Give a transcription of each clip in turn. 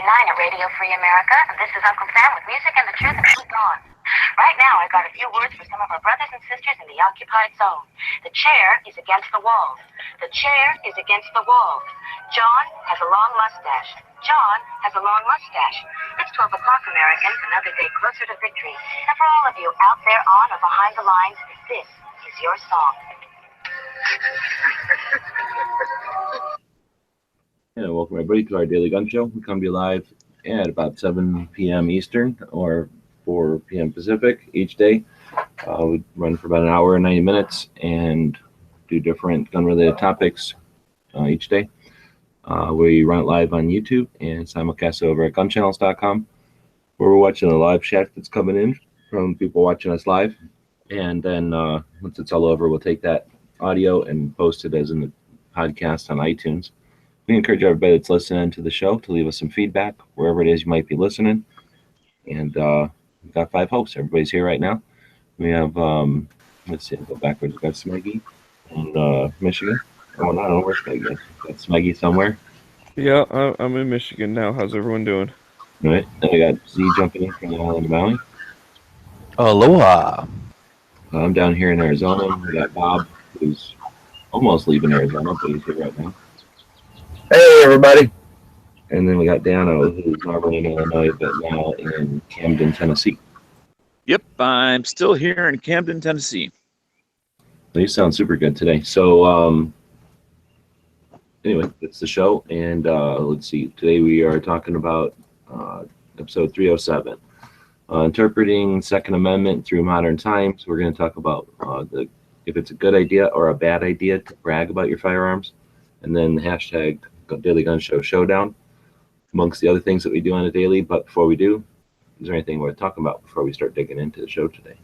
at Radio Free America, and this is Uncle Sam with music and the truth and truth on. Right now, I've got a few words for some of our brothers and sisters in the occupied zone. The chair is against the wall. The chair is against the wall. John has a long mustache. John has a long mustache. It's 12 o'clock, Americans, another day closer to victory. And for all of you out there on or behind the lines, this is your song. Yeah, welcome everybody to our daily gun show. We come to you live at about 7 p.m. Eastern or 4 p.m. Pacific each day. We run for about an hour and 90 minutes and do different gun-related topics each day. We run it live on YouTube and simulcast over at gunchannels.com, where we're watching the live chat that's coming in from people watching us live. And then once it's all over, we'll take that audio and post it as in the podcast on iTunes. We encourage everybody that's listening to the show to leave us some feedback wherever it is you might be listening. And we've got 5 hosts. Everybody's here right now. We have, let's see, go backwards. We've got Smeggy in Michigan. Oh, no, I don't know where Smeggy is. Got Smeggy somewhere. Yeah, I'm in Michigan now. How's everyone doing? All right. Then we got Z jumping in from the Island Valley. Aloha. I'm down here in Arizona. We got Bob, who's almost leaving Arizona, but he's here right now. Hey, everybody. And then we got Dano, who's normally in Illinois, but now in Camden, Tennessee. Yep, I'm still here in Camden, Tennessee. Well, you sound super good today. So, anyway, that's the show. And let's see. Today we are talking about episode 307. Interpreting Second Amendment through modern times. We're going to talk about if it's a good idea or a bad idea to brag about your firearms. And then the hashtag Daily Gun Show Showdown, amongst the other things that we do on a daily. But before we do, is there anything worth talking about before we start digging into the show today?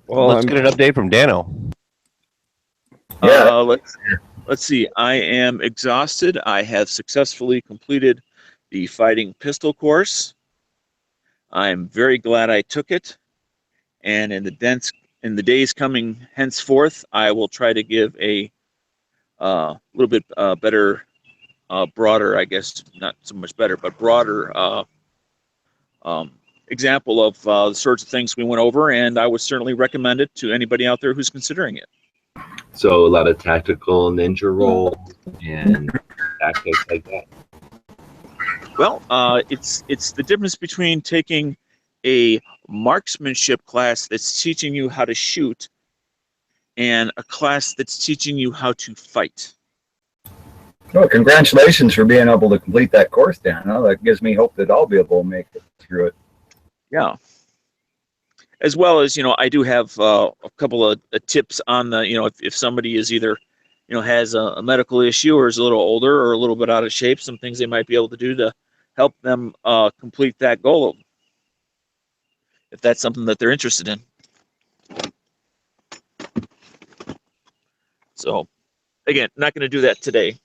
Well, let's get an update from Dano. Let's see. I am exhausted. I have successfully completed the fighting pistol course. I'm very glad I took it. And in the days coming henceforth, I will try to give a little bit better, broader, I guess, not so much better, but broader example of the sorts of things we went over, and I would certainly recommend it to anybody out there who's considering it. So a lot of tactical ninja rolls and tactics like that. Well, it's the difference between taking a marksmanship class that's teaching you how to shoot and a class that's teaching you how to fight. Well, congratulations for being able to complete that course, Dan. That gives me hope that I'll be able to make it through it. Yeah. As well as, I do have a couple of tips on the, if somebody is either, has a medical issue or is a little older or a little bit out of shape, some things they might be able to do to help them complete that goal, if that's something that they're interested in. So, again, not going to do that today,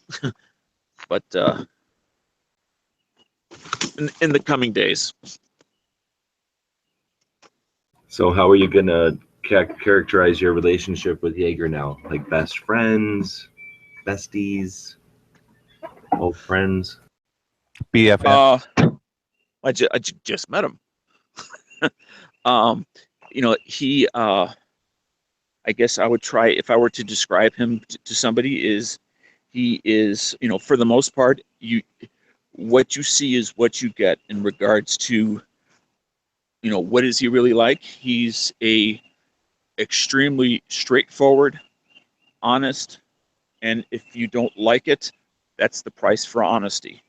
but in the coming days. So how are you going to characterize your relationship with Jaeger now? Like best friends, besties, old friends? BFF. I just met him. He, I guess I would try, if I were to describe him to somebody, he is, for the most part, what you see is what you get in regards to, what is he really like? He's a extremely straightforward, honest, and if you don't like it, that's the price for honesty.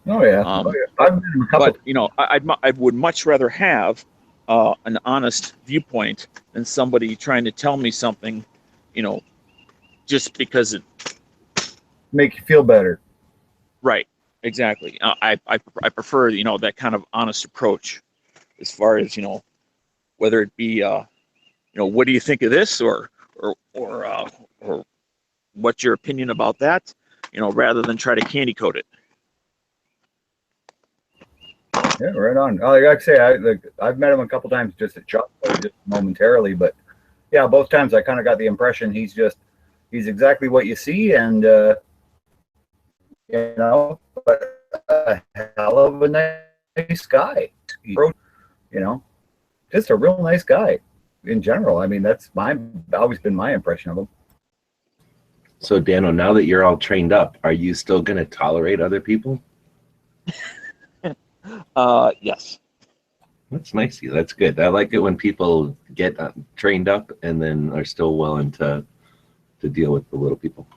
Oh yeah. I've been a couple. But I would much rather have an honest viewpoint than somebody trying to tell me something, just because it make you feel better. Right. Exactly. I prefer that kind of honest approach, as far as whether it be what do you think of this or what's your opinion about that, rather than try to candy coat it. Yeah, right on. Like I say, I've met him a couple times just at shop, just momentarily, but yeah, both times I kind of got the impression he's just He's exactly what you see, and but a hell of a nice guy. Just a real nice guy in general. I mean, that's always been my impression of him. So, Dano, now that you're all trained up, are you still going to tolerate other people? Yes. That's nice of you. That's good. I like it when people get trained up and then are still willing to deal with the little people.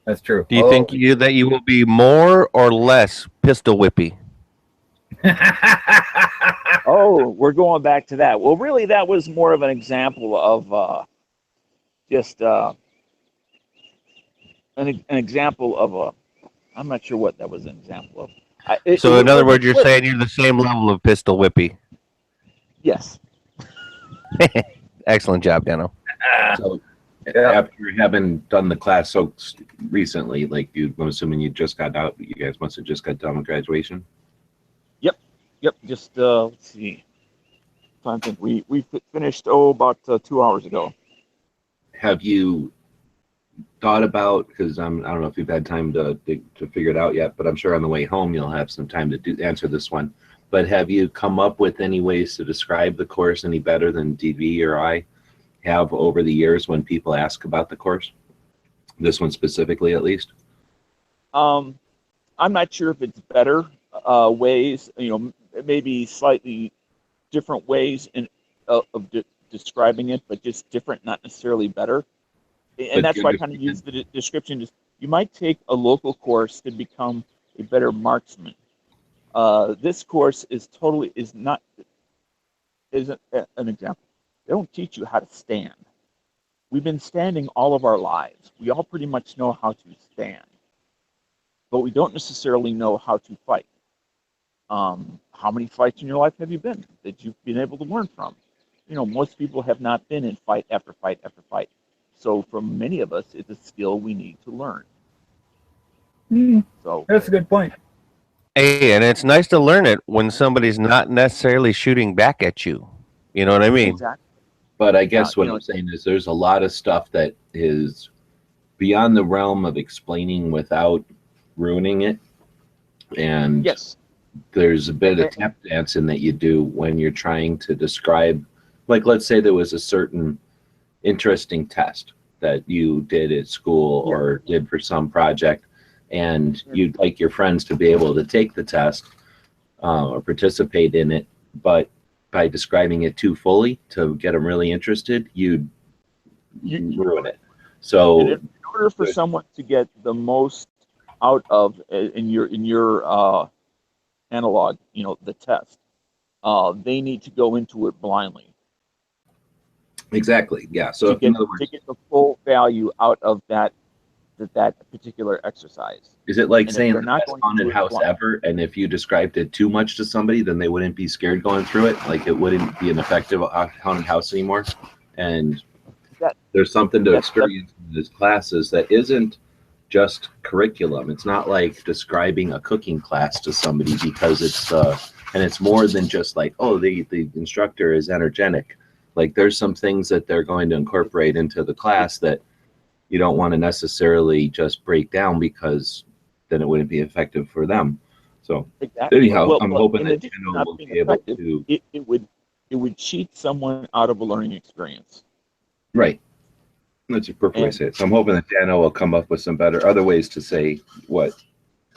That's true. Do you think that you will be more or less pistol whippy? Oh, we're going back to that. Well, really, that was more of an example of just an example of a. I'm not sure what that was an example of. So, in other words, you're saying you're the same level of pistol whippy. Yes. Excellent job, Dano. So, after having done the class so recently, like I'm assuming you just got out. You guys must have just got done with graduation. Yep. Just let's see. I think we finished about 2 hours ago. Have you thought about, because I don't know if you've had time to figure it out yet, but I'm sure on the way home you'll have some time to answer this one. But have you come up with any ways to describe the course any better than DV or I have over the years when people ask about the course? This one specifically, at least. I'm not sure if it's better ways. Maybe slightly different ways of describing it, but just different, not necessarily better. And that's why I kind of use the description. You might take a local course to become a better marksman. This course isn't an example. They don't teach you how to stand. We've been standing all of our lives. We all pretty much know how to stand, but we don't necessarily know how to fight. How many fights in your life have you been that you've been able to learn from? Most people have not been in fight after fight after fight. So for many of us, it's a skill we need to learn. So that's a good point. Hey, and it's nice to learn it when somebody's not necessarily shooting back at you. You know what I mean? Exactly. But I guess what I'm saying is there's a lot of stuff that is beyond the realm of explaining without ruining it. And yes, there's a bit of tap dancing that you do when you're trying to describe, like, let's say there was a certain interesting test that you did at school or did for some project, and you'd like your friends to be able to take the test or participate in it, but by describing it too fully to get them really interested, you ruin it. So in order for someone to get the most out of in your analog, the test, they need to go into it blindly. Exactly. Yeah. So to get the full value out of that particular exercise. Is it like saying the best haunted house ever, and if you described it too much to somebody, then they wouldn't be scared going through it? Like, it wouldn't be an effective haunted house anymore? And there's something to experience in these classes that isn't just curriculum. It's not like describing a cooking class to somebody, because it's and it's more than just like, oh, the instructor is energetic. Like, there's some things that they're going to incorporate into the class that you don't want to necessarily just break down, because then it wouldn't be effective for them. So anyhow, I'm hoping that Dano will be able to. It would cheat someone out of a learning experience. Right. That's a perfect way to say it. So I'm hoping that Dano will come up with some other ways to say what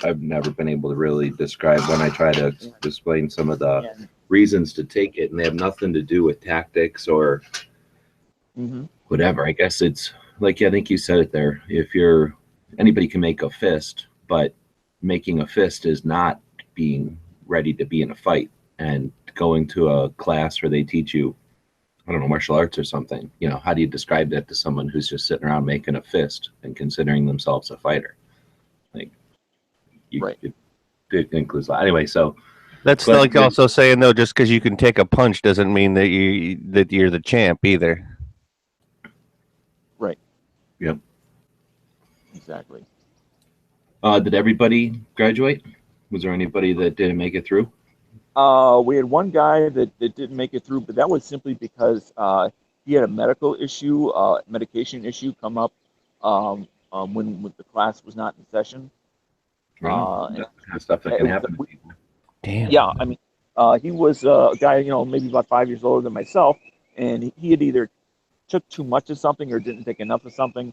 I've never been able to really describe when I try to explain some of the reasons to take it, and they have nothing to do with tactics or whatever. I guess it's like, I think you said it there. If anybody can make a fist, but making a fist is not being ready to be in a fight. And going to a class where they teach you, I don't know, martial arts or something, how do you describe that to someone who's just sitting around making a fist and considering themselves a fighter? Like, it includes that. Anyway, so that's like also saying, though, just because you can take a punch doesn't mean that you're the champ either. Right. Yep. Exactly. Did everybody graduate? Was there anybody that didn't make it through? We had one guy that didn't make it through, but that was simply because he had a medication issue come up when the class was not in session. Right. That's the kind of stuff that it can was- happen to people. Damn. Yeah, I mean, he was a guy, maybe about 5 years older than myself, and he had either took too much of something or didn't take enough of something.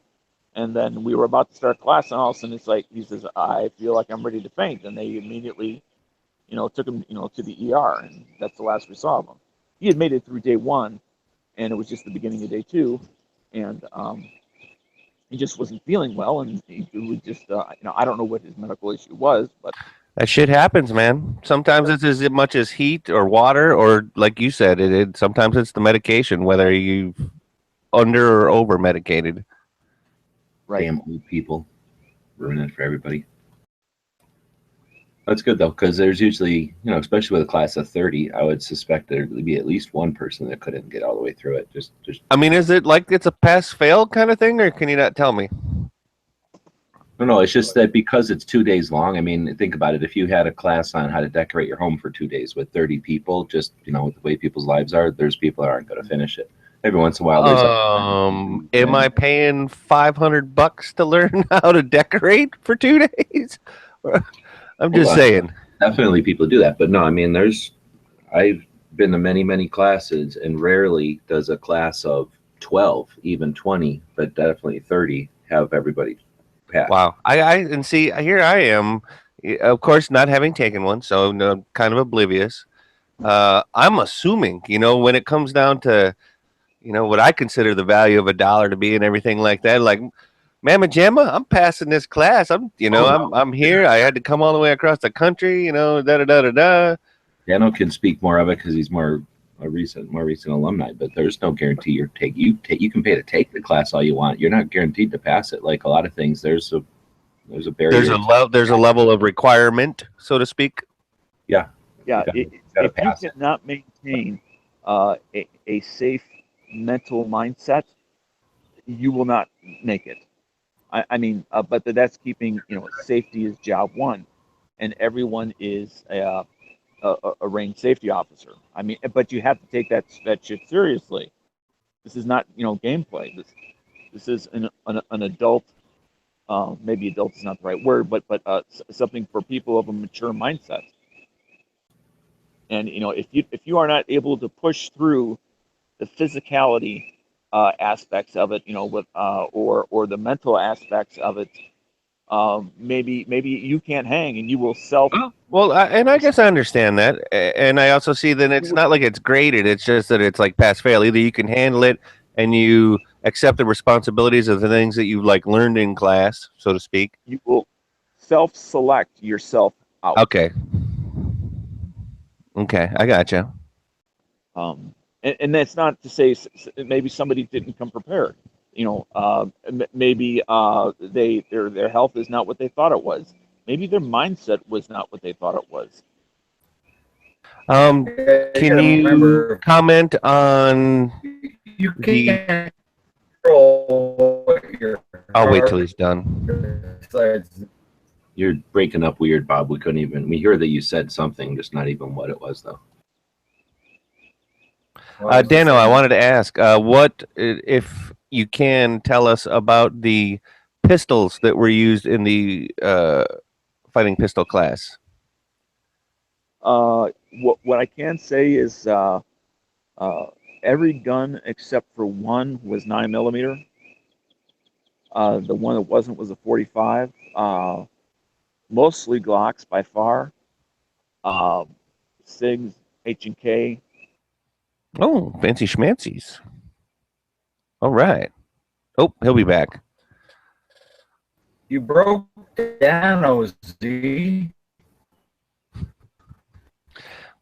And then we were about to start class, and all of a sudden it's like he says, "I feel like I'm ready to faint," and they immediately, took him, to the ER, and that's the last we saw of him. He had made it through day one, and it was just the beginning of day two, and he just wasn't feeling well, and he was just, I don't know what his medical issue was, but That shit happens, man. Sometimes it's as much as heat or water, or like you said, sometimes it's the medication, whether you under or over medicated. right. Damn old people ruin it for everybody. That's good though, because there's usually, especially with a class of 30, I would suspect there'd be at least one person that couldn't get all the way through it. Just I mean, is it like it's a pass-fail kind of thing, or can you not tell me? no, it's just that because it's 2 days long. I mean, think about it. If you had a class on how to decorate your home for 2 days with 30 people, just with the way people's lives are, there's people that aren't going to finish it. Every once in a while, there's Am I paying $500 to learn how to decorate for 2 days? I'm just saying. Definitely people do that, but no, I mean, I've been to many, many classes, and rarely does a class of 12, even 20, but definitely 30 have everybody pass. Wow. And see, here I am, of course, not having taken one, so no, kind of oblivious. I'm assuming, when it comes down to, what I consider the value of $1 to be and everything like that, like, Mamma Jamma, I'm passing this class. I'm here. I had to come all the way across the country, da da da da da. Dano can speak more of it because he's more recent alumni, but there's no guarantee you can pay to take the class all you want. You're not guaranteed to pass it. Like a lot of things, there's a barrier. There's a level of requirement, so to speak. Yeah. If you cannot maintain a safe mental mindset, you will not make it. I mean, but that's keeping, safety is job one, and everyone is a range safety officer. I mean, but you have to take that shit seriously. This is not, gameplay. This is an adult. Maybe adult is not the right word, but something for people of a mature mindset. And if you are not able to push through the physicality aspects of it, with or the mental aspects of it, maybe you can't hang, and you will self. Well, I guess I understand that, and I also see that it's not like it's graded. It's just that it's like pass fail. Either you can handle it and you accept the responsibilities of the things that you learned in class, so to speak. You will self-select yourself out. Okay, I gotcha. And that's not to say maybe somebody didn't come prepared. Maybe their health is not what they thought it was. Maybe their mindset was not what they thought it was. Can you comment on? You can't control what your I'll wait till he's done. You're breaking up weird, Bob. We hear that you said something, just not even what it was, though. Dano, I wanted to ask, what, if you can tell us about the pistols that were used in the fighting pistol class? What I can say is every gun except for one was 9mm. The one that wasn't was a 45. Mostly Glocks by far. SIGs, H&K. Oh, fancy schmancies. All right. Oh, he'll be back. You broke Dano's Z.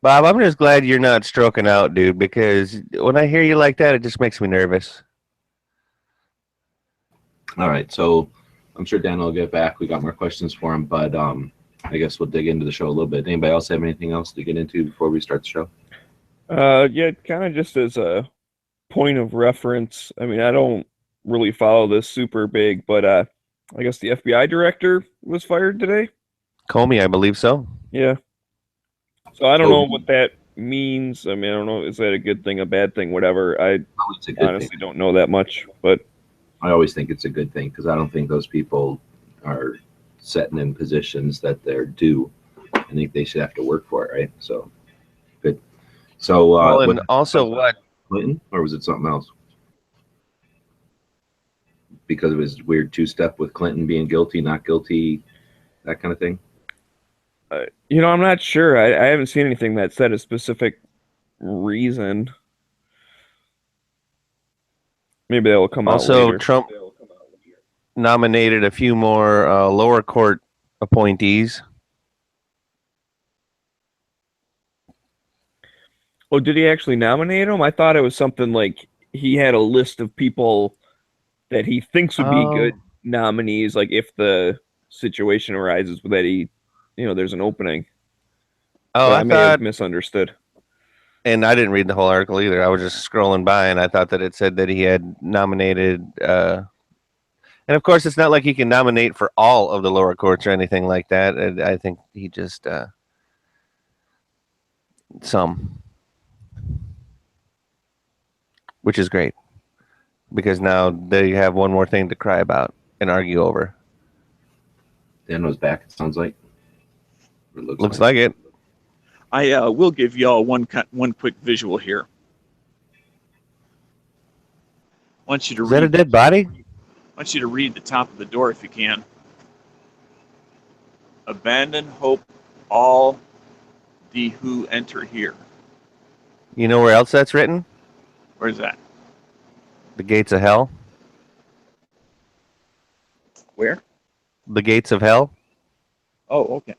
Bob, I'm just glad you're not stroking out, dude, because when I hear you like that, it just makes me nervous. All right, so I'm sure Dan will get back. We got more questions for him, but I guess we'll dig into the show a little bit. Anybody else have anything else to get into before we start the show? Yeah, kind of just as a point of reference. I mean, I don't really follow this super big, but I guess the FBI director was fired today. Comey, I believe so. Yeah. So I don't know what that means. I mean, I don't know. Is that a good thing, a bad thing, whatever? I honestly don't know that much, but I always think it's a good thing because I don't think those people are setting in positions that they're due. I think they should have to work for it, right? So good. So Well, and was also what? Clinton, or was it something else? Because it was weird two-step with Clinton being guilty, not guilty, that kind of thing. I'm not sure. I haven't seen anything that said a specific reason. Maybe that will come out Also, later. Trump nominated a few more lower court appointees. Oh, did he actually nominate him? I thought it was something like he had a list of people that he thinks would be good nominees, like if the situation arises that there's an opening. Oh, But I I may have thought, misunderstood. and I didn't read the whole article either. I was just scrolling by, and I thought that it said that he had nominated. And of course, it's not like he can nominate for all of the lower courts or anything like that. I think he just some, which is great because now they have one more thing to cry about and argue over. Dan was back. It sounds like. It Looks like it. I will give y'all one quick visual here. I want you to Is that a read. dead body? I want you to read the top of the door if you can. Abandon hope, all the who enter here. You know where else that's written? Where's that? The gates of hell. Where? The gates of hell. Oh, okay.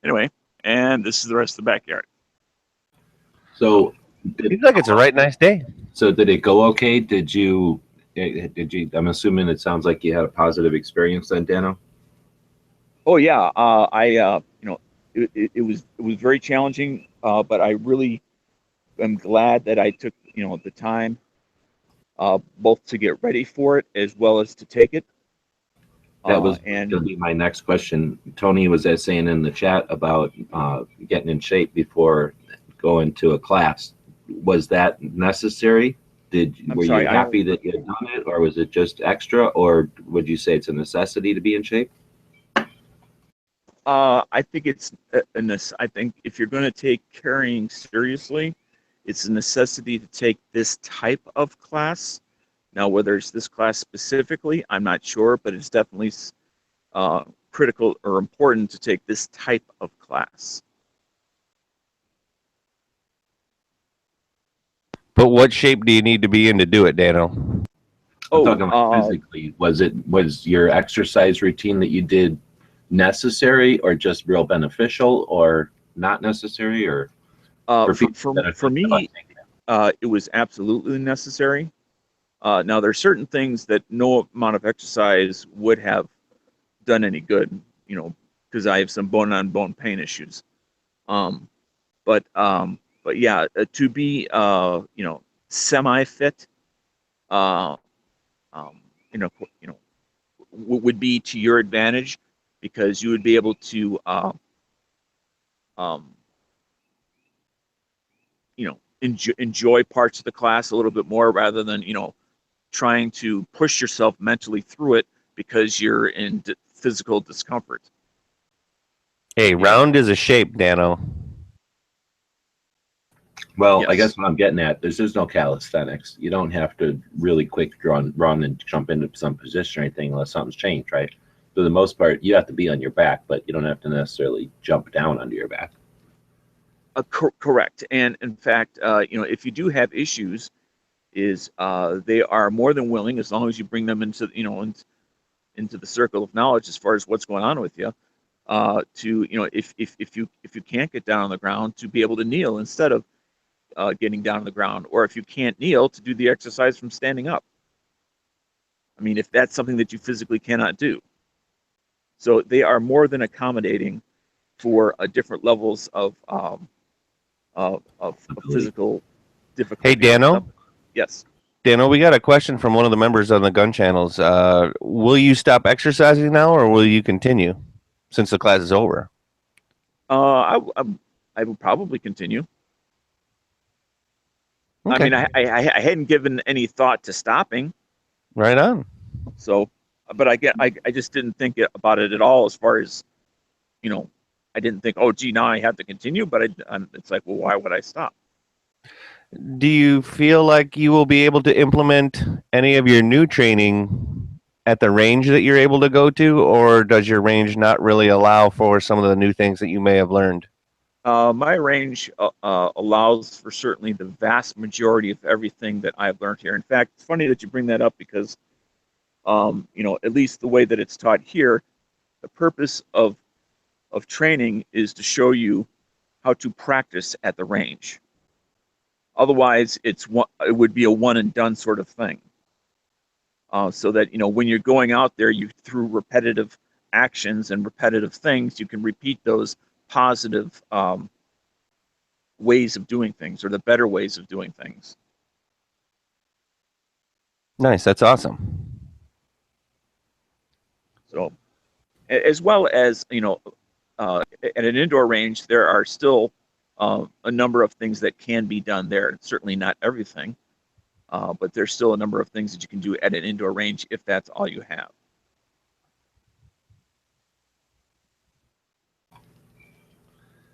Anyway, and this is the rest of the backyard. So, Seems like it's a right nice day. so did it go okay? Did you? I'm assuming it sounds like you had a positive experience then, Dano. Oh yeah, it was very challenging, but I really am glad that I took the time, both to get ready for it as well as to take it. That was and going to be my next question. Tony was saying in the chat about getting in shape before going to a class. Was that necessary? Were you happy that you had done it, or was it just extra, or would you say it's a necessity to be in shape? I think it's I think if you're going to take carrying seriously, it's a necessity to take this type of class. Now, whether it's this class specifically, I'm not sure, but it's definitely critical or important to take this type of class. But what shape do you need to be in to do it, Dano? I'm talking about physically. Was your exercise routine that you did necessary, or just real beneficial, or not necessary, or for me, it was absolutely necessary. Now, there are certain things that no amount of exercise would have done any good, because I have some bone-on-bone pain issues. But yeah, to be semi-fit, would be to your advantage, because you would be able to enjoy parts of the class a little bit more, rather than trying to push yourself mentally through it because you're in physical discomfort. Hey, round is a shape, Dano. Well, Yes. I guess what I'm getting at, there's no calisthenics. You don't have to really quick run and jump into some position or anything unless something's changed, right? For the most part, you have to be on your back, but you don't have to necessarily jump down onto your back. Correct. And in fact, if you do have issues, they are more than willing, as long as you bring them into into the circle of knowledge as far as what's going on with you, to if you can't get down on the ground, to be able to kneel instead of getting down on the ground, or if you can't kneel, to do the exercise from standing up. I mean, if that's something that you physically cannot do. So they are more than accommodating for different levels of physical difficulty. Hey, Dano? Yes. Dano, we got a question from one of the members on the gun channels. Will you stop exercising now, or will you continue since the class is over? I will probably continue. Okay. I mean, I hadn't given any thought to stopping. Right on. So, but I just didn't think about it at all as far as, I didn't think, oh, gee, now I have to continue. But it's like, well, why would I stop? Do you feel like you will be able to implement any of your new training at the range that you're able to go to, or does your range not really allow for some of the new things that you may have learned? My range allows for certainly the vast majority of everything that I've learned here. In fact, it's funny that you bring that up because, at least the way that it's taught here, the purpose of training is to show you how to practice at the range. Otherwise, it would be a one and done sort of thing. So that when you're going out there, through repetitive actions and repetitive things, you can repeat those positive ways of doing things, or the better ways of doing things. Nice. That's awesome. So, as well as at an indoor range, there are still a number of things that can be done there. Certainly not everything, but there's still a number of things that you can do at an indoor range if that's all you have.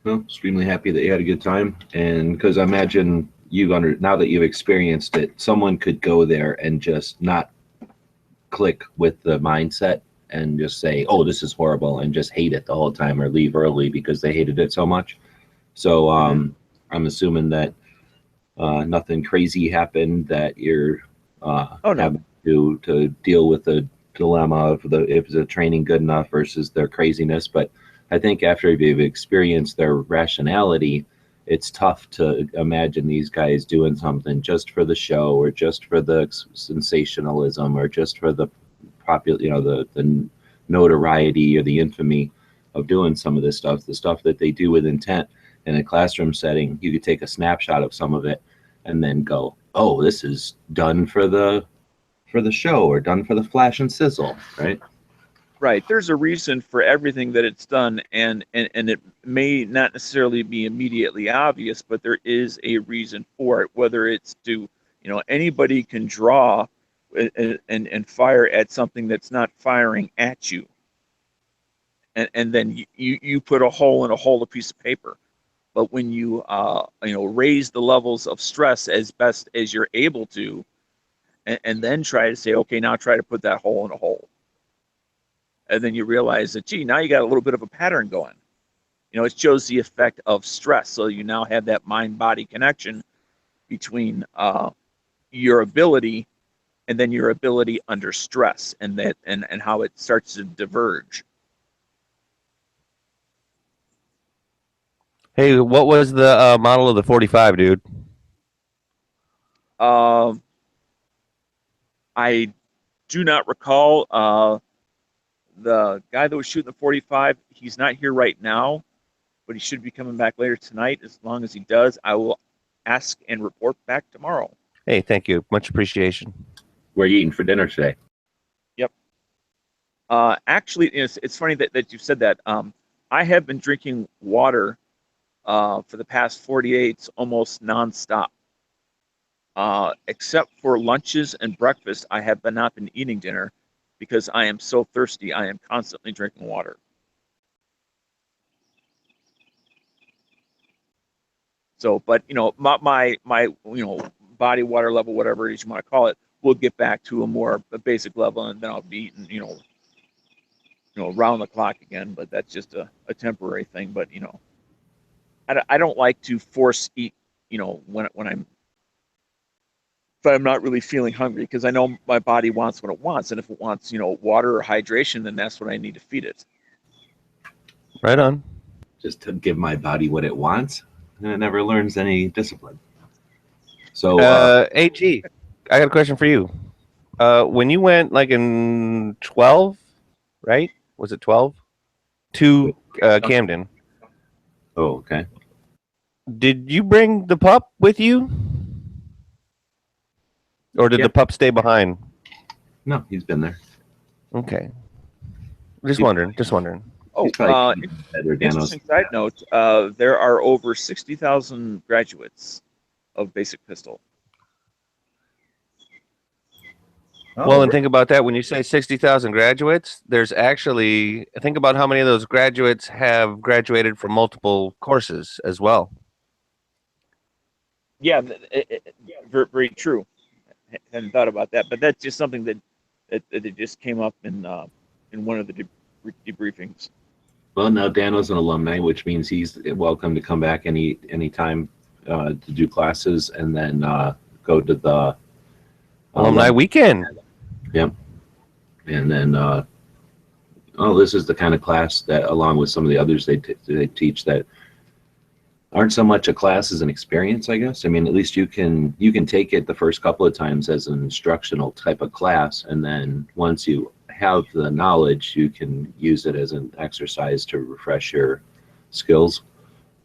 Well, extremely happy that you had a good time, and because I imagine now that you've experienced it, someone could go there and just not click with the mindset and just say, "Oh, this is horrible," and just hate it the whole time, or leave early because they hated it so much. So I'm assuming that nothing crazy happened, that you're having to deal with the dilemma of if the training good enough versus their craziness. But I think after you've experienced their rationality, it's tough to imagine these guys doing something just for the show, or just for the sensationalism, or just for the the notoriety or the infamy of doing some of this stuff. The stuff that they do with intent in a classroom setting, you could take a snapshot of some of it and then go, "Oh, this is done for the show, or done for the flash and sizzle," right? Right. There's a reason for everything that it's done, and it may not necessarily be immediately obvious, but there is a reason for it. Whether it's to, anybody can draw and fire at something that's not firing at you, and then you put a hole in a piece of paper. But when you raise the levels of stress as best as you're able to, and then try to say, okay, now try to put that hole in a hole. And then you realize that, gee, now you got a little bit of a pattern going. It shows the effect of stress. So you now have that mind-body connection between your ability and then your ability under stress, and how it starts to diverge. Hey, what was the model of the 45, dude? I do not recall. The guy that was shooting the 45, he's not here right now, but he should be coming back later tonight. As long as he does, I will ask and report back tomorrow. Hey, thank you. Much appreciation. What are you eating for dinner today? Yep. Actually, it's funny that you said that. I have been drinking water for the past 48 almost nonstop. Except for lunches and breakfast, I have not been eating dinner because I am so thirsty. I am constantly drinking water. So, but my body water level, whatever it is you want to call it, will get back to a basic level, and then I'll be eating around the clock again. But that's just a temporary thing. But I don't like to force eat. When I'm not really feeling hungry, because I know my body wants what it wants, and if it wants water or hydration, then that's what I need to feed it. Right on. Just to give my body what it wants, and it never learns any discipline. So, AG, I got a question for you. When you went like in 12, right? Was it 12? To Camden. Oh, okay. Did you bring the pup with you? Or did the pup stay behind? No, he's been there. Okay. Just wondering. Oh, interesting side note. There are over 60,000 graduates of Basic Pistol. Well, and think about that. When you say 60,000 graduates, there's actually, think about how many of those graduates have graduated from multiple courses as well. Yeah, very, very true. Hadn't thought about that, but that's just something that it just came up in one of the debriefings. Well, now Dano's an alumni, which means he's welcome to come back any time to do classes, and then go to the Alumni weekend. Yep. And then, this is the kind of class that, along with some of the others they teach, that aren't so much a class as an experience, I guess. I mean, at least you can take it the first couple of times as an instructional type of class, and then once you have the knowledge, you can use it as an exercise to refresh your skills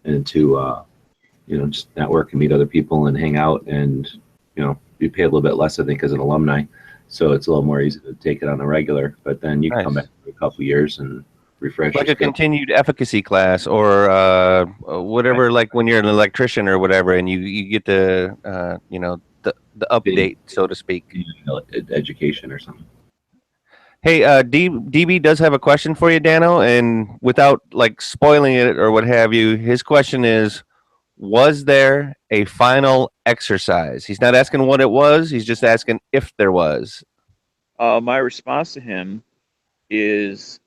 and to just network and meet other people and hang out, and you pay a little bit less, I think, as an alumni, so it's a little more easy to take it on a regular. But then you can come back for a couple years and refresh. Like a continued efficacy class, or whatever. Like when you're an electrician or whatever, and you get the the update, so to speak. Education or something. Hey, DB does have a question for you, Dano, and without like spoiling it or what have you, his question is, was there a final exercise? He's not asking what it was, he's just asking if there was. My response to him is,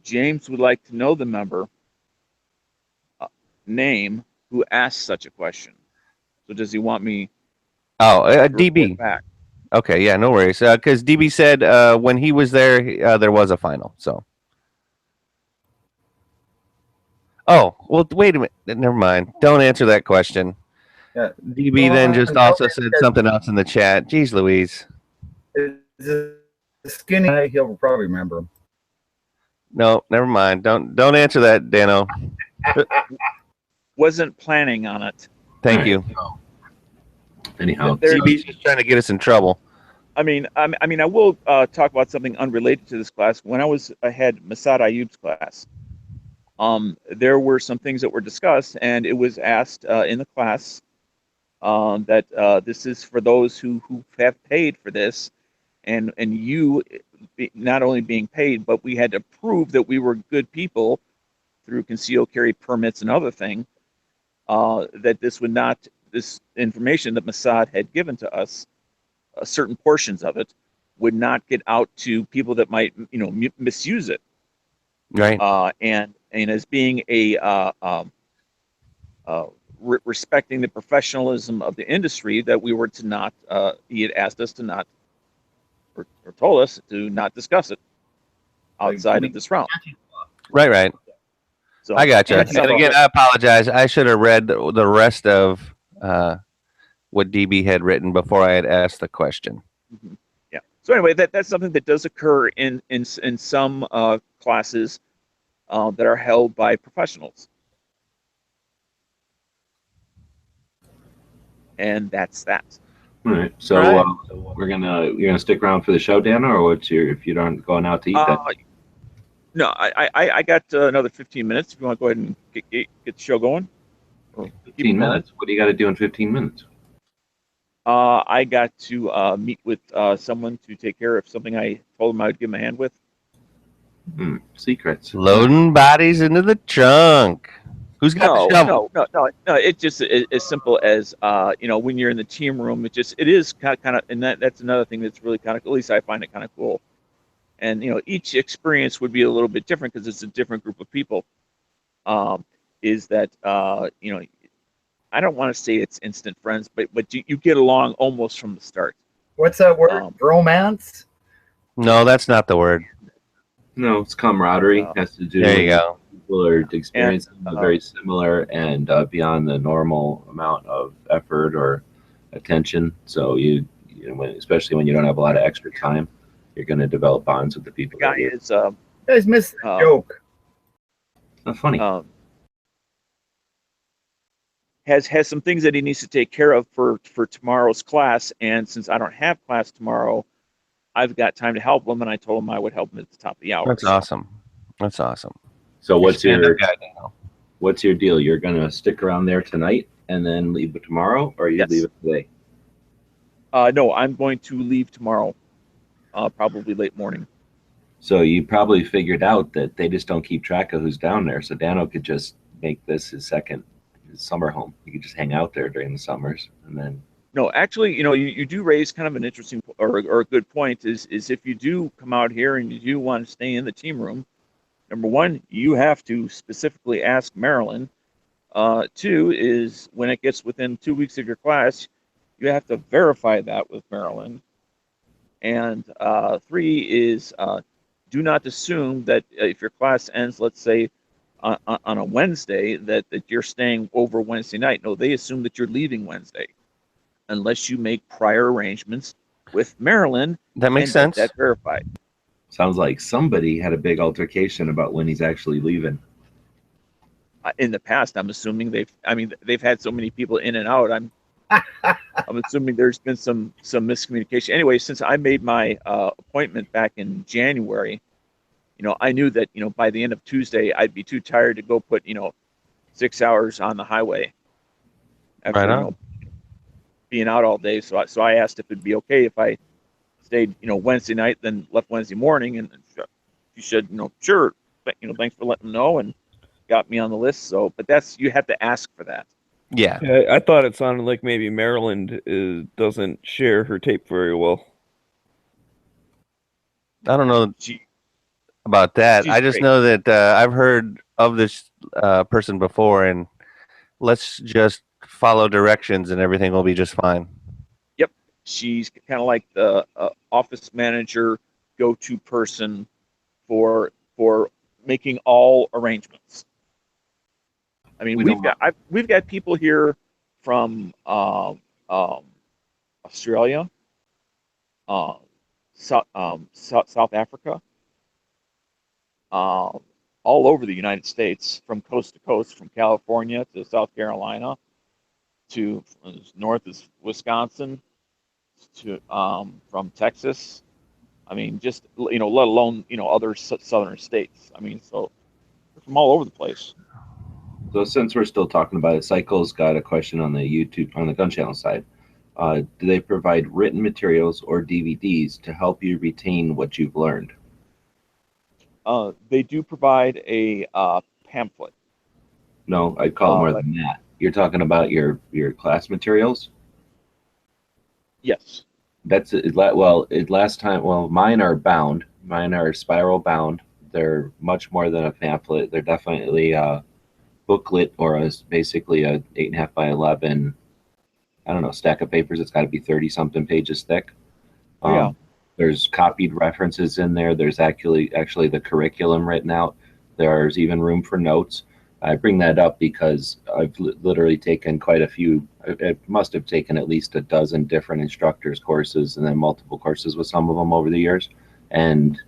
James would like to know the member name who asked such a question. So does he want me DB back? Okay, yeah, no worries. Because DB said when he was there was a final. So, well, wait a minute. Never mind. Don't answer that question. Yeah. DB then just also said something else in the chat. Jeez Louise. Skinny guy, he'll probably remember him. No, never mind. Don't answer that, Dano. Wasn't planning on it. Thank you. Anyhow, DB's just trying to get us in trouble. I mean, I will talk about something unrelated to this class. When I had Masad Ayub's class, there were some things that were discussed, and it was asked in the class that this is for those who have paid for this, and you not only being paid, but we had to prove that we were good people through concealed carry permits and other thing, that this information that Masad had given to us, certain portions of it, would not get out to people that might misuse it. Right. And as being respecting the professionalism of the industry, that we were to not, he had asked us to not, or told us to not discuss it outside of this round. Right. So I got you. And again, I apologize. I should have read the rest of what DB had written before I had asked the question. Mm-hmm. Yeah. So anyway, that's something that does occur in some classes that are held by professionals, and that's that. All right. So you're gonna stick around for the show, Dana, or if you aren't going out to eat that? No, I got another 15 minutes. If you want to go ahead and get the show going. 15 minutes. What do you got to do in 15 minutes? I got to meet with someone to take care of something I told him I would give him a hand with. Secrets. Loading bodies into the trunk. Who's got the shovel? No. It's just as simple as when you're in the team room. It is kind of, and that's another thing that's really kind of, at least I find it kind of cool. And each experience would be a little bit different because it's a different group of people. Is that I don't want to say it's instant friends, but you get along almost from the start. What's that word? Romance? No, that's not the word. No, it's camaraderie. Has to do. There you go. People are experiencing very similar and beyond the normal amount of effort or attention. So especially when you don't have a lot of extra time, you're going to develop bonds with the people. The guy is. You guys missed the joke. Not funny. Has some things that he needs to take care of for tomorrow's class, and since I don't have class tomorrow, I've got time to help him, and I told him I would help him at the top of the hour. That's awesome. So what's your deal? You're gonna stick around there tonight and then leave it tomorrow, or you leave it today? No, I'm going to leave tomorrow, probably late morning. So you probably figured out that they just don't keep track of who's down there. So Dano could just make this his summer home. He could just hang out there during the summers, and then No, actually, you do raise kind of an interesting or a good point is if you do come out here and you do want to stay in the team room, number one, you have to specifically ask Marilyn. Two is when it gets within 2 weeks of your class, you have to verify that with Marilyn. And three is do not assume that if your class ends, let's say, on a Wednesday, that you're staying over Wednesday night. No, they assume that you're leaving Wednesday unless you make prior arrangements with Marilyn That makes and get sense. that verified. sounds like somebody had a big altercation about when he's actually leaving. In the past, I'm assuming they've had so many people in and out. I'm assuming there's been some miscommunication. Anyway, since I made my appointment back in January, I knew that by the end of Tuesday I'd be too tired to go put 6 hours on the highway after Right on. being out all day. So I asked if it'd be okay if I stayed Wednesday night, then left Wednesday morning, and she said sure, but thanks for letting them know and got me on the list. So, but you have to ask for that. Yeah. Yeah, I thought it sounded like maybe Maryland doesn't share her tape very well. I don't know She about that. she's I just great. know that I've heard of this person before, and let's just follow directions and everything will be just fine. Yep, she's kind of like the office manager, go-to person for making all arrangements. I mean, we've got people here from Australia, South Africa, all over the United States, from coast to coast, from California to South Carolina to as north as Wisconsin to from Texas. I mean, just let alone other southern states. I mean, so they're from all over the place. So since we're still talking about it, Cycle's got a question on the YouTube on the gun channel side. Do they provide written materials or DVDs to help you retain what you've learned? They do provide a pamphlet. No, I'd call it more than that. You're talking about your class materials? Yes. That's it. Well, last time. Well, mine are bound. Mine are spiral bound. They're much more than a pamphlet. They're definitely a booklet or basically a 8.5 by 11. I don't know, stack of papers. It's got to be 30 something pages thick. Yeah. There's copied references in there. There's actually the curriculum written out. There's even room for notes. I bring that up because I've literally taken quite a few. I must have taken at least a dozen different instructors courses and then multiple courses with some of them over the years. And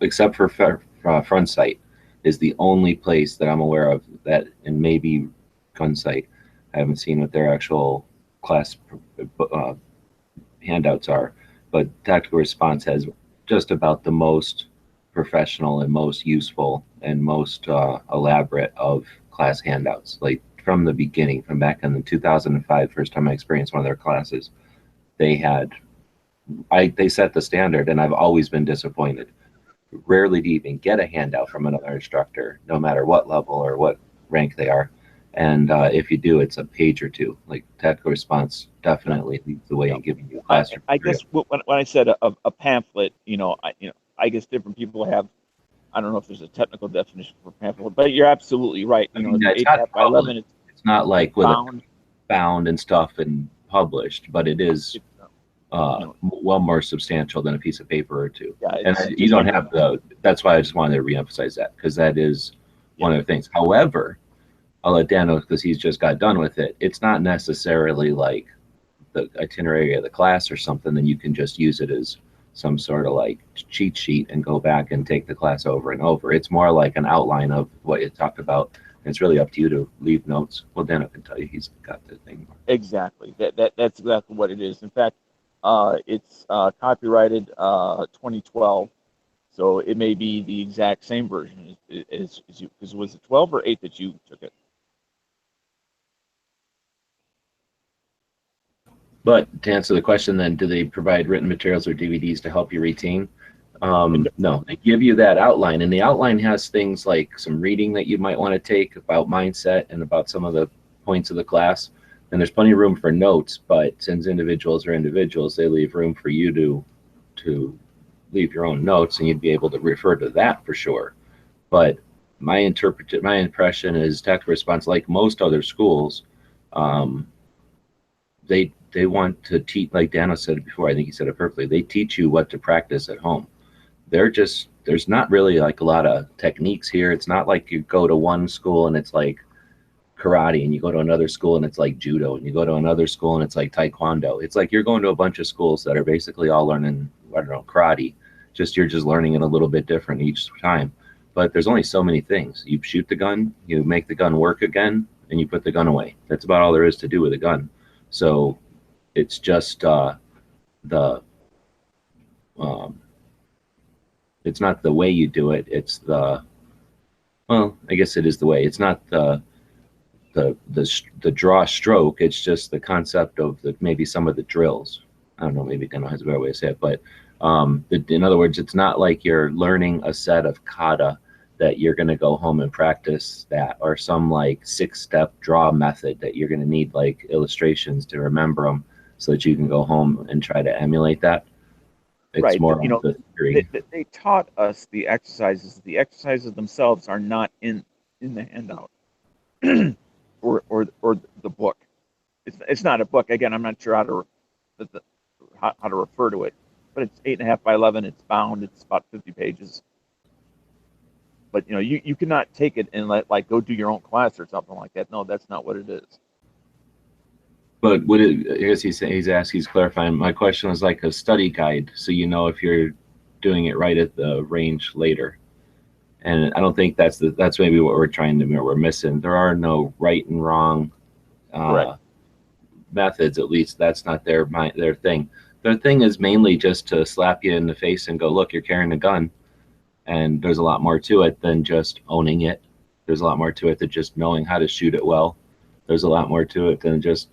except for Front Sight is the only place that I'm aware of that, and maybe Gun Sight, I haven't seen what their actual class handouts are. But Tactical Response has just about the most professional and most useful and most elaborate of class handouts. Like from the beginning, from back in the 2005, first time I experienced one of their classes, they set the standard, and I've always been disappointed. Rarely do you even get a handout from another instructor, no matter what level or what rank they are. And if you do, it's a page or two. Like Tactical Response definitely leads the way in giving you classroom. I guess when I said a pamphlet, I guess different people have. I don't know if there's a technical definition for pamphlet, but you're absolutely right. It's 8.5 by 11. It's not like with bound. bound and stuff and published, but it is well more substantial than a piece of paper or two. Yeah, and you don't have that's why I just wanted to reemphasize that, because that is one of the things. However, I'll let Dan know because he's just got done with it. It's not necessarily like the itinerary of the class or something, then you can just use it as some sort of like cheat sheet and go back and take the class over and over. It's more like an outline of what you talked about. It's really up to you to leave notes. Well, Dan can tell you he's got the thing. Exactly. That's exactly what it is. In fact, it's copyrighted 2012, so it may be the exact same version as you. Because was it 12 or 8 that you took it? But to answer the question, then, do they provide written materials or DVDs to help you retain? No, they give you that outline, and the outline has things like some reading that you might want to take about mindset and about some of the points of the class. And there's plenty of room for notes, but since individuals are individuals, they leave room for you to leave your own notes, and you'd be able to refer to that for sure. But my impression is tactical response, like most other schools, they want to teach, like Dano said before, I think he said it perfectly, they teach you what to practice at home. There's not really like a lot of techniques here. It's not like you go to one school and it's like karate, and you go to another school and it's like judo, and you go to another school and it's like taekwondo. It's like you're going to a bunch of schools that are basically all learning, I don't know, karate. You're just learning it a little bit different each time. But there's only so many things. You shoot the gun, you make the gun work again, and you put the gun away. That's about all there is to do with a gun. So it's just it's not the way you do it. It's well, I guess it is the way. It's not the draw stroke. It's just the concept of maybe some of the drills. I don't know. Maybe Dano has a better way to say it, but in other words, it's not like you're learning a set of kata that you're going to go home and practice that, or some like 6-step draw method that you're going to need like illustrations to remember them so that you can go home and try to emulate that. It's right. more of the theory. They taught us the exercises. The exercises themselves are not in the handout or the book. It's not a book. Again, I'm not sure how to refer to it, but it's 8.5 by 11. It's bound. It's about 50 pages. But you cannot take it and like go do your own class or something like that. No, that's not what it is. But I guess he's clarifying. My question was like a study guide, so you know if you're doing it right at the range later. And I don't think that's maybe what we're missing. There are no right and wrong methods. At least that's not their thing. Their thing is mainly just to slap you in the face and go, look, you're carrying a gun. And there's a lot more to it than just owning it. There's a lot more to it than just knowing how to shoot it well. There's a lot more to it than just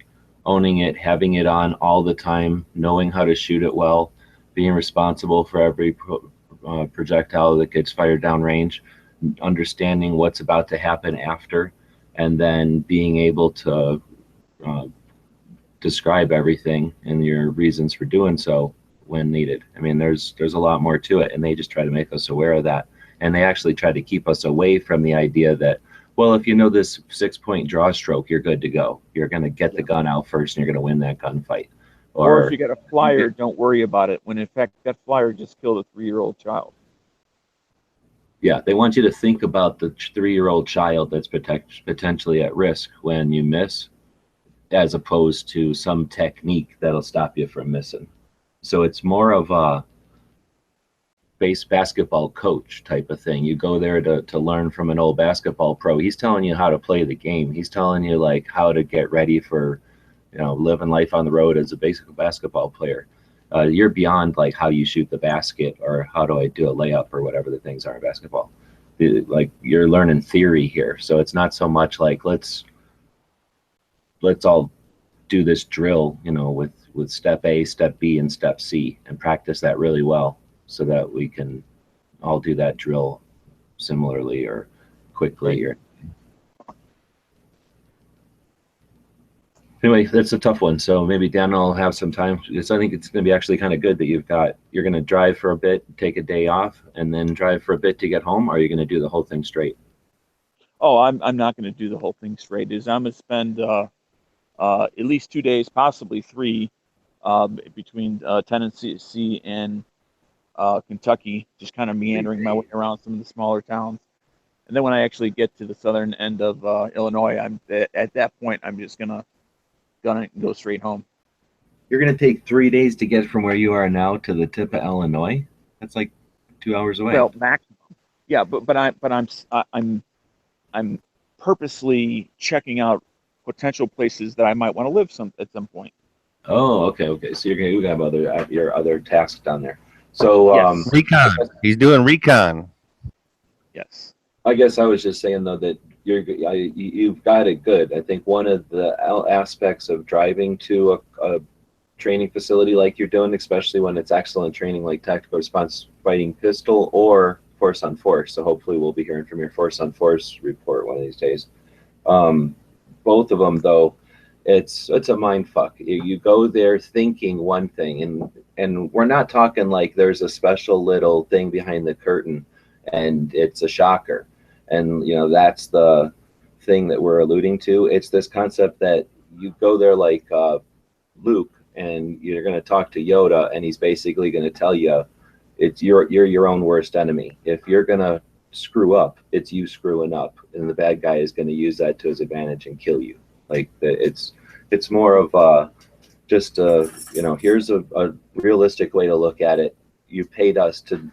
owning it, having it on all the time, knowing how to shoot it well, being responsible for every projectile that gets fired downrange, understanding what's about to happen after, and then being able to describe everything and your reasons for doing so when needed. I mean, there's a lot more to it, and they just try to make us aware of that. And they actually try to keep us away from the idea that, well, if you know this 6-point draw stroke, you're good to go. You're going to get the gun out first, and you're going to win that gunfight. Or if you get a flyer, don't worry about it, when in fact that flyer just killed a 3-year-old child. Yeah, they want you to think about the 3-year-old child that's potentially at risk when you miss, as opposed to some technique that'll stop you from missing. So it's more of a base basketball coach type of thing. You go there to learn from an old basketball pro. He's telling you how to play the game. He's telling you like how to get ready for, living life on the road as a basic basketball player. You're beyond like how you shoot the basket or how do I do a layup or whatever the things are in basketball. Like you're learning theory here. So it's not so much like let's all do this drill, with step A, step B, and step C, and practice that really well so that we can all do that drill similarly or quickly. Or anyway, that's a tough one. So maybe Dan will have some time. I think it's going to be actually kind of good that you're going to drive for a bit, take a day off, and then drive for a bit to get home. Or are you going to do the whole thing straight? Oh, I'm not going to do the whole thing straight. I'm going to spend at least 2 days, possibly 3, between Tennessee and Kentucky, just kind of meandering my way around some of the smaller towns. And then when I actually get to the southern end of Illinois, at that point I'm just gonna go straight home. You're gonna take 3 days to get from where you are now to the tip of Illinois. That's like 2 hours away. Well, maximum. Yeah, but I'm purposely checking out potential places that I might want to live at some point. Oh, okay. So you have your other tasks down there. So yes. Recon. He's doing recon. Yes. I guess I was just saying though that you've got it good. I think one of the aspects of driving to training facility like you're doing, especially when it's excellent training like tactical response fighting pistol or force on force. So hopefully we'll be hearing from your force on force report one of these days. Both of them though, it's a mind fuck. You go there thinking one thing, and we're not talking like there's a special little thing behind the curtain and it's a shocker. And you know, that's the thing that we're alluding to. It's this concept that you go there like Luke, and you're going to talk to Yoda, and he's basically going to tell you it's you're your own worst enemy. If you're going to screw up, it's you screwing up, and the bad guy is going to use that to his advantage and kill you. Like it's more of just you know, here's a realistic way to look at it. You paid us to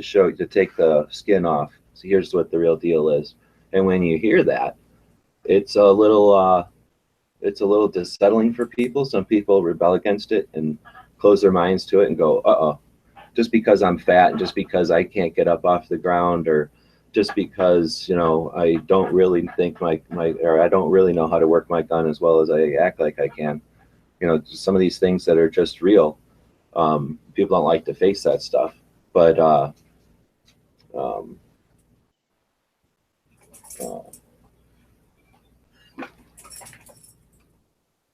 show, to take the skin off. So here's what the real deal is. And when you hear that, it's a little unsettling for people. Some people rebel against it and close their minds to it and go, uh-oh, just because I'm fat and just because I can't get up off the ground, or just because, you know, I don't really think or I don't really know how to work my gun as well as I act like I can. You know, some of these things that are just real. People don't like to face that stuff, but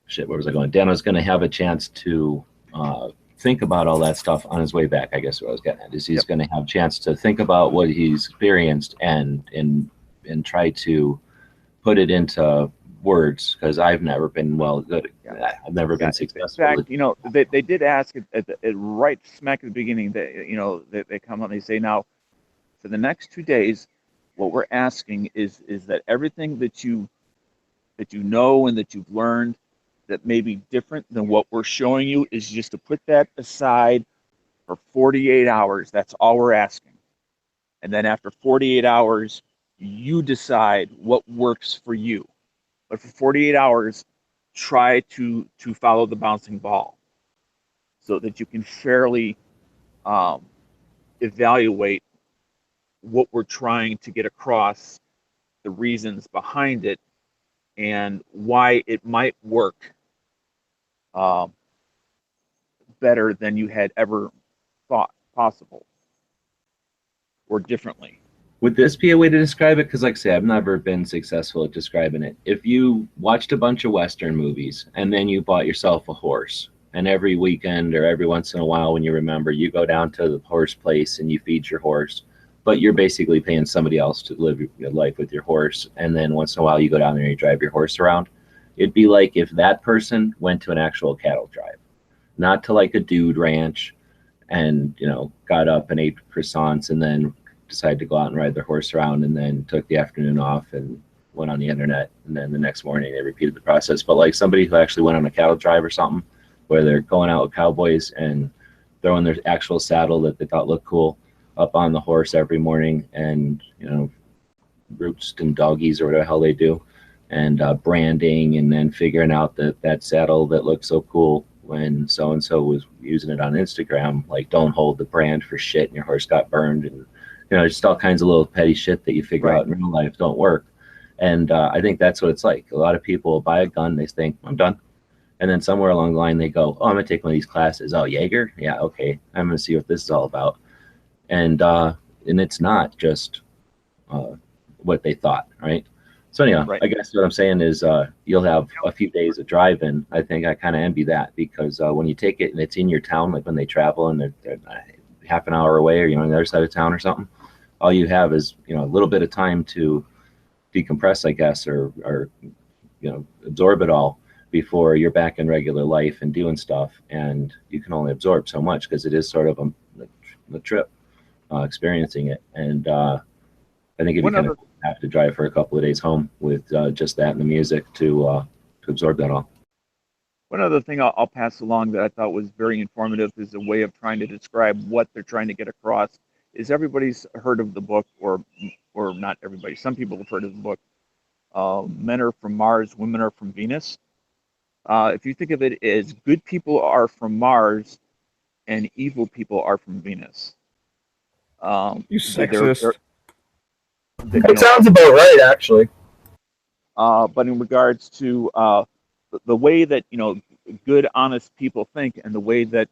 shit, where was I going? Dan was going to have a chance to think about all that stuff on his way back. I guess what I was getting at is he's going to have a chance to think about what he's experienced and try to put it into words, because I've never been good. I've never been successful. In fact, you know, they did ask at right smack at the beginning that, you know, they come out and they say, now for the next 2 days, what we're asking is that everything that you know and that you've learned that may be different than what we're showing you is just to put that aside for 48 hours. That's all we're asking. And then after 48 hours, you decide what works for you. But for 48 hours, try to follow the bouncing ball so that you can fairly evaluate what we're trying to get across, the reasons behind it, and why it might work better than you had ever thought possible, or differently. Would this be a way to describe it? Because like I say, I've never been successful at describing it. If you watched a bunch of Western movies and then you bought yourself a horse, and every weekend or every once in a while when you remember, you go down to the horse place and you feed your horse, but you're basically paying somebody else to live your life with your horse, and then once in a while you go down there and you drive your horse around. It'd be like if that person went to an actual cattle drive, not to like a dude ranch and, you know, got up and ate croissants and then decided to go out and ride their horse around and then took the afternoon off and went on the internet, and then the next morning they repeated the process. But like somebody who actually went on a cattle drive or something, where they're going out with cowboys and throwing their actual saddle that they thought looked cool up on the horse every morning, and, you know, roots and doggies or whatever the hell they do, and branding, and then figuring out that saddle that looks so cool when so-and-so was using it on Instagram, like, don't hold the brand for shit and your horse got burned, and, you know, just all kinds of little petty shit that you figure out in real life don't work. And I think that's what it's like. A lot of people buy a gun, they think, I'm done. And then somewhere along the line they go, oh, I'm going to take one of these classes. Oh, Jaeger? Yeah, okay. I'm going to see what this is all about. And it's not just what they thought, right? So anyhow, I guess what I'm saying is you'll have a few days of driving. I think I kind of envy that, because when you take it and it's in your town, like when they travel and they're half an hour away, or, you know, on the other side of town or something, all you have is, you know, a little bit of time to decompress, I guess, or you know, absorb it all before you're back in regular life and doing stuff. And you can only absorb so much, because it is sort of a trip, experiencing it. And I think if you kind of have to drive for a couple of days home with just that and the music to absorb that all. One other thing I'll pass along that I thought was very informative is a way of trying to describe what they're trying to get across. Is everybody's heard of the book, or not everybody, some people have heard of the book, Men Are From Mars, Women Are From Venus. If you think of it as good people are from Mars and evil people are from Venus. You sexist. That sounds about right, actually. But in regards to the way that, you know, good, honest people think and the way that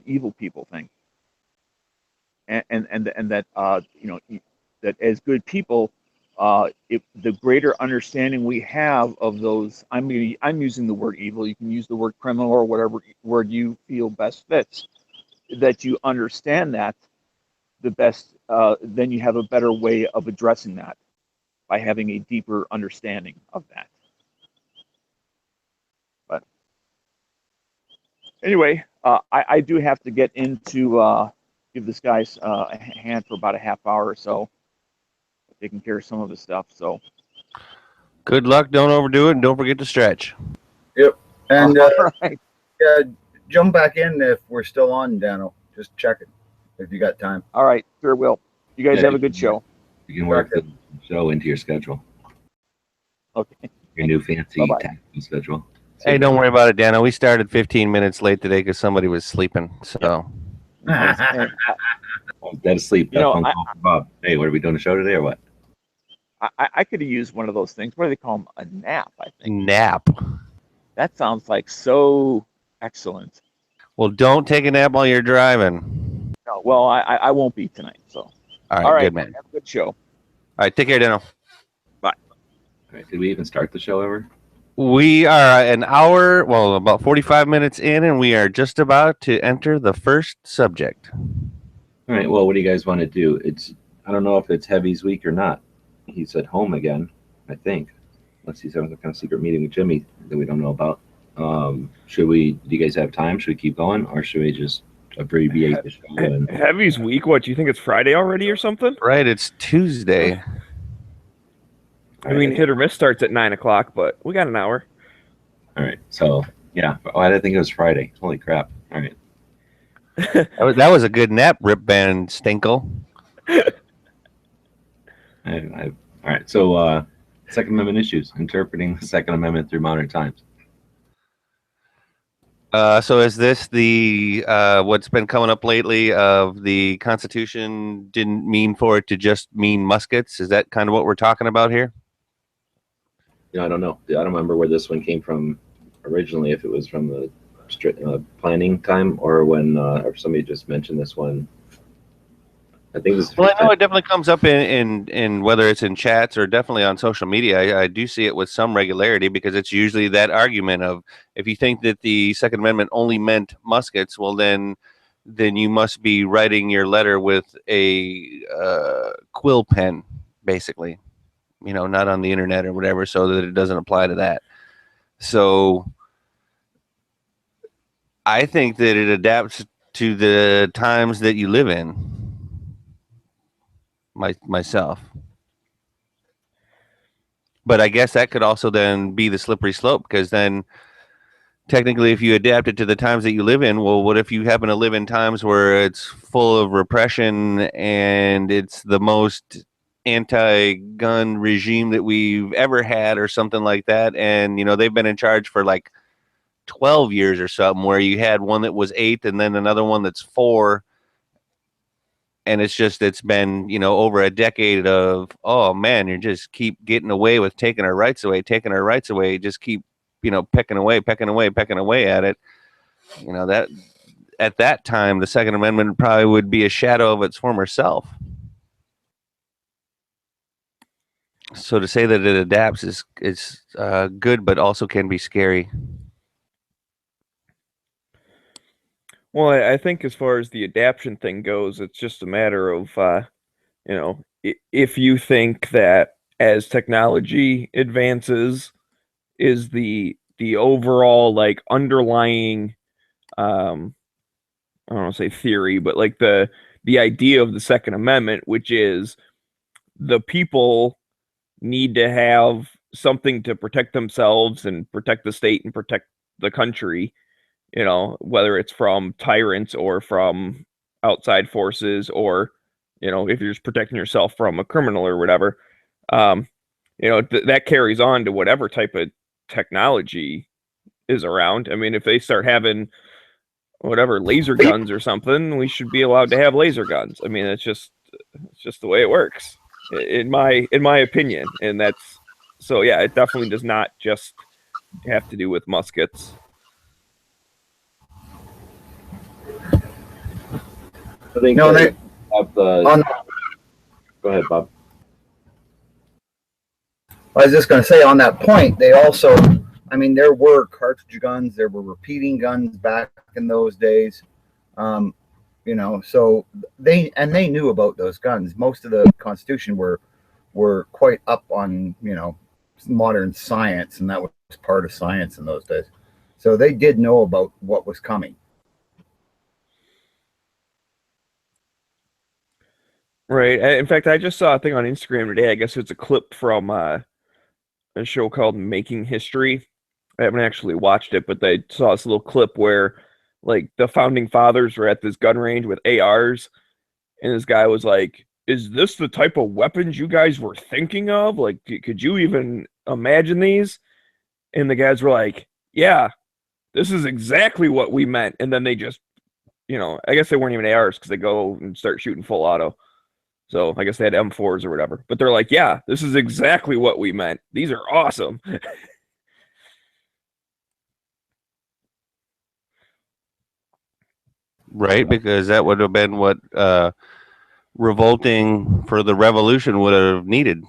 evil people think, and that that as good people, the greater understanding we have of those. I'm using the word evil. You can use the word criminal or whatever word you feel best fits. That you understand that the best, then you have a better way of addressing that by having a deeper understanding of that. But anyway, I do have to get into give this guy a hand for about a half hour or so, taking care of some of his stuff. So good luck. Don't overdo it, and don't forget to stretch. Yep. And all right. jump back in if we're still on, Daniel. Just check it if you got time. All right, sure will. You guys Yeah, have a good show. You can work the show into your schedule, Okay. your new fancy Bye-bye. tactical schedule. Hey, don't worry about it, Dano. We started 15 minutes late today because somebody was sleeping. So And, Dead asleep. You know, Phone call from Bob. Hey, what are we doing a show today or what? I could have used one of those things. What do they call them? A nap, I think. nap. That sounds like so excellent. Well, don't take a nap while you're driving. No, well, I won't be tonight. So All right, good man. Have a good show. All right, take care, Dano. All right, did we even start the show ever? We are an hour, well, about 45 minutes in, and we are just about to enter the first subject. All right. Well, what do you guys want to do? I don't know if it's Heavy's week or not. He's at home again, I think, unless he's having some kind of secret meeting with Jimmy that we don't know about. Do you guys have time? Should we keep going, or should we just abbreviate the show? And Heavy's week. What, do you think it's Friday already or something? Right, it's Tuesday. I mean, hit or miss starts at 9 o'clock, but we got an hour. All right. So yeah. Oh, I didn't think it was Friday. Holy crap! All right. That was a good nap, Rip Van Stinkle. All right. So Second Amendment issues, interpreting the Second Amendment through modern times. So is this the what's been coming up lately of the Constitution didn't mean for it to just mean muskets? Is that kind of what we're talking about here? I don't know. I don't remember where this one came from originally. If it was from the planning time or when or somebody just mentioned this one. I think this. Well, I know it definitely comes up in whether it's in chats or definitely on social media. I do see it with some regularity because it's usually that argument of if you think that the Second Amendment only meant muskets, well then you must be writing your letter with a quill pen, basically. Not on the internet or whatever, so that it doesn't apply to that. So I think that it adapts to the times that you live in. Myself. But I guess that could also then be the slippery slope, because then technically if you adapt it to the times that you live in, well, what if you happen to live in times where it's full of repression and it's the most anti-gun regime that we've ever had or something like that, and they've been in charge for like 12 years or something, where you had one that was 8 and then another one that's 4, and it's been over a decade of, oh man, you just keep getting away with taking our rights away, just keep pecking away at it. That at that time the Second Amendment probably would be a shadow of its former self. So to say that it adapts is good, but also can be scary. Well, I think as far as the adaption thing goes, it's just a matter of, if you think that as technology advances, is the overall like underlying, I don't want to say theory, but like the idea of the Second Amendment, which is the people need to have something to protect themselves and protect the state and protect the country, whether it's from tyrants or from outside forces, or, if you're just protecting yourself from a criminal or whatever, that carries on to whatever type of technology is around. I mean, if they start having whatever laser guns or something, we should be allowed to have laser guns. I mean, it's just the way it works, in my opinion. And that's so, yeah, it definitely does not just have to do with muskets. think No, that have the. on, Go ahead, Bob. I was just going to say on that point, they also, I mean, there were cartridge guns, there were repeating guns back in those days. You know, so they knew about those guns. Most of the Constitution were quite up on, you know, modern science, and that was part of science in those days. So they did know about what was coming. Right. In fact, I just saw a thing on Instagram today. I guess it's a clip from a show called Making History. I haven't actually watched it, but they saw this little clip where, like, the founding fathers were at this gun range with ARs, and this guy was like, "Is this the type of weapons you guys were thinking of? Like, could you even imagine these?" And the guys were like, "Yeah, this is exactly what we meant." And then they just, you know, I guess they weren't even ARs because they go and start shooting full auto. So I guess they had M4s or whatever. But they're like, "Yeah, this is exactly what we meant. These are awesome." Right, because that would have been what revolting for the revolution would have needed.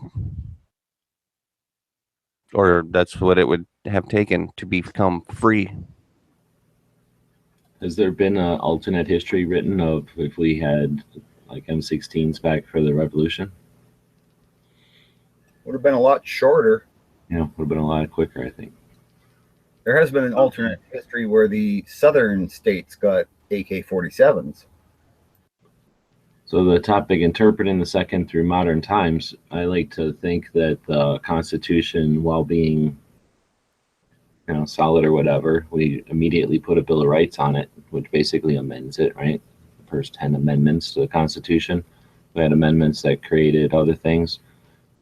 Or that's what it would have taken to become free. Has there been an alternate history written of if we had like M16s back for the revolution? Would have been a lot shorter. Yeah, would have been a lot quicker, I think. There has been an alternate history where the southern states got AK-47s. So the topic, interpreting the second through modern times, I like to think that the Constitution, while being, you know, solid or whatever, we immediately put a Bill of Rights on it, which basically amends it, right? The first 10 amendments to the Constitution. We had amendments that created other things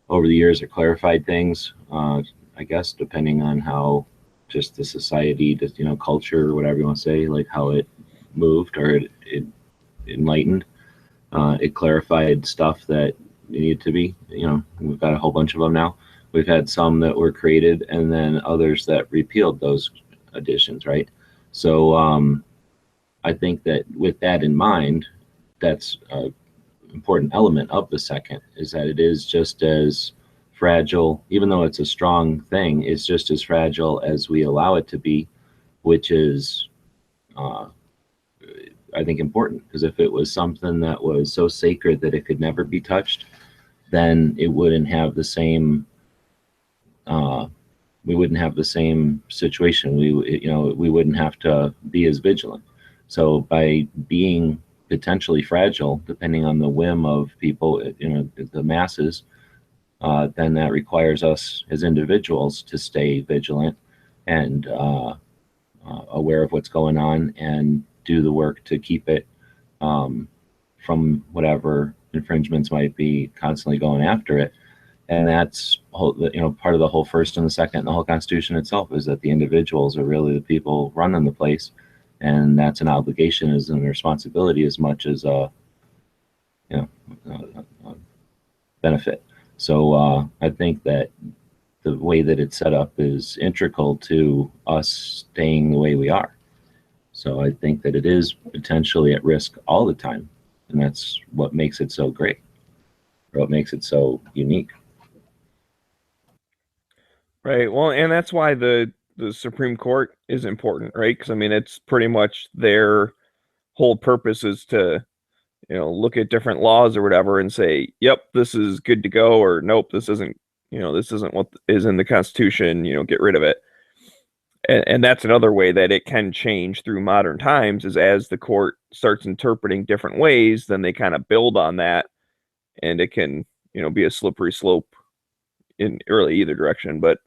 over the years, or clarified things, I guess, depending on how just the society, just, you know, culture or whatever you want to say, like how it moved or it enlightened. It clarified stuff that needed to be, you know, we've got a whole bunch of them now. We've had some that were created and then others that repealed those additions, right? So I think that with that in mind, that's an important element of the second, is that it is just as fragile, even though it's a strong thing, it's just as fragile as we allow it to be, which is I think important, because if it was something that was so sacred that it could never be touched, then it wouldn't have the same we wouldn't have the same situation. We wouldn't have to be as vigilant. So by being potentially fragile, depending on the whim of people, you know, the masses, then that requires us as individuals to stay vigilant and aware of what's going on and do the work to keep it from whatever infringements might be constantly going after it. And that's part of the whole First and the Second and the whole Constitution itself, is that the individuals are really the people running the place, and that's an obligation as a responsibility as much as a benefit. So I think that the way that it's set up is integral to us staying the way we are. So I think that it is potentially at risk all the time, and that's what makes it so great, or what makes it so unique. Right. Well, and that's why the Supreme Court is important, right? Because I mean, it's pretty much their whole purpose is to, you know, look at different laws or whatever and say, "Yep, this is good to go," or "Nope, this isn't. You know, this isn't what is in the Constitution. You know, get rid of it." And that's another way that it can change through modern times, is as the court starts interpreting different ways, then they kind of build on that, and it can, you know, be a slippery slope in really either direction. But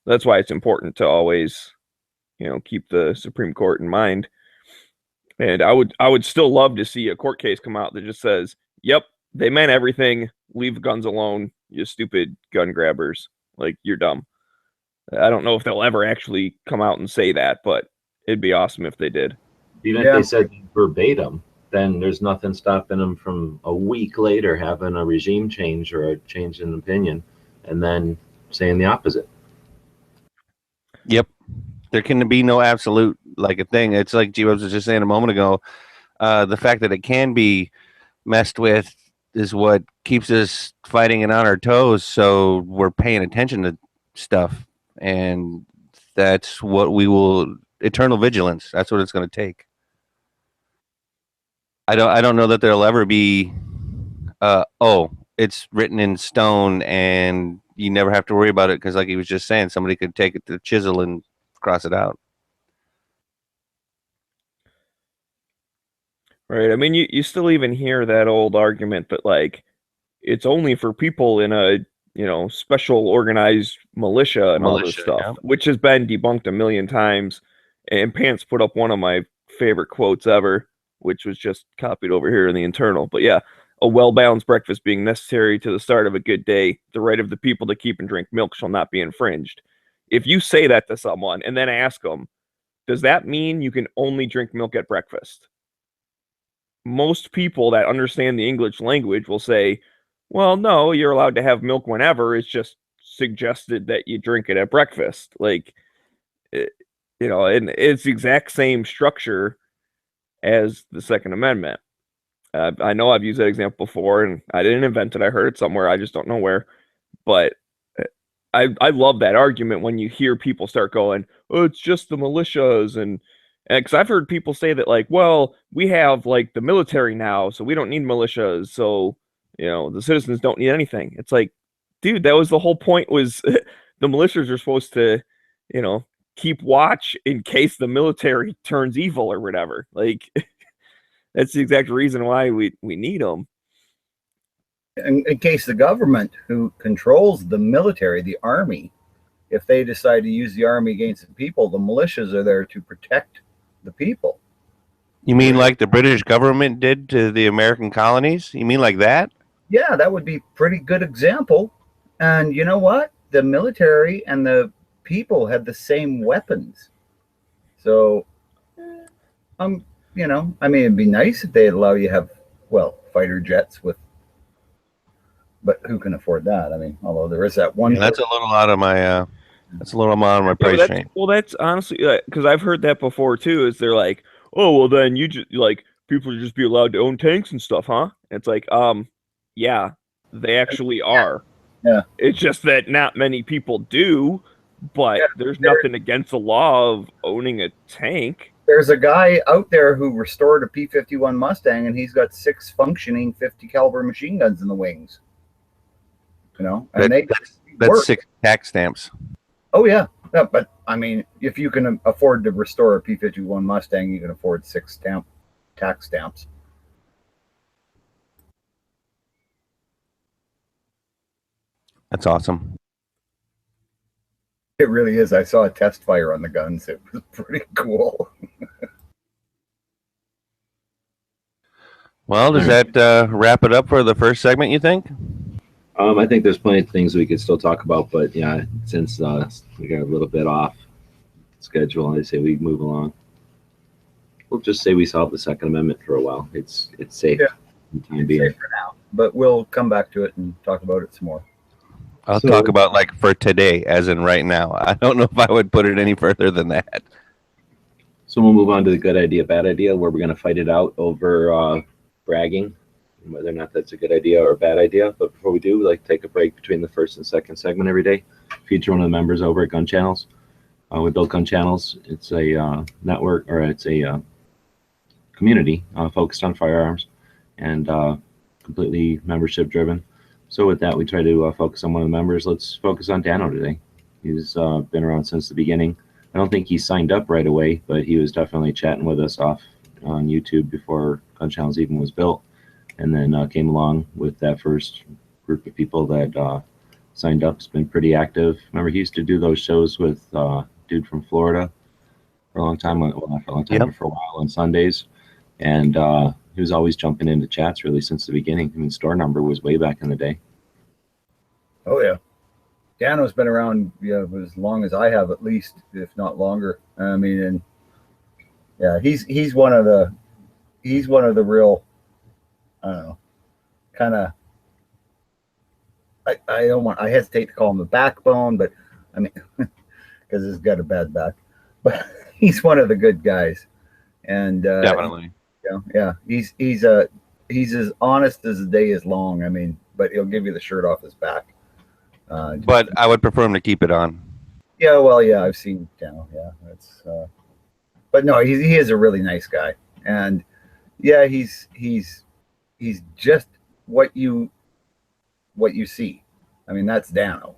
that's why it's important to always, you know, keep the Supreme Court in mind. And I would still love to see a court case come out that just says, "Yep, they meant everything. Leave guns alone, you stupid gun grabbers. Like, you're dumb." I don't know if they'll ever actually come out and say that, but it'd be awesome if they did. Even if they said verbatim, then there's nothing stopping them from a week later having a regime change or a change in opinion and then saying the opposite. Yep. There can be no absolute, like, a thing. It's like G-Webs was just saying a moment ago. The fact that it can be messed with is what keeps us fighting it on our toes. So we're paying attention to stuff, and that's what we will eternal vigilance. That's what it's going to take. I don't know that there'll ever be. It's written in stone, and you never have to worry about it because, like he was just saying, somebody could take it to the chisel and cross it out. Right. I mean, you still even hear that old argument that like it's only for people in a special organized militia and all this stuff, yeah. which has been debunked a million times. And Pants put up one of my favorite quotes ever, which was just copied over here in the internal. But yeah, a well-balanced breakfast being necessary to the start of a good day, the right of the people to keep and drink milk shall not be infringed. If you say that to someone and then ask them, does that mean you can only drink milk at breakfast? Most people that understand the English language will say, well, no, you're allowed to have milk whenever. It's just suggested that you drink it at breakfast. Like, and it's the exact same structure as the Second Amendment. I know I've used that example before, and I didn't invent it. I heard it somewhere. I just don't know where. But I love that argument when you hear people start going, oh, it's just the militias. And because I've heard people say that, like, well, we have like the military now, so we don't need militias. So, the citizens don't need anything. It's like, dude, that was the whole point, was the militias are supposed to, keep watch in case the military turns evil or whatever. Like, that's the exact reason why we need them. In case the government, who controls the military, the army, if they decide to use the army against the people, the militias are there to protect the people. You mean like the British government did to the American colonies? You mean like that? Yeah, that would be a pretty good example. And you know what? The military and the people had the same weapons. So, I mean, it'd be nice if they'd allow you to have, fighter jets with, but who can afford that? I mean, although there is that one. Yeah, that's a little out of my, price range. Well, that's honestly, because I've heard that before too, is they're like, oh, well then you just, like, people should just be allowed to own tanks and stuff, huh? And it's like, yeah, they actually are. Yeah. It's just that not many people do, but there's nothing against the law of owning a tank. There's a guy out there who restored a P-51 Mustang, and he's got 6 functioning 50 caliber machine guns in the wings. And that's 6 tax stamps. Oh yeah, but I mean, if you can afford to restore a P-51 Mustang, you can afford 6 tax stamps. That's awesome. It really is. I saw a test fire on the guns. It was pretty cool. Well, does that wrap it up for the first segment, you think? I think there's plenty of things we could still talk about, but yeah, since we got a little bit off schedule, I say we move along. We'll just say we solved the Second Amendment for a while. It's safe. Yeah. For the time being. Safe for now, but we'll come back to it and talk about it some more. I'll talk about like for today, as in right now. I don't know if I would put it any further than that. So we'll move on to the good idea, bad idea, where we're going to fight it out over bragging, and whether or not that's a good idea or a bad idea. But before we do, we like to take a break between the first and second segment every day. Feature one of the members over at Gun Channels. We built Gun Channels. It's a network, or it's a community focused on firearms and completely membership driven. So with that, we try to focus on one of the members. Let's focus on Dano today. He's been around since the beginning. I don't think he signed up right away, but he was definitely chatting with us off on YouTube before Gun Channels even was built, and then came along with that first group of people that signed up. It's been pretty active. Remember, he used to do those shows with a dude from Florida for a long time. Well, not for a long time, but for a while on Sundays. And he was always jumping into chats really since the beginning. I mean, store number was way back in the day. Oh yeah, Dano's been around as long as I have, at least, if not longer. I mean, and yeah, he's one of the real, I don't know, kind of. I hesitate to call him a backbone, but I mean, because he's got a bad back, but he's one of the good guys, and definitely. Yeah. He's as honest as the day is long. I mean, but he'll give you the shirt off his back. But I would prefer him to keep it on. Yeah, well, yeah, I've seen Dano. Yeah, that's. But no, he is a really nice guy, and yeah, he's just what you see. I mean, that's Dano.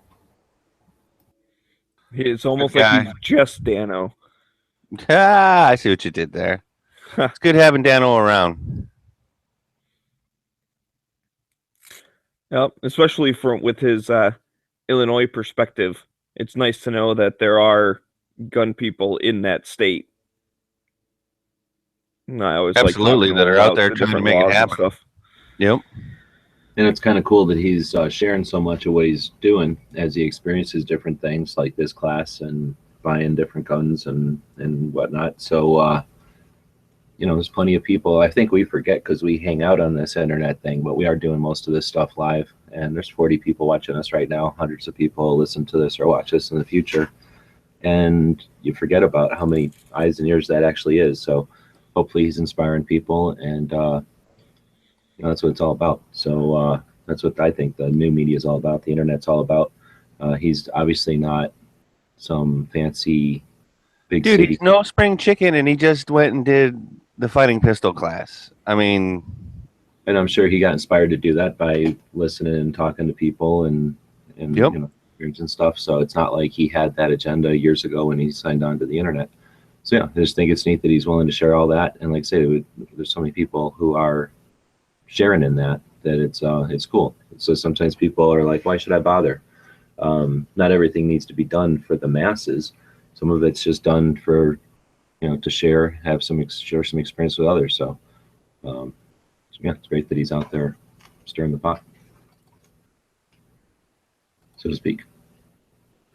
It's almost like he's just Dano. Ah, I see what you did there. It's good having Dano around. Yep, especially with his Illinois perspective. It's nice to know that there are gun people in that state. And I always absolutely that are out there trying to make it happen. Stuff. Yep. And it's kind of cool that he's sharing so much of what he's doing as he experiences different things like this class and buying different guns and whatnot. So, there's plenty of people. I think we forget because we hang out on this internet thing, but we are doing most of this stuff live. And there's 40 people watching us right now. Hundreds of people will listen to this or watch this in the future. And you forget about how many eyes and ears that actually is. So hopefully he's inspiring people, and that's what it's all about. So that's what I think the new media is all about. The internet's all about. He's obviously not some fancy big dude. city. He's no spring chicken, and he just went and did the fighting pistol class. I mean, and I'm sure he got inspired to do that by listening and talking to people and yep. And stuff. So it's not like he had that agenda years ago when he signed on to the internet. So yeah, I just think it's neat that he's willing to share all that. And like I say, there's so many people who are sharing in that it's cool. So sometimes people are like, why should I bother? Not everything needs to be done for the masses. Some of it's just done for, to share some experience with others. So yeah, it's great that he's out there stirring the pot, so to speak.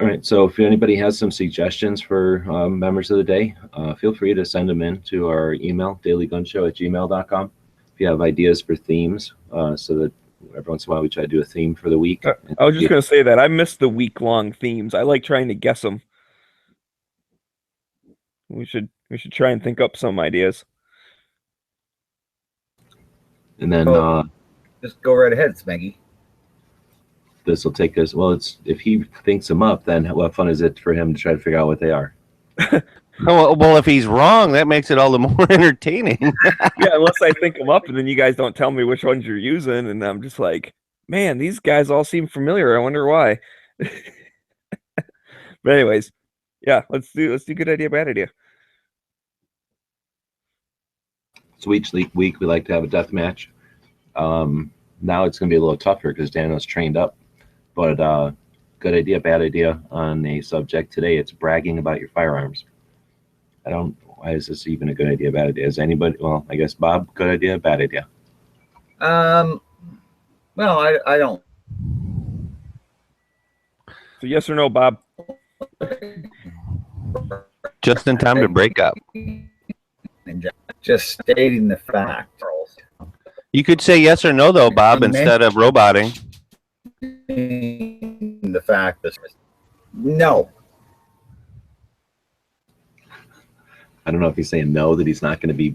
All right, so if anybody has some suggestions for members of the day, feel free to send them in to our email, dailygunshow@gmail.com. If you have ideas for themes, so that every once in a while we try to do a theme for the week. I was just going to say that. I miss the week-long themes. I like trying to guess them. We should try and think up some ideas. And then just go right ahead, Smeggy. This will take us. Well, if he thinks them up, then what fun is it for him to try to figure out what they are? Well, if he's wrong, that makes it all the more entertaining. Yeah, unless I think them up, and then you guys don't tell me which ones you're using, and I'm just like, man, these guys all seem familiar. I wonder why. But anyways, yeah, let's do good idea, bad idea. So each week we like to have a death match. Now it's going to be a little tougher because Dano's trained up. But good idea, bad idea on a subject today. It's bragging about your firearms. Why is this even a good idea, bad idea? Is anybody, well, I guess Bob, good idea, bad idea? Well, I don't. So yes or no, Bob? Just in time to break up. Just stating the fact. You could say yes or no, though, Bob, instead of roboting. The fact that no. I don't know if he's saying no, that he's not going to be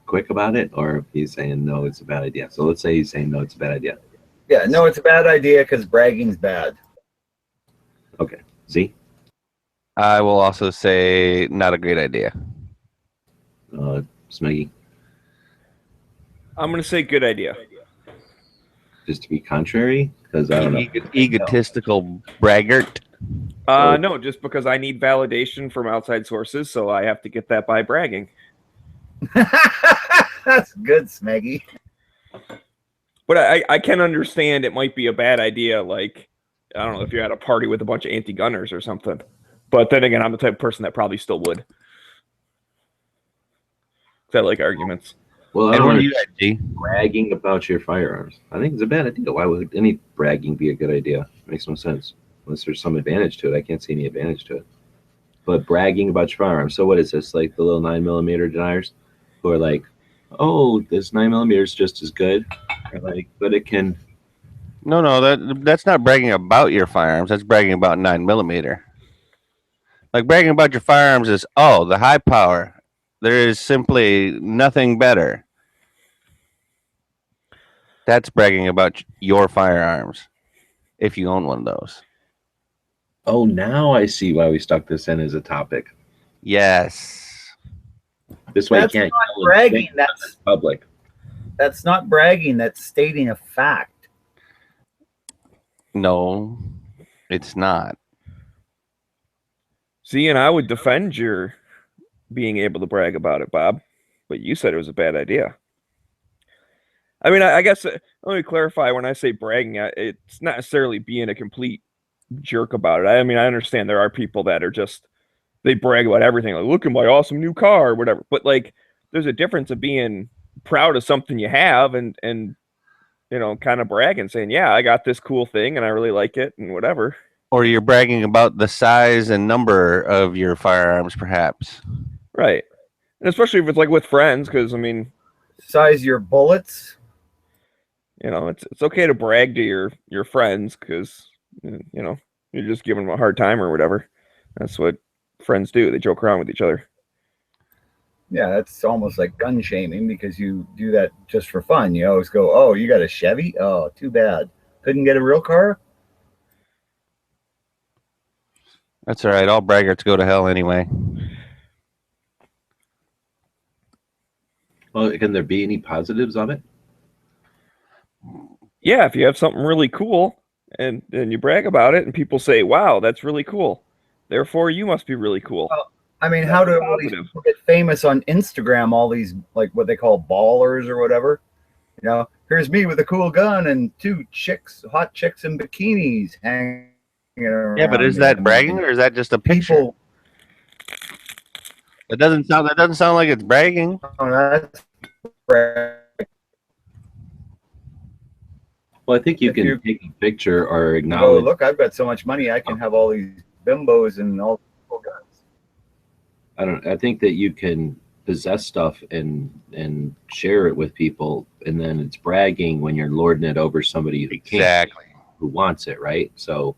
quick about it, or if he's saying no, it's a bad idea. So let's say he's saying no, it's a bad idea. Yeah, no, it's a bad idea because bragging's bad. Okay. Z? I will also say not a great idea. Smeggy? I'm going to say good idea. Just to be contrary? Because I don't know. Egotistical braggart? No, just because I need validation from outside sources, so I have to get that by bragging. That's good, Smeggy. But I can understand it might be a bad idea, like, I don't know, if you're at a party with a bunch of anti-gunners or something. But then again, I'm the type of person that probably still would. I like arguments. Well, I don't want to bragging about your firearms. I think it's a bad idea. Why would any bragging be a good idea? It makes no sense. Unless there's some advantage to it. I can't see any advantage to it. But bragging about your firearms. So what is this? Like the little 9mm deniers who are like, oh, this 9mm is just as good. Or like, but it can. No, that's not bragging about your firearms. That's bragging about 9mm. Like bragging about your firearms is, oh, the high power. There is simply nothing better. That's bragging about your firearms if you own one of those. Oh, now I see why we stuck this in as a topic. Yes. This way, That's you can't not yell and bragging. scream in public. That's not bragging. That's stating a fact. No, it's not. See, and I would defend your being able to brag about it, Bob, but you said it was a bad idea. I mean, I guess let me clarify. When I say bragging, it's not necessarily being a complete jerk about it. I mean, I understand there are people that are just they brag about everything, like look at my awesome new car or whatever. But like, there's a difference of being proud of something you have and you know, kind of bragging, saying, yeah, I got this cool thing and I really like it and whatever. Or you're bragging about the size and number of your firearms, perhaps. Right. And especially if it's like with friends, because I mean, Size your bullets. you know, it's okay to brag to your friends because you know you're just giving them a hard time or whatever. That's what friends do. They joke around with each other. Yeah, that's almost like gun shaming because you do that just for fun. You always go, "Oh, you got a Chevy? Oh, too bad. Couldn't get a real car." That's all right. All braggarts go to hell anyway. Well, can there be any positives of it? Yeah, if you have something really cool and you brag about it and people say, "Wow, that's really cool," therefore you must be really cool. Well, I mean, That's how do all these positive. people get famous on Instagram? All these like what they call ballers or whatever. You know, here's me with a cool gun and two chicks, hot chicks in bikinis hanging around. Yeah, but is me. that bragging or is that just a picture? People, That doesn't sound like it's bragging. oh, that's brag. Well, I think you If can you- take a picture or Oh, acknowledge. look, I've got so much money, I can have all these bimbos and all cool guns. I think that you can possess stuff and share it with people, and then it's bragging when you're lording it over somebody who can't, Exactly. who wants it, right? So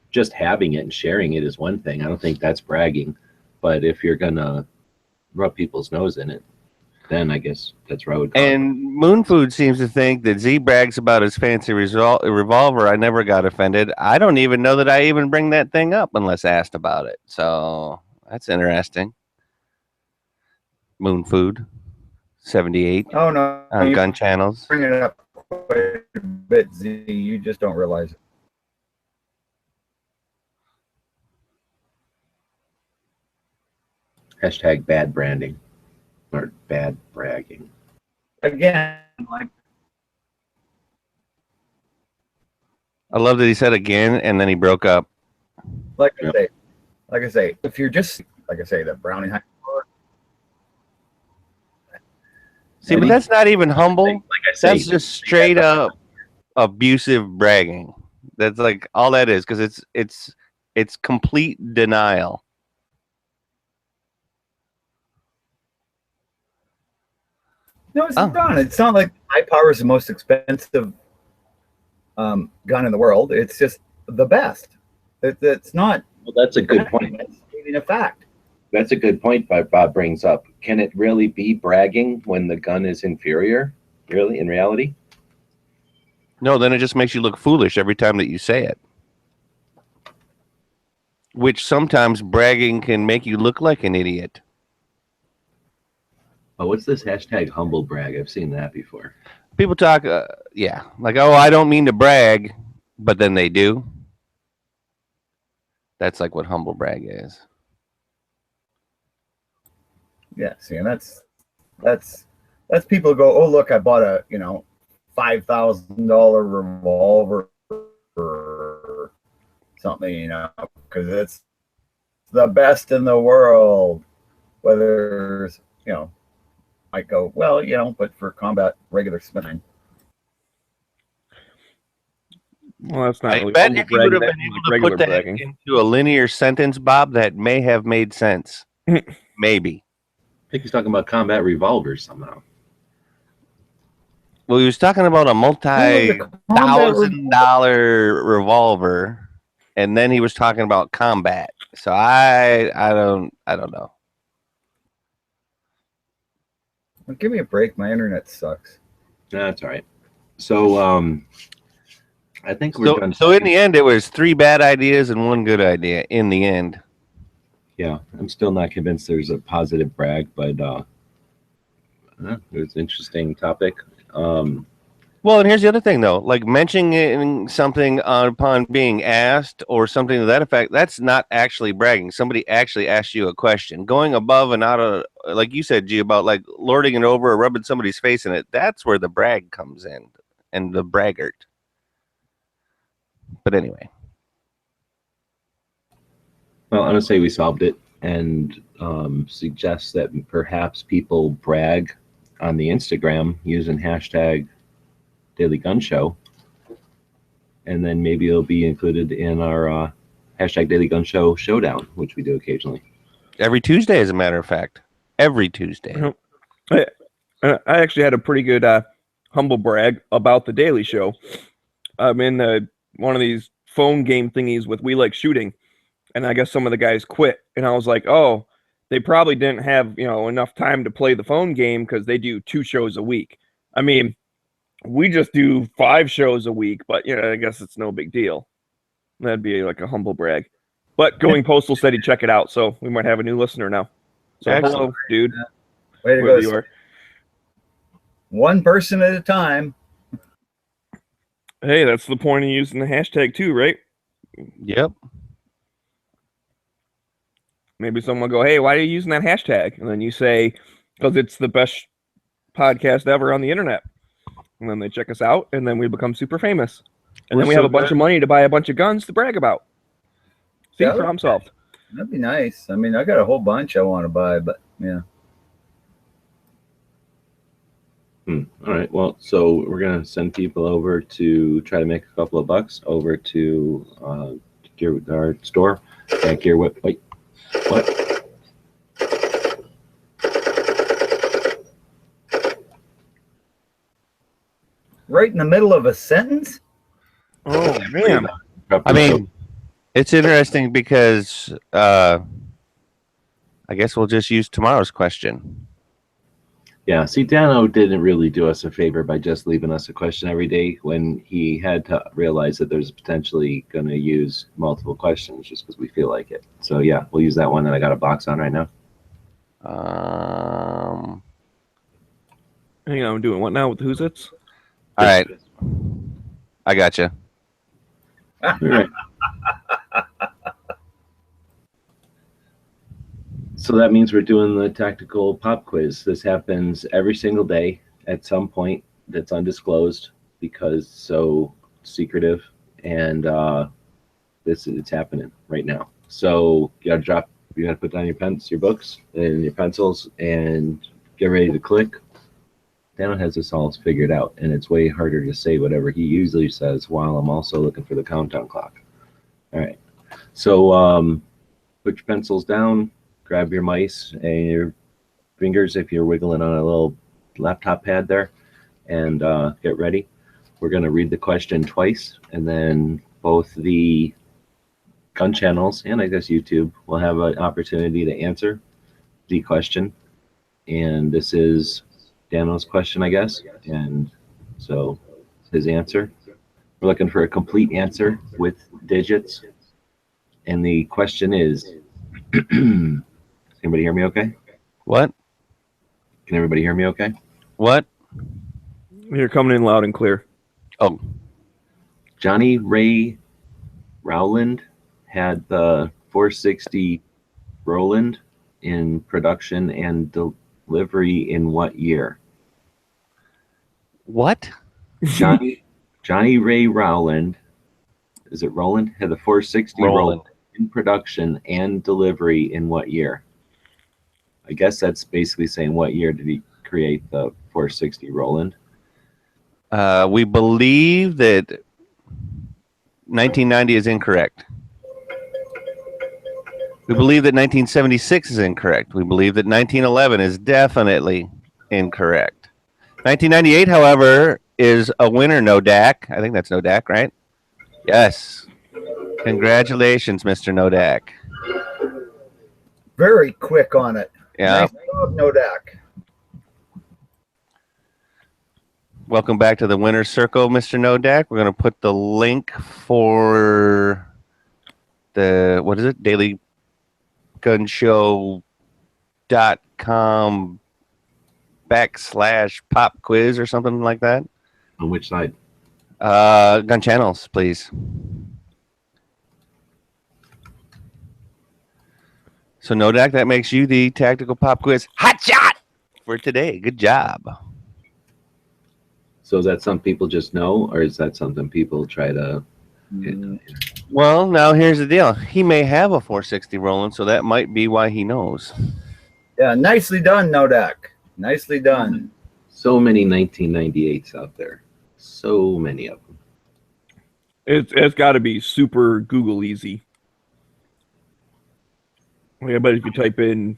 just having it and sharing it is one thing. I don't think that's bragging, but if you're gonna rub people's nose in it, then I guess that's where I would call it. And Moonfood seems to think that Z brags about his fancy revolver. I never got offended. I don't even know that I even bring that thing up unless asked about it. So that's interesting. Moonfood 78 Oh no, on you gun channels. bring it up quite a bit, Z. You just don't realize it. Hashtag bad branding or bad bragging. Again, like I love that he said again and then he broke up. like I say, if you're just like I say, that Browning High. See, but that's not even humble. Like I say, That's just straight up abusive bragging. That's like all that is because it's complete denial. No, it's not. It's not like high power is the most expensive gun in the world. It's just the best. It's not. well, that's a good point. That's stating a fact. That's a good point Bob brings up. Can it really be bragging when the gun is inferior? Really, in reality? No, then it just makes you look foolish every time that you say it. Which sometimes bragging can make you look like an idiot. Oh, what's this hashtag humble brag? I've seen that before. People talk, yeah, like, oh, I don't mean to brag, but then they do. That's like what humble brag is. Yeah, see, and that's people go, oh look, I bought a $5,000 revolver or something, because it's the best in the world. Whether I go, well, but for combat, regular spinning. Well, that's not I really bet humble if you would have bragging, been that's able to regular put that bragging. into a linear sentence, Bob, that may have made sense. Maybe. I think he's talking about combat revolvers somehow. Well, he was talking about a multi-$1,000 revolver, and then he was talking about combat. So I don't know. Well, give me a break. My internet sucks. No, that's all right. So I think we're done. So in the end, it was 3 bad ideas and 1 good idea. In the end, Yeah, I'm still not convinced there's a positive brag, but it was an interesting topic. Well, and here's the other thing, though. Like mentioning something upon being asked or something to that effect, that's not actually bragging. Somebody actually asked you a question. Going above and out of, like you said, G, about like lording it over or rubbing somebody's face in it, that's where the brag comes in and the braggart. But anyway. Well, I'm going to say we solved it and suggest that perhaps people brag on the Instagram using hashtag Daily Gun Show, and then maybe it'll be included in our hashtag Daily Gun Show showdown, which we do occasionally. Every Tuesday, as a matter of fact. Every Tuesday. I actually had a pretty good humble brag about the Daily Show. I'm in one of these phone game thingies with We Like Shooting, and I guess some of the guys quit. And I was like, oh, they probably didn't have enough time to play the phone game because they do 2 shows a week. I mean, we just do 5 shows a week, but I guess it's no big deal. That'd be like a humble brag. But Going Postal said he'd check it out, so we might have a new listener now. So Excellent. Hello, dude. Way to Wherever go. you are. One person at a time. Hey, that's the point of using the hashtag too, right? Yep. Maybe someone will go, hey, why are you using that hashtag? And then you say, because it's the best podcast ever on the internet. And then they check us out, and then we become super famous. And then we have a bunch of money to buy a bunch of guns to brag about. See, problem solved. That'd be nice. I mean, I got a whole bunch I want to buy, but yeah. All right. Well, so we're going to send people over to try to make a couple of bucks over to our store at Gear Whip. Wait, what? Right in the middle of a sentence? Oh, man. I mean, it's interesting because I guess we'll just use tomorrow's question. Yeah, see, Dano didn't really do us a favor by just leaving us a question every day when he had to realize that there's potentially going to use multiple questions just because we feel like it. So, yeah, we'll use that one that I got a box on right now. Hang on, I'm doing what now with Who's It's? All right. I got you. All right. So that means we're doing the tactical pop quiz. This happens every single day at some point that's undisclosed because it's so secretive, and it's happening right now. So you gotta put down your books and your pencils and get ready to click. Dano has this all figured out, and it's way harder to say whatever he usually says while I'm also looking for the countdown clock. All right. So put your pencils down, grab your mice and your fingers if you're wiggling on a little laptop pad there, and get ready. We're going to read the question twice, and then both the gun channels and I guess YouTube will have an opportunity to answer the question. And this is Dano's question, I guess, and so his answer. We're looking for a complete answer with digits, and the question is, can everybody hear me okay? What? Can everybody hear me okay? What? You're coming in loud and clear. Oh. Johnny Ray Rowland had the 460 Roland in production and delivery in what year? What? Johnny Ray Rowland, is it Roland? Had the 460 Roland in production and delivery in what year? I guess that's basically saying what year did he create the 460 Roland? We believe that 1990 is incorrect. We believe that 1976 is incorrect. We believe that 1911 is definitely incorrect. 1998, however, is a winner, no Dak. I think that's no Dak, right? Yes. Congratulations, Mr. Nodak. Very quick on it. Yeah. Nice job, Nodak. Welcome back to the Winner's Circle, Mr. Nodak. We're going to put the link for the, what is it? dailygunshow.com/pop quiz or something like that. On which side? Gun channels, please. So Nodak, that makes you the tactical pop quiz hot shot for today. Good job. So is that something people just know, or is that something people try to get? Well, now here's the deal. He may have a 460 rolling, so that might be why he knows. Yeah, nicely done, Nodak. Nicely done. So many 1998s out there. So many of them. It's got to be super Google easy. Yeah, but if you type in,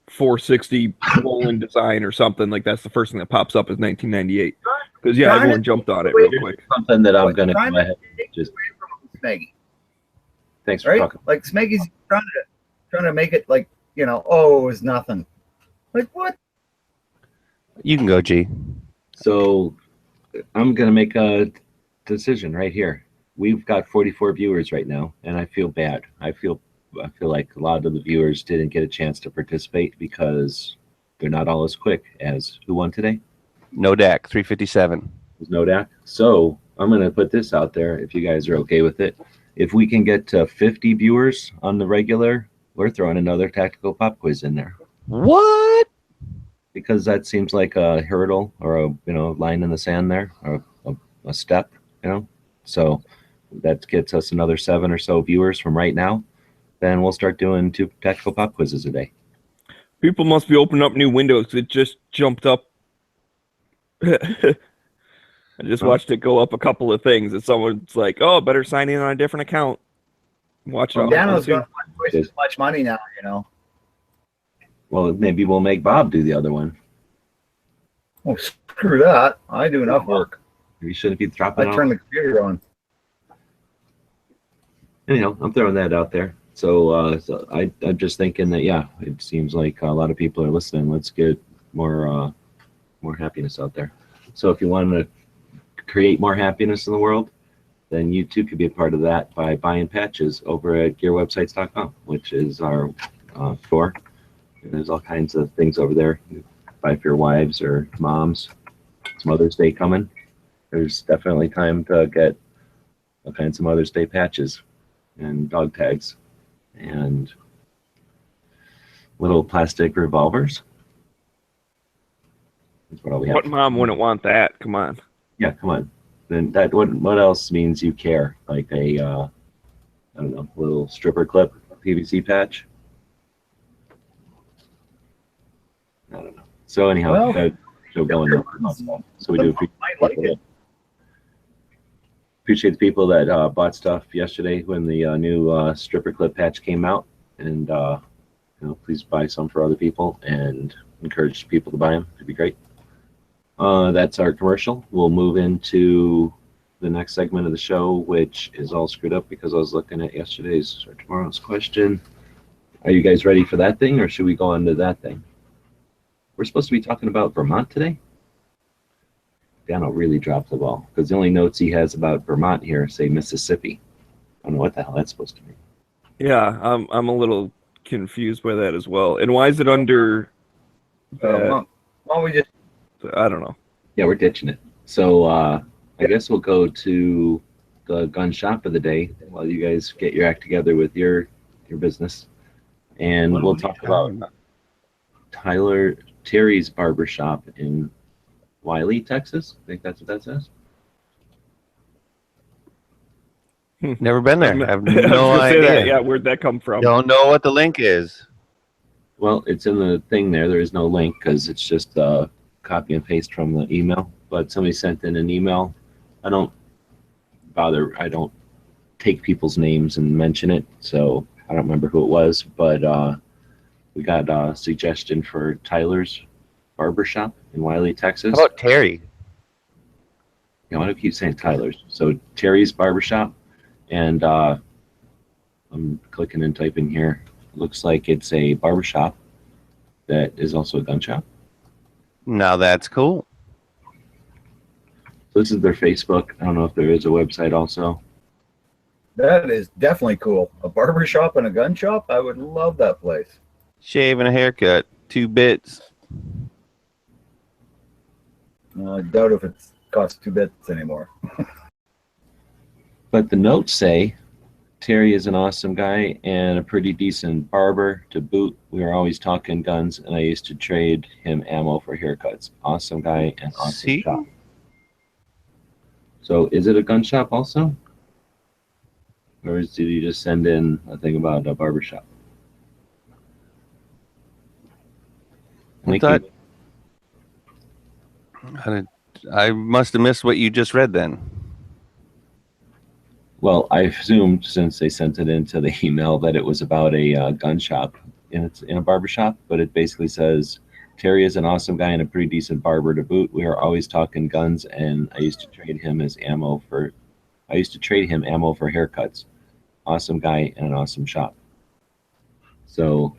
460 rolling design or something, like that's the first thing that pops up is 1998. Because everyone jumped on it real quick. Something that I'm going to go ahead and just. Smeggy. Thanks for Right? talking. Like Smeggy's trying to make it like, oh, it was nothing. Like what? You can go, G. So I'm going to make a decision right here. We've got 44 viewers right now, and I feel bad. I feel like a lot of the viewers didn't get a chance to participate because they're not all as quick as who won today. Nodak 357. Nodak. So I'm going to put this out there if you guys are okay with it. If we can get to 50 viewers on the regular, we're throwing another tactical pop quiz in there. What? Because that seems like a hurdle or a line in the sand there, or a step, So that gets us another 7 or so viewers from right now. Then we'll start doing 2 tactical pop quizzes a day. People must be opening up new windows. It just jumped up. I just watched it go up a couple of things, and someone's like, "Oh, better sign in on a different account." Watch it. Dano's going to waste as much money now, Well, maybe we'll make Bob do the other one. Oh, screw that! I do enough work. We shouldn't be dropping. I turn the computer on. Anyhow, I'm throwing that out there. So, I'm just thinking that it seems like a lot of people are listening. Let's get more happiness out there. So, if you want to create more happiness in the world, then you too could be a part of that by buying patches over at gearwebsites.com, which is our store. And there's all kinds of things over there. You buy for your wives or moms. It's Mother's Day coming. There's definitely time to get all kinds of Mother's Day patches and dog tags and little plastic revolvers. That's what all we have. What mom wouldn't want that? Come on. Yeah, come on. Then that what else means you care? Like a I don't know, little stripper clip PVC patch. I don't know. So anyhow, so going. So we do appreciate the people that bought stuff yesterday when the new stripper clip patch came out, and please buy some for other people and encourage people to buy them. It'd be great. That's our commercial. We'll move into the next segment of the show, which is all screwed up because I was looking at yesterday's or tomorrow's question. Are you guys ready for that thing, or should we go on to that thing? We're supposed to be talking about Vermont today. Dano really dropped the ball because the only notes he has about Vermont here say Mississippi. I don't know what the hell that's supposed to mean. Yeah, I'm a little confused by that as well. And why is it under? Well, we just. I don't know. Yeah, we're ditching it. So I guess we'll go to the gun shop of the day while you guys get your act together with your business, and we'll talk about Terry's barbershop in Wiley, Texas. I think that's what that says. Never been there. I have no idea. Yeah, where'd that come from? Don't know what the link is. Well, it's in the thing there. There is no link because it's just copy and paste from the email. But somebody sent in an email. I don't take people's names and mention it, so I don't remember who it was. But we got a suggestion for Tyler's barbershop in Wiley, Texas. How about Terry? Yeah, why do I keep saying Tyler's? So Terry's barbershop, and I'm clicking and typing here. Looks like it's a barbershop that is also a gun shop. Now that's cool. This is their Facebook. I don't know if there is a website also. That is definitely cool. A barber shop and a gun shop? I would love that place. Shave and a haircut, 2 bits. I doubt if it costs 2 bits anymore. But the notes say, Terry is an awesome guy and a pretty decent barber to boot. We were always talking guns, and I used to trade him ammo for haircuts. Awesome guy and awesome See? shop. So is it a gun shop also? Or did you just send in a thing about a barber shop? I thought I must have missed what you just read then. Well, I assumed since they sent it into the email that it was about a gun shop, and it's in a barber shop, but it basically says, Terry is an awesome guy and a pretty decent barber to boot. We are always talking guns, and I used to trade him ammo for haircuts. Awesome guy and an awesome shop. So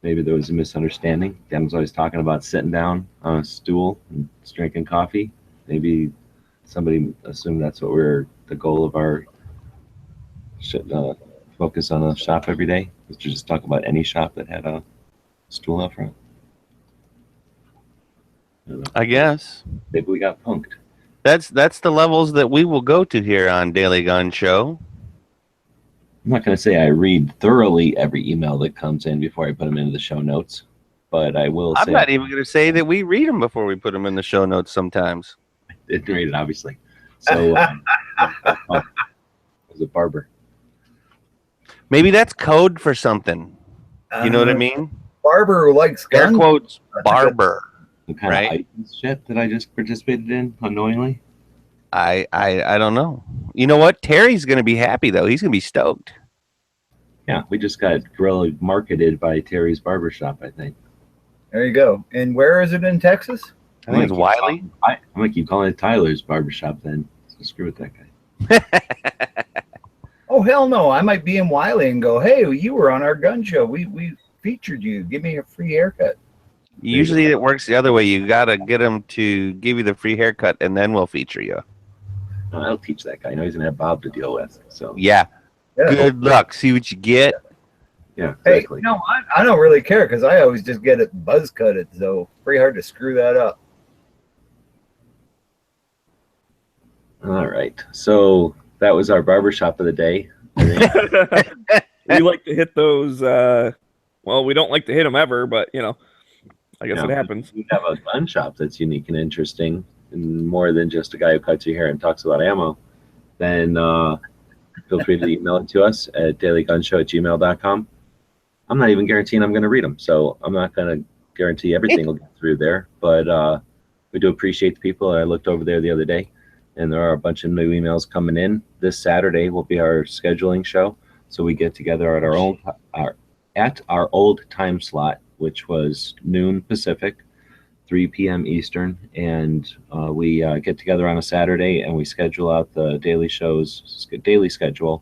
maybe there was a misunderstanding. Dan was always talking about sitting down on a stool and drinking coffee. Maybe somebody assumed that's what the goal of our focus on a shop every day, was to just talk about any shop that had a stool out front. I guess. Maybe we got punked. That's the levels that we will go to here on Daily Gun Show. I'm not going to say I read thoroughly every email that comes in before I put them into the show notes, but I will say... I'm not even going to say that we read them before we put them in the show notes sometimes. I didn't read it, obviously. So, as a barber. Maybe that's code for something. You know what I mean? Barber who likes Air guns. quotes, barber. The kind Right. of ISIS shit that I just participated in unknowingly. I don't know. You know what? Terry's going to be happy, though. He's going to be stoked. Yeah, we just got guerrilla marketed by Terry's Barbershop, I think. There you go. And where is it in Texas? I think it's Wiley. I'm going to keep calling it Tyler's Barbershop then. So screw with that guy. Oh, hell no. I might be in Wiley and go, hey, you were on our gun show. We featured you. Give me a free haircut. Usually it works the other way. You got to get him to give you the free haircut, and then we'll feature you. I'll teach that guy. I know he's going to have Bob to deal with. So Yeah. Yeah. Good luck. See what you get. yeah, Hey, exactly. no, I don't really care because I always just get it buzz cutted. So pretty hard to screw that up. All right. So that was our barbershop of the day. We like to hit those. Well, we don't like to hit them ever, but I guess it happens. We have a gun shop that's unique and interesting, and more than just a guy who cuts your hair and talks about ammo. Then feel free to email it to us at dailygunshow@gmail.com. I'm not even guaranteeing I'm going to read them, so I'm not going to guarantee everything will get through there. But we do appreciate the people. I looked over there the other day, and there are a bunch of new emails coming in. This Saturday will be our scheduling show, so we get together at our old time slot, which was noon Pacific, 3 p.m. Eastern, and we get together on a Saturday and we schedule out the daily schedule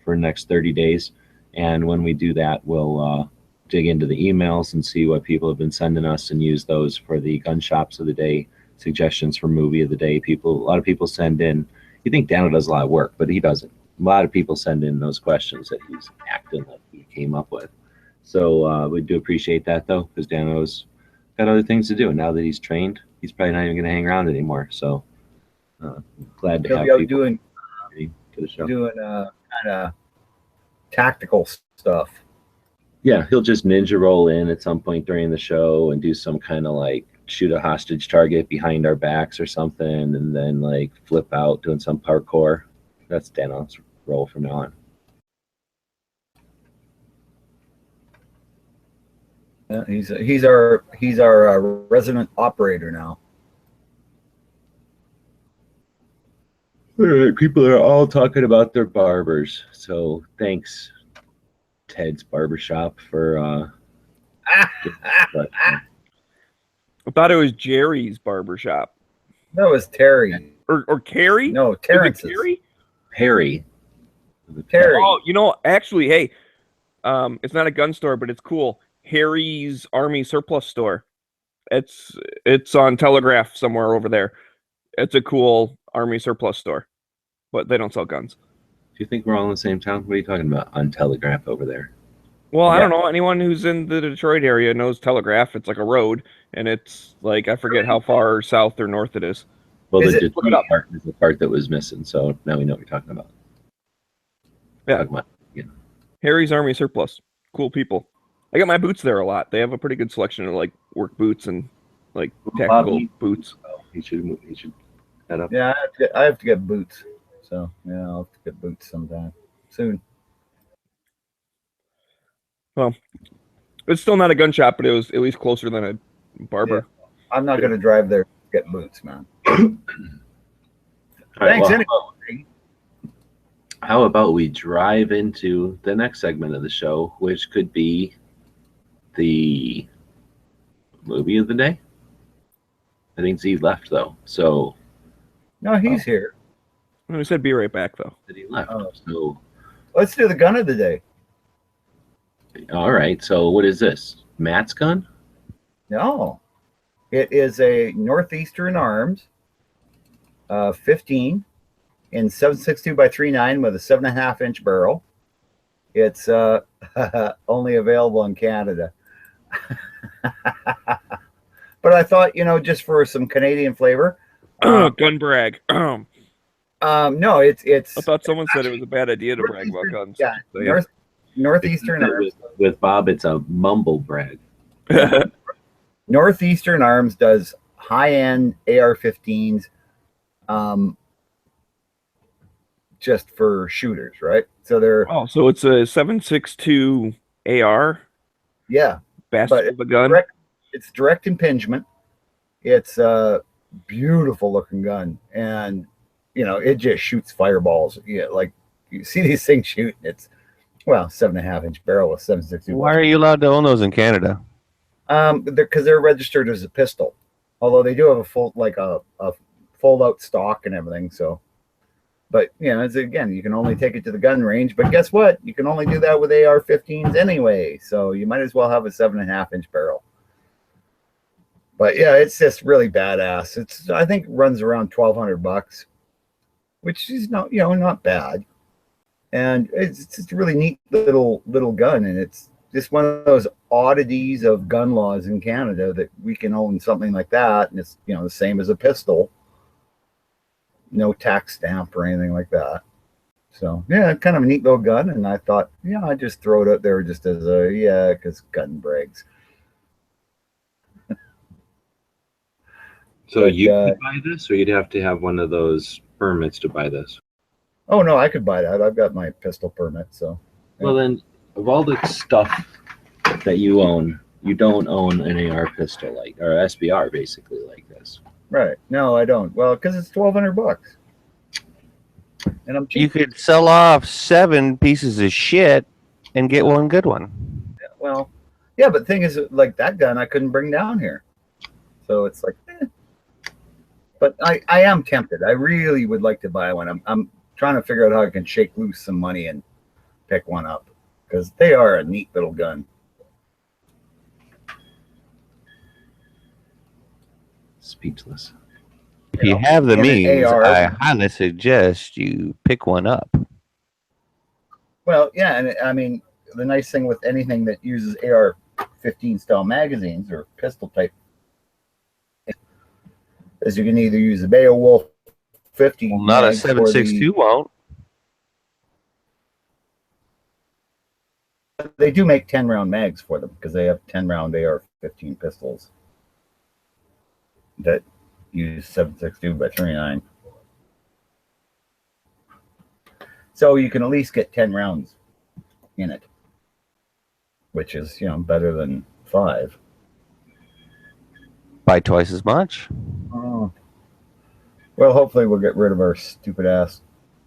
for the next 30 days. And when we do that, we'll dig into the emails and see what people have been sending us and use those for the gun shops of the day, suggestions for movie of the day. A lot of people send in. You think Dano does a lot of work, but he doesn't. A lot of people send in those questions that he's acting like he came up with. So we do appreciate that, though, because Dano's got other things to do. And now that he's trained, he's probably not even going to hang around anymore. So glad to He'll have be out people to the show. doing kind of tactical stuff. Yeah, he'll just ninja roll in at some point during the show and do some kind of like shoot a hostage target behind our backs or something, and then like flip out doing some parkour. That's Dano's role from now on. Yeah, he's our resident operator now. All right, people are all talking about their barbers. So thanks, Ted's Barbershop, for I thought it was Jerry's barbershop. That was Terry. Or Carrie? No, Is it Terrence's. Carrie? Perry. Terry. Oh, actually, hey, it's not a gun store, but it's cool. Harry's Army Surplus Store. It's on Telegraph somewhere over there. It's a cool Army surplus store, but they don't sell guns. Do you think we're all in the same town? What are you talking about? On Telegraph over there. Well, I Yeah. don't know. Anyone who's in the Detroit area knows Telegraph. It's like a road, and it's like I forget how far south or north it is. Well, Is the it- Detroit part is the part that was missing, so now we know what you're talking about. Yeah. Talking about, Harry's Army Surplus. Cool people. I get my boots there a lot. They have a pretty good selection of like work boots and like tactical Bobby. boots. He should head up. Yeah, I have to get boots. So yeah, I'll have to get boots sometime soon. It's still not a gun shop, but it was at least closer than a barber. I'm not gonna drive there to get boots, man. All right, Thanks well, anyway. how about we drive into the next segment of the show, which could be the movie of the day? I think Z left though, so No, he's here. We said be right back though. that he left. Oh. So Let's do the gun of the day. all right, so what is this? Matt's gun? No, it is a Northeastern Arms 15 in 7.62 by 3.9 with a 7.5-inch barrel. It's only available in Canada. But I thought, just for some Canadian flavor. Gun brag. No, it's. I thought someone said it was a bad idea to brag about guns. Yeah, So, yeah. Northeastern Arms. With Bob, it's a mumble brag. Northeastern Arms does high-end AR-15s, just for shooters, right? So they're Oh, so it's a 7.62 AR yeah, bastard of a gun. it's direct impingement. It's a beautiful looking gun, and it just shoots fireballs. Yeah, like you see these things shoot. It's 7.5-inch barrel with 7.62. Why are you allowed to own those in Canada? Because they're registered as a pistol, although they do have a full a fold out stock and everything. So, but again, you can only take it to the gun range. But guess what? You can only do that with AR-15s anyway. So you might as well have a 7.5-inch barrel. But yeah, it's just really badass. I think runs around $1,200, which is not bad. And it's just a really neat little gun, and it's just one of those oddities of gun laws in Canada that we can own something like that, and it's the same as a pistol, no tax stamp or anything like that. So yeah, kind of a neat little gun, and I thought I'd just throw it out there just as because gun brags. So you could buy this, or you'd have to have one of those permits to buy this? Oh no, I could buy that. I've got my pistol permit. So Well, then, of all the stuff that you own, you don't own an AR pistol or SBR basically like this. right, no, I don't. Well, because it's $1,200, and I'm cheap. You could sell off 7 pieces of shit and get one good one. Well, yeah, but the thing is, like that gun, I couldn't bring down here, so it's like. But I am tempted. I really would like to buy one. I'm trying to figure out how I can shake loose some money and pick one up, because they are a neat little gun. Speechless. If you have the and an means, AR. I highly suggest you pick one up. Well, yeah, and I mean, the nice thing with anything that uses AR-15 style magazines or pistol type is you can either use a Beowulf 50. Well, not a mag or the- 7.62 won't. They do make 10-round mags for them because they have 10-round AR-15 pistols that use 7.62 by 39. So you can at least get 10 rounds in it, which is better than 5. Buy twice as much. Oh. Well, hopefully we'll get rid of our stupid ass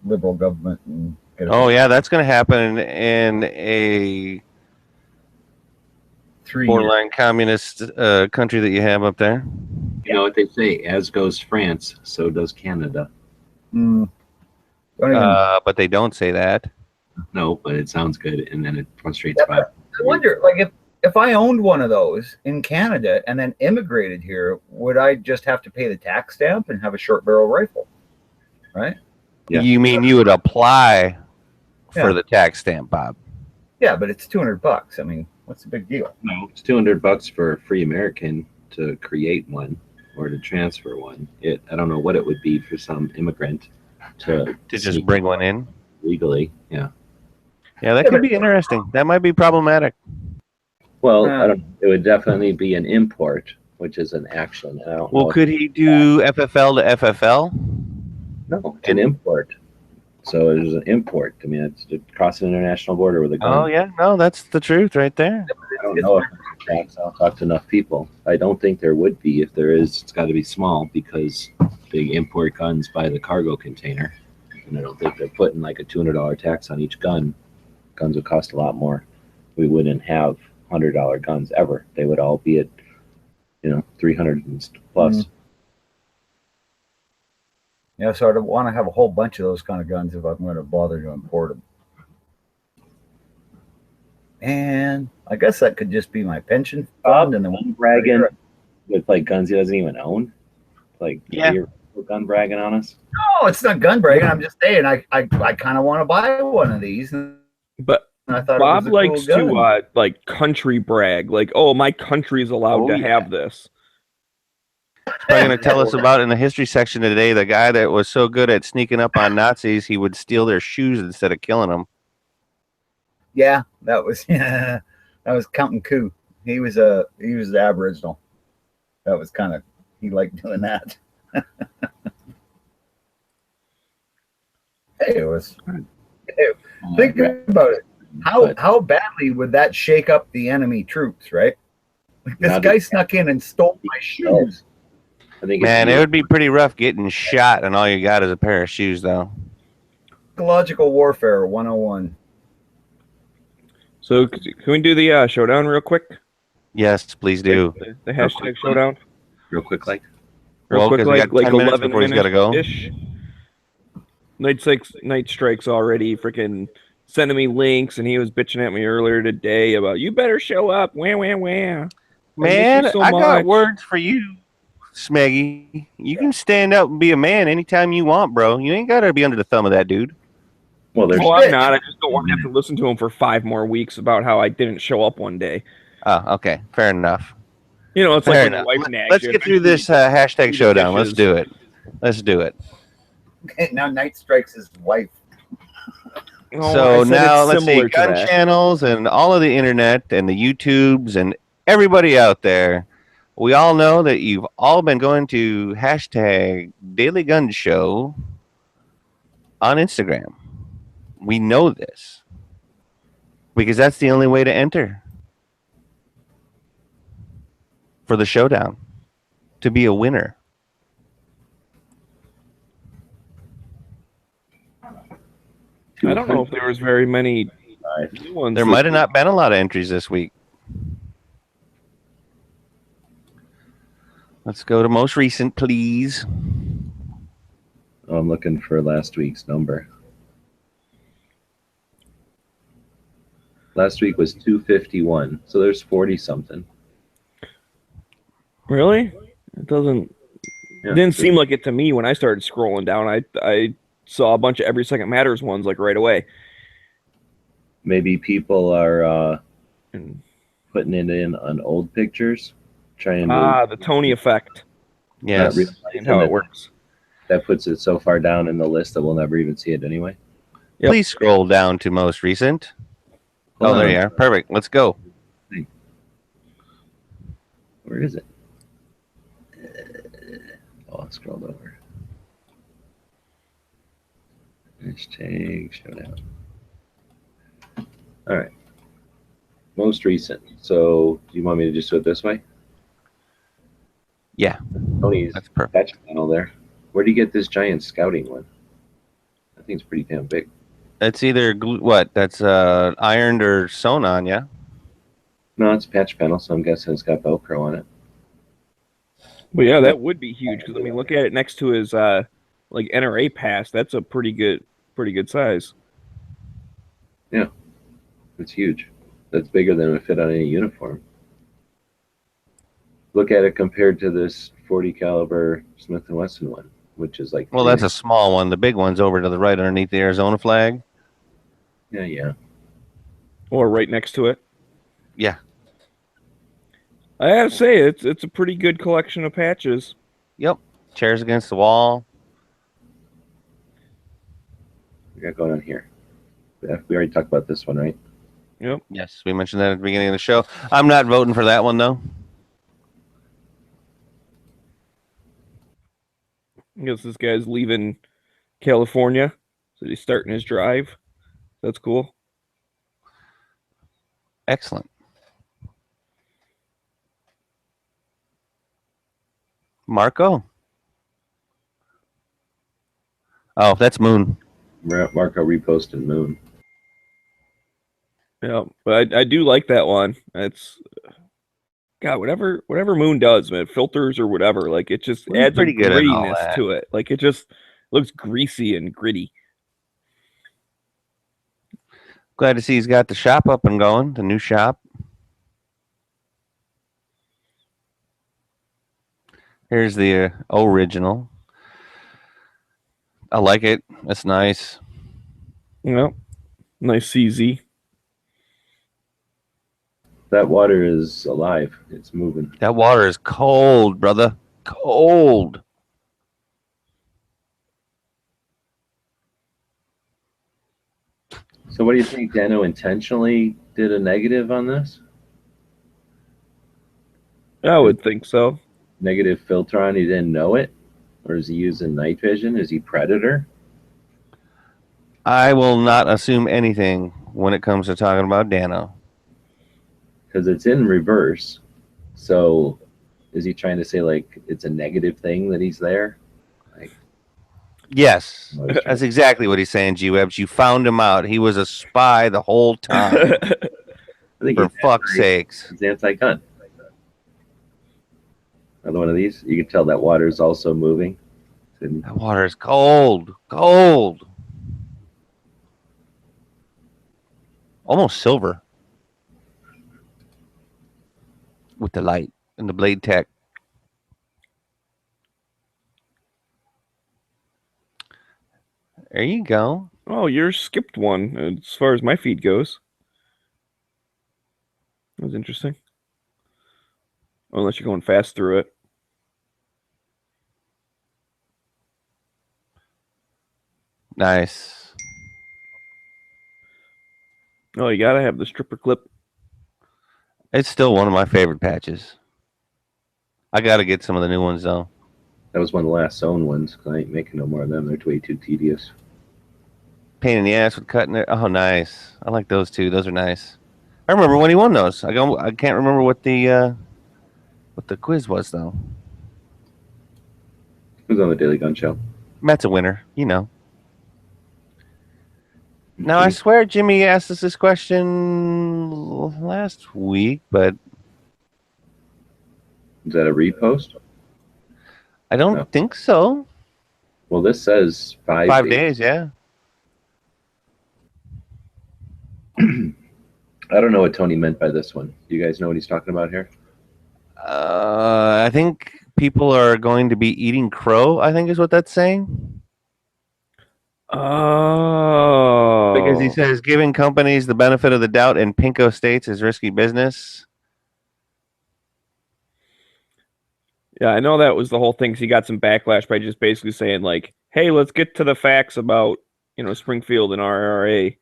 liberal government and get. Oh yeah, that's going to happen in a 3 borderline communist country that you have up there. You know what they say? As goes France, so does Canada. Don't even- But they don't say that. No, but it sounds good, and then it frustrates Yeah, by. I wonder, like, if I owned one of those in Canada and then immigrated here, would I just have to pay the tax stamp and have a short barrel rifle? right? Yeah. You mean you would apply for Yeah. the tax stamp, Bob? Yeah, but it's $200. I mean, what's the big deal? No, it's $200 for a free American to create one or to transfer one. I don't know what it would be for some immigrant to To just sneak bring one in? legally. Yeah. Yeah, that could be interesting. That might be problematic. Well, I don't. It would definitely be an import, which is an action. I don't Well, know. could he do FFL to FFL? No, it's an import. So it is an import. I mean, it's across an international border with a gun. Oh, yeah. No, that's the truth right there. I don't know if it's a tax. I'll talk to enough people. I don't think there would be. If there is, it's got to be small because big import guns buy the cargo container. And I don't think they're putting like a $200 tax on each gun. Guns would cost a lot more. We wouldn't have $100 guns ever. They would all be at, 300 plus. Mm-hmm. Yeah, so I'd want to have a whole bunch of those kind of guns if I'm going to bother to import them. And I guess that could just be my pension fund. And then bragging with like guns he doesn't even own. Like, yeah, you're gun bragging on us. No, it's not gun bragging. I'm just saying I kind of want to buy one of these. But I thought Bob it was a likes cool gun. to like country brag, like, oh, my country's allowed to have this. Probably going to tell us about in the history section today the guy that was so good at sneaking up on Nazis he would steal their shoes instead of killing them. Yeah, that was Count Coup. He was Aboriginal. That was kind of, he liked doing that. Hey, it was. Think about it. How badly would that shake up the enemy troops, right? Like, this guy snuck in and stole my shoes. I think Man, it would be pretty rough getting shot and all you got is a pair of shoes, though. Psychological warfare 101. So can we do the showdown real quick? Yes, please do. The hashtag showdown. real quick, like. Real quick, we got 10 minutes 11 before he's got to go. ish. Night Strike's already freaking sending me links, and he was bitching at me earlier today about, you better show up. Wah, wah, wah. Man, so I got much. words for you, Smeggy. You can stand up and be a man anytime you want, bro. You ain't got to be under the thumb of that dude. Well, there's I'm not. I just don't want to have to listen to him for 5 more weeks about how I didn't show up one day. Oh, okay. Fair enough. It's Fair like when enough. your wife nags Let's you. get through this hashtag showdown. Let's do it. Let's do it. Okay, now Night Strike's his wife. Oh, So I said now it's let's see, similar to gun that. channels and all of the internet and the YouTubes and everybody out there. We all know that you've all been going to hashtag Daily Gun Show on Instagram. We know this because that's the only way to enter for the showdown, to be a winner. I don't know if there was very many new ones. There might have not been a lot of entries this week. Let's go to most recent, please. Oh, I'm looking for last week's number. Last week was 251, so there's 40 something. Really? It doesn't. Yeah, It didn't seem like it to me when I started scrolling down. I saw a bunch of Every Second Matters ones like right away. Maybe people are putting it in on old pictures, trying to the Tony effect. Yes. And how it works. That puts it so far down in the list that we'll never even see it anyway. Yep. Please scroll down to most recent. Oh, there you are. Perfect. Let's go. Where is it? Oh, I scrolled over. Hashtag showdown. All right. Most recent. So, do you want me to just do it this way? Yeah, Tony's that's perfect. patch panel there. Where do you get this giant scouting one? I think it's pretty damn big. It's either what? That's ironed or sewn on, yeah? No, it's patch panel, so I'm guessing it's got Velcro on it. But yeah, that would be huge because I mean, look at it next to his like NRA pass. That's a pretty good size. Yeah, it's huge. That's bigger than it would fit on any uniform. Look at it compared to this 40 caliber Smith & Wesson one. which is like. Well, that's a small one. The big one's over to the right underneath the Arizona flag. Yeah. Or right next to it. Yeah. I gotta say, it's a pretty good collection of patches. Yep. Chairs against the wall. We got going on here. Yeah, we already talked about this one, right? Yep. Yes, we mentioned that at the beginning of the show. I'm not voting for that one, though. I guess this guy's leaving California, so he's starting his drive. That's cool. Excellent. Marco? Oh, that's Moon. Marco reposted Moon. Yeah, but I do like that one. It's God, whatever Moon does, man, filters or whatever, like it just Moon's adds a pretty good at all grittiness that. to it. Like it just looks greasy and gritty. Glad to see he's got the shop up and going, the new shop. Here's the original. I like it. That's nice. You know, nice CZ. That water is alive. It's moving. That water is cold, brother. Cold. So what do you think? Dano intentionally did a negative on this? I would think so. Negative filter on, he didn't know it? Or is he using night vision? Is he Predator? I will not assume anything when it comes to talking about Dano. Because it's in reverse. So is he trying to say like it's a negative thing that he's there? Like, Yes, no, he's trying that's exactly what he's saying, G-Webs. You found him out. He was a spy the whole time. I think For fuck's sakes. He's anti-gun. Another one of these. You can tell that water is also moving. That water is cold. Cold. Almost silver. With the light and the blade tech. There you go. Oh, yours skipped one as far as my feed goes. That was interesting. Unless you're going fast through it. Nice. Oh, you gotta have the stripper clip. It's still one of my favorite patches. I got to get some of the new ones, though. That was one of the last zone ones. I ain't making no more of them. They're way too tedious. Pain in the ass with cutting it. Oh, nice. I like those two. Those are nice. I remember when he won those. I can't remember what the quiz was, though. Who's on the Daily Gun Show? Matt's a winner, you know. Now, I swear Jimmy asked us this question last week, but... Is that a repost? I don't think so. Well, this says 5 days, yeah. I don't know what Tony meant by this one. Do you guys know what he's talking about here? I think people are going to be eating crow, I think is what that's saying. Oh. Because he says giving companies the benefit of the doubt in pinko states is risky business. Yeah, I know that was the whole thing. He got some backlash by just basically saying like, "Hey, let's get to the facts about Springfield and RRA."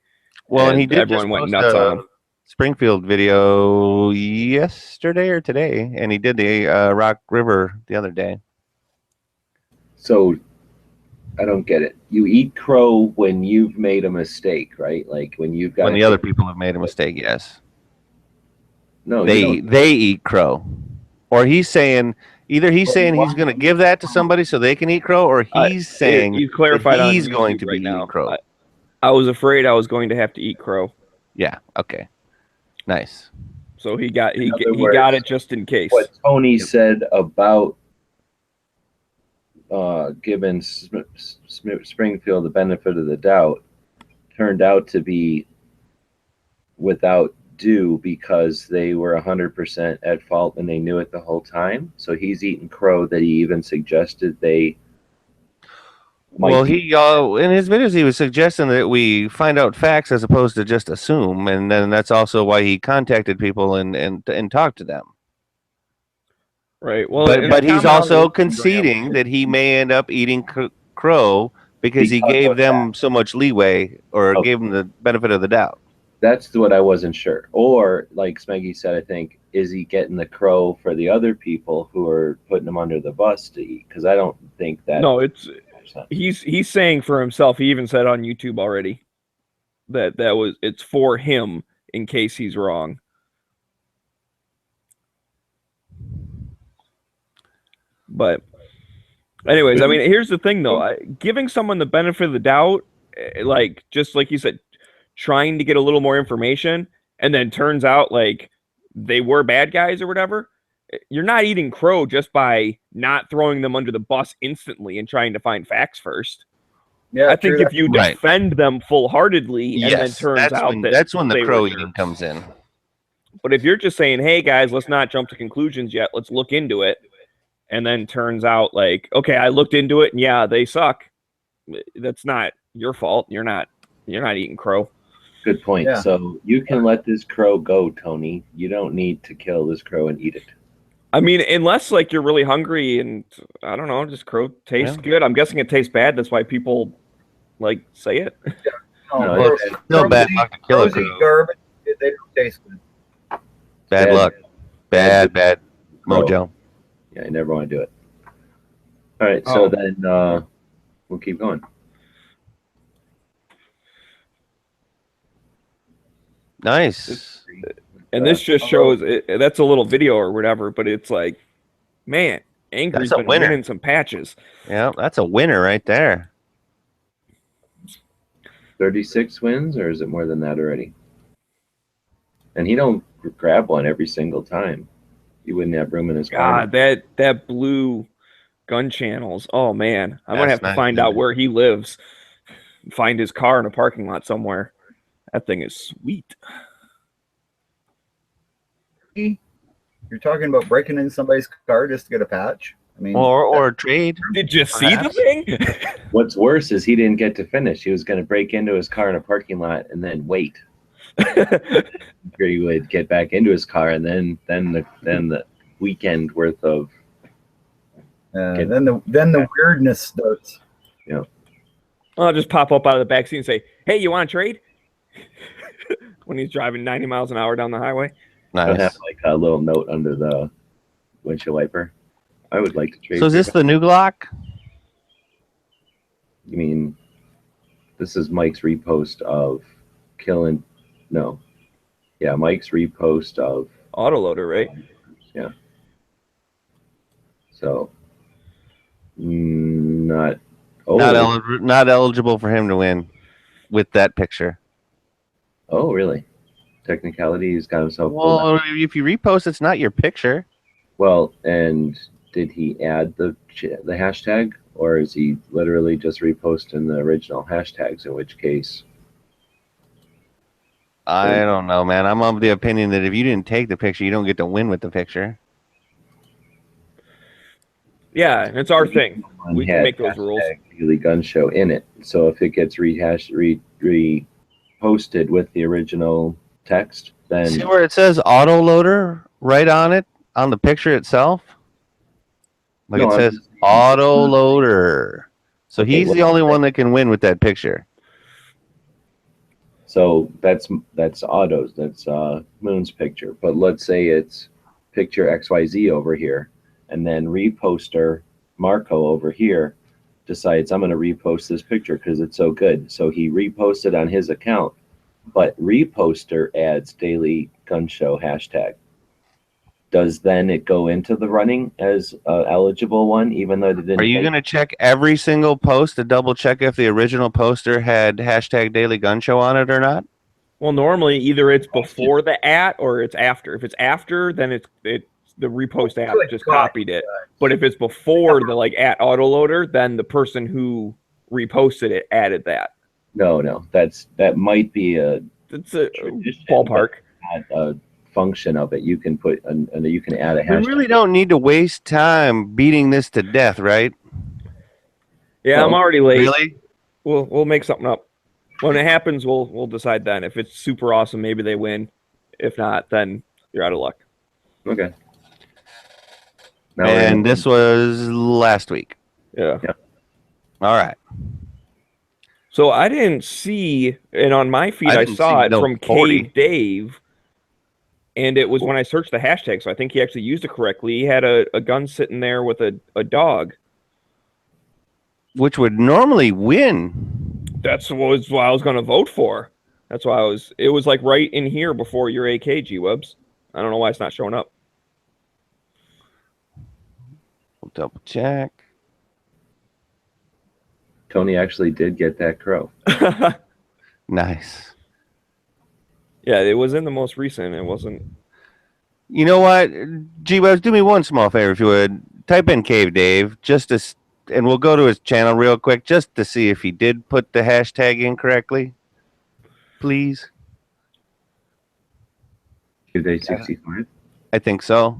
Well, and he did. Everyone went nuts on him. Springfield video yesterday or today, and he did the Rock River the other day. So I don't get it. You eat crow when you've made a mistake, right? Like when you've got when the other people have made a mistake. Yes. No, they eat crow, or he's saying. Either he's saying he's going to give that to somebody so they can eat crow, or he's saying you clarified that he's on going YouTube to right be now. eating crow. I was afraid I was going to have to eat crow. Yeah. Okay. Nice. So he got words, got it just in case. What Tony said about giving Springfield the benefit of the doubt turned out to be without due because they were 100% at fault and they knew it the whole time. So he's eating crow that he even suggested they Well, he in his videos he was suggesting that we find out facts as opposed to just assume, and then that's also why he contacted people and talked to them. Right. Well, but he's also conceding that he may end up eating crow because he gave them so much leeway or gave them the benefit of the doubt. That's what I wasn't sure. Or like Smeggy said, I think, is he getting the crow for the other people who are putting him under the bus to eat? Because I don't think that. No, he's saying for himself. He even said on YouTube already that it's for him in case he's wrong. But anyways, I mean, here's the thing though, giving someone the benefit of the doubt, like just like you said, trying to get a little more information, and then turns out like they were bad guys or whatever. You're not eating crow just by not throwing them under the bus instantly and trying to find facts first. Yeah, I think if you defend them full-heartedly, and then turns out that's when the crow eating comes in. But if you're just saying, "Hey guys, let's not jump to conclusions yet. Let's look into it," and then turns out like, "Okay, I looked into it, and yeah, they suck." That's not your fault. You're not eating crow. Good point. Yeah. So you can let this crow go, Tony. You don't need to kill this crow and eat it. I mean, unless like you're really hungry and I don't know, just crow tastes good. I'm guessing it tastes bad. That's why people like say it. Yeah. No, it's still bad luck to kill a crow. Garbage. They don't taste good. Bad luck. Bad mojo. Yeah, you never want to do it. All right, so then we'll keep going. Nice. And this just shows that's a little video or whatever, but it's like, man, Angry's been winning some patches. Yeah, that's a winner right there. 36 wins, or is it more than that already? And he don't grab one every single time. He wouldn't have room in his car. God, that blue gun channels. Oh man, I'm gonna have to find out where he lives. Find his car in a parking lot somewhere. That thing is sweet. You're talking about breaking in somebody's car just to get a patch? I mean, or trade. Did you see the thing? What's worse is he didn't get to finish. He was going to break into his car in a parking lot and then wait. He would get back into his car, and then the weekend worth of. Then the weirdness starts. Yeah. I'll just pop up out of the backseat and say, "Hey, you want to trade?" When he's driving 90 miles an hour down the highway. Nice. I'll have like a little note under the windshield wiper. I would like to trade. So is this the new Glock? You mean this is Mike's repost of killing? No. Yeah, Mike's repost of autoloader, right? Yeah. So not eligible for him to win with that picture. Oh, really? Technicality, he's got himself. Well, if you repost, it's not your picture. Well, and did he add the hashtag, or is he literally just reposting the original hashtags? In which case, I don't know, man. I'm of the opinion that if you didn't take the picture, you don't get to win with the picture. Yeah, it's our thing. We can make those rules. Daily Gun Show in it. So if it gets reposted with the original text, then see where it says autoloader right on it on the picture itself. Like it says autoloader. So he's the only one that can win with that picture. So that's Otto's. That's Moon's picture. But let's say it's picture XYZ over here, and then reposter Marco over here decides I'm going to repost this picture because it's so good. So he reposted on his account, but reposter adds Daily Gun Show hashtag. Does then it go into the running as an eligible one, even though they didn't? Are you going to check every single post to double check if the original poster had hashtag Daily Gun Show on it or not? Well, normally either it's before the @ or it's after. If it's after, then it's the repost app just copied it. But if it's before the @ autoloader, then the person who reposted it added that. No, that might be it's a ballpark. Not a function of it. You can put and you can add a hashtag. We really don't need to waste time beating this to death, right? Yeah, I'm Well, already late. Really? We'll make something up. When it happens, we'll decide then. If it's super awesome, maybe they win. If not, then you're out of luck. Okay. Now And this was last week. Yeah. All right. So I didn't see, and on my feed I I didn't saw see it no from 40. Cave Dave, and it was when I searched the hashtag, so I think he actually used it correctly. He had a gun sitting there with a dog. Which would normally win. That's what I was going to vote for. That's why it was like right in here before your AK, G-Webs. I don't know why it's not showing up. We'll double check. Tony actually did get that crow. Nice. Yeah, it was in the most recent. It wasn't. You know what? G-Webs, do me one small favor if you would. Type in Cave Dave and we'll go to his channel real quick just to see if he did put the hashtag in correctly. Please. Cave Day 65. I think so.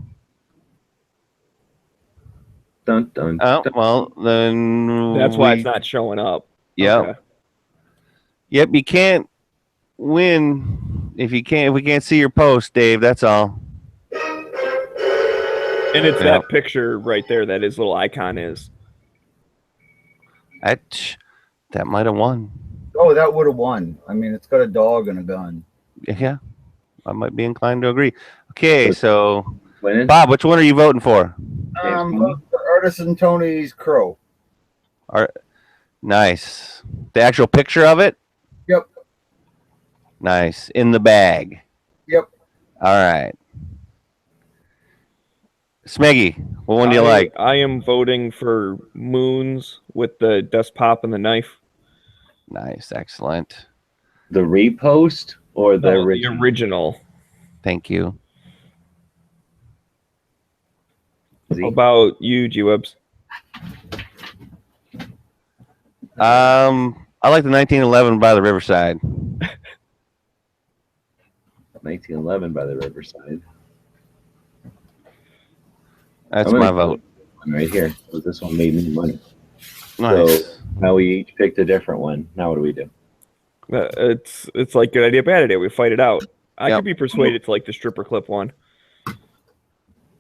Dun, dun, Oh, dun. well, then That's why it's not showing up. Yep. Okay. Yep, you can't win if we can't see your post, Dave, that's all. And it's that picture right there that his little icon is. That might have won. Oh, that would have won. I mean, it's got a dog and a gun. Yeah. I might be inclined to agree. Okay, so Winning? Bob, which one are you voting for? Vote for Artisan Tony's crow. Nice. The actual picture of it? Yep. Nice. In the bag. Yep. All right. Smeggy, what one do you like? I am voting for Moons with the dust pop and the knife. Nice. Excellent. The repost or the No, original? The original. Thank you. How about you, G-Webs? I like the 1911 by the Riverside. 1911 by the Riverside. That's I'm my gonna vote. go right here. This one made me money. Nice. So now we each picked a different one. Now what do we do? It's like good idea, bad idea. We fight it out. I Yep. could be persuaded to like the stripper clip one.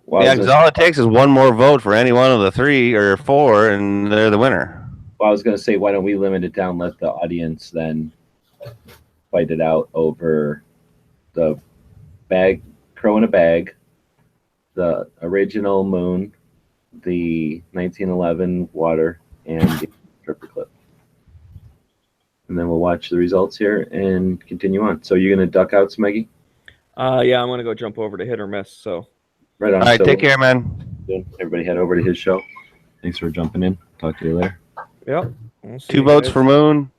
Well, Yeah, because all it takes is one more vote for any one of the 3 or 4, and they're the winner. I was going to say, why don't we limit it down? Let the audience then fight it out over the bag, crow in a bag, the original Moon, the 1911 water, and the stripper clip. And then we'll watch the results here and continue on. So you're going to duck out, Smeggy? Yeah, I'm gonna go jump over to hit or miss. So Right on. All right, So take care, man. everybody head over to his show. Thanks for jumping in. Talk to you later. yep. We'll see 2 you votes guys. for Moon.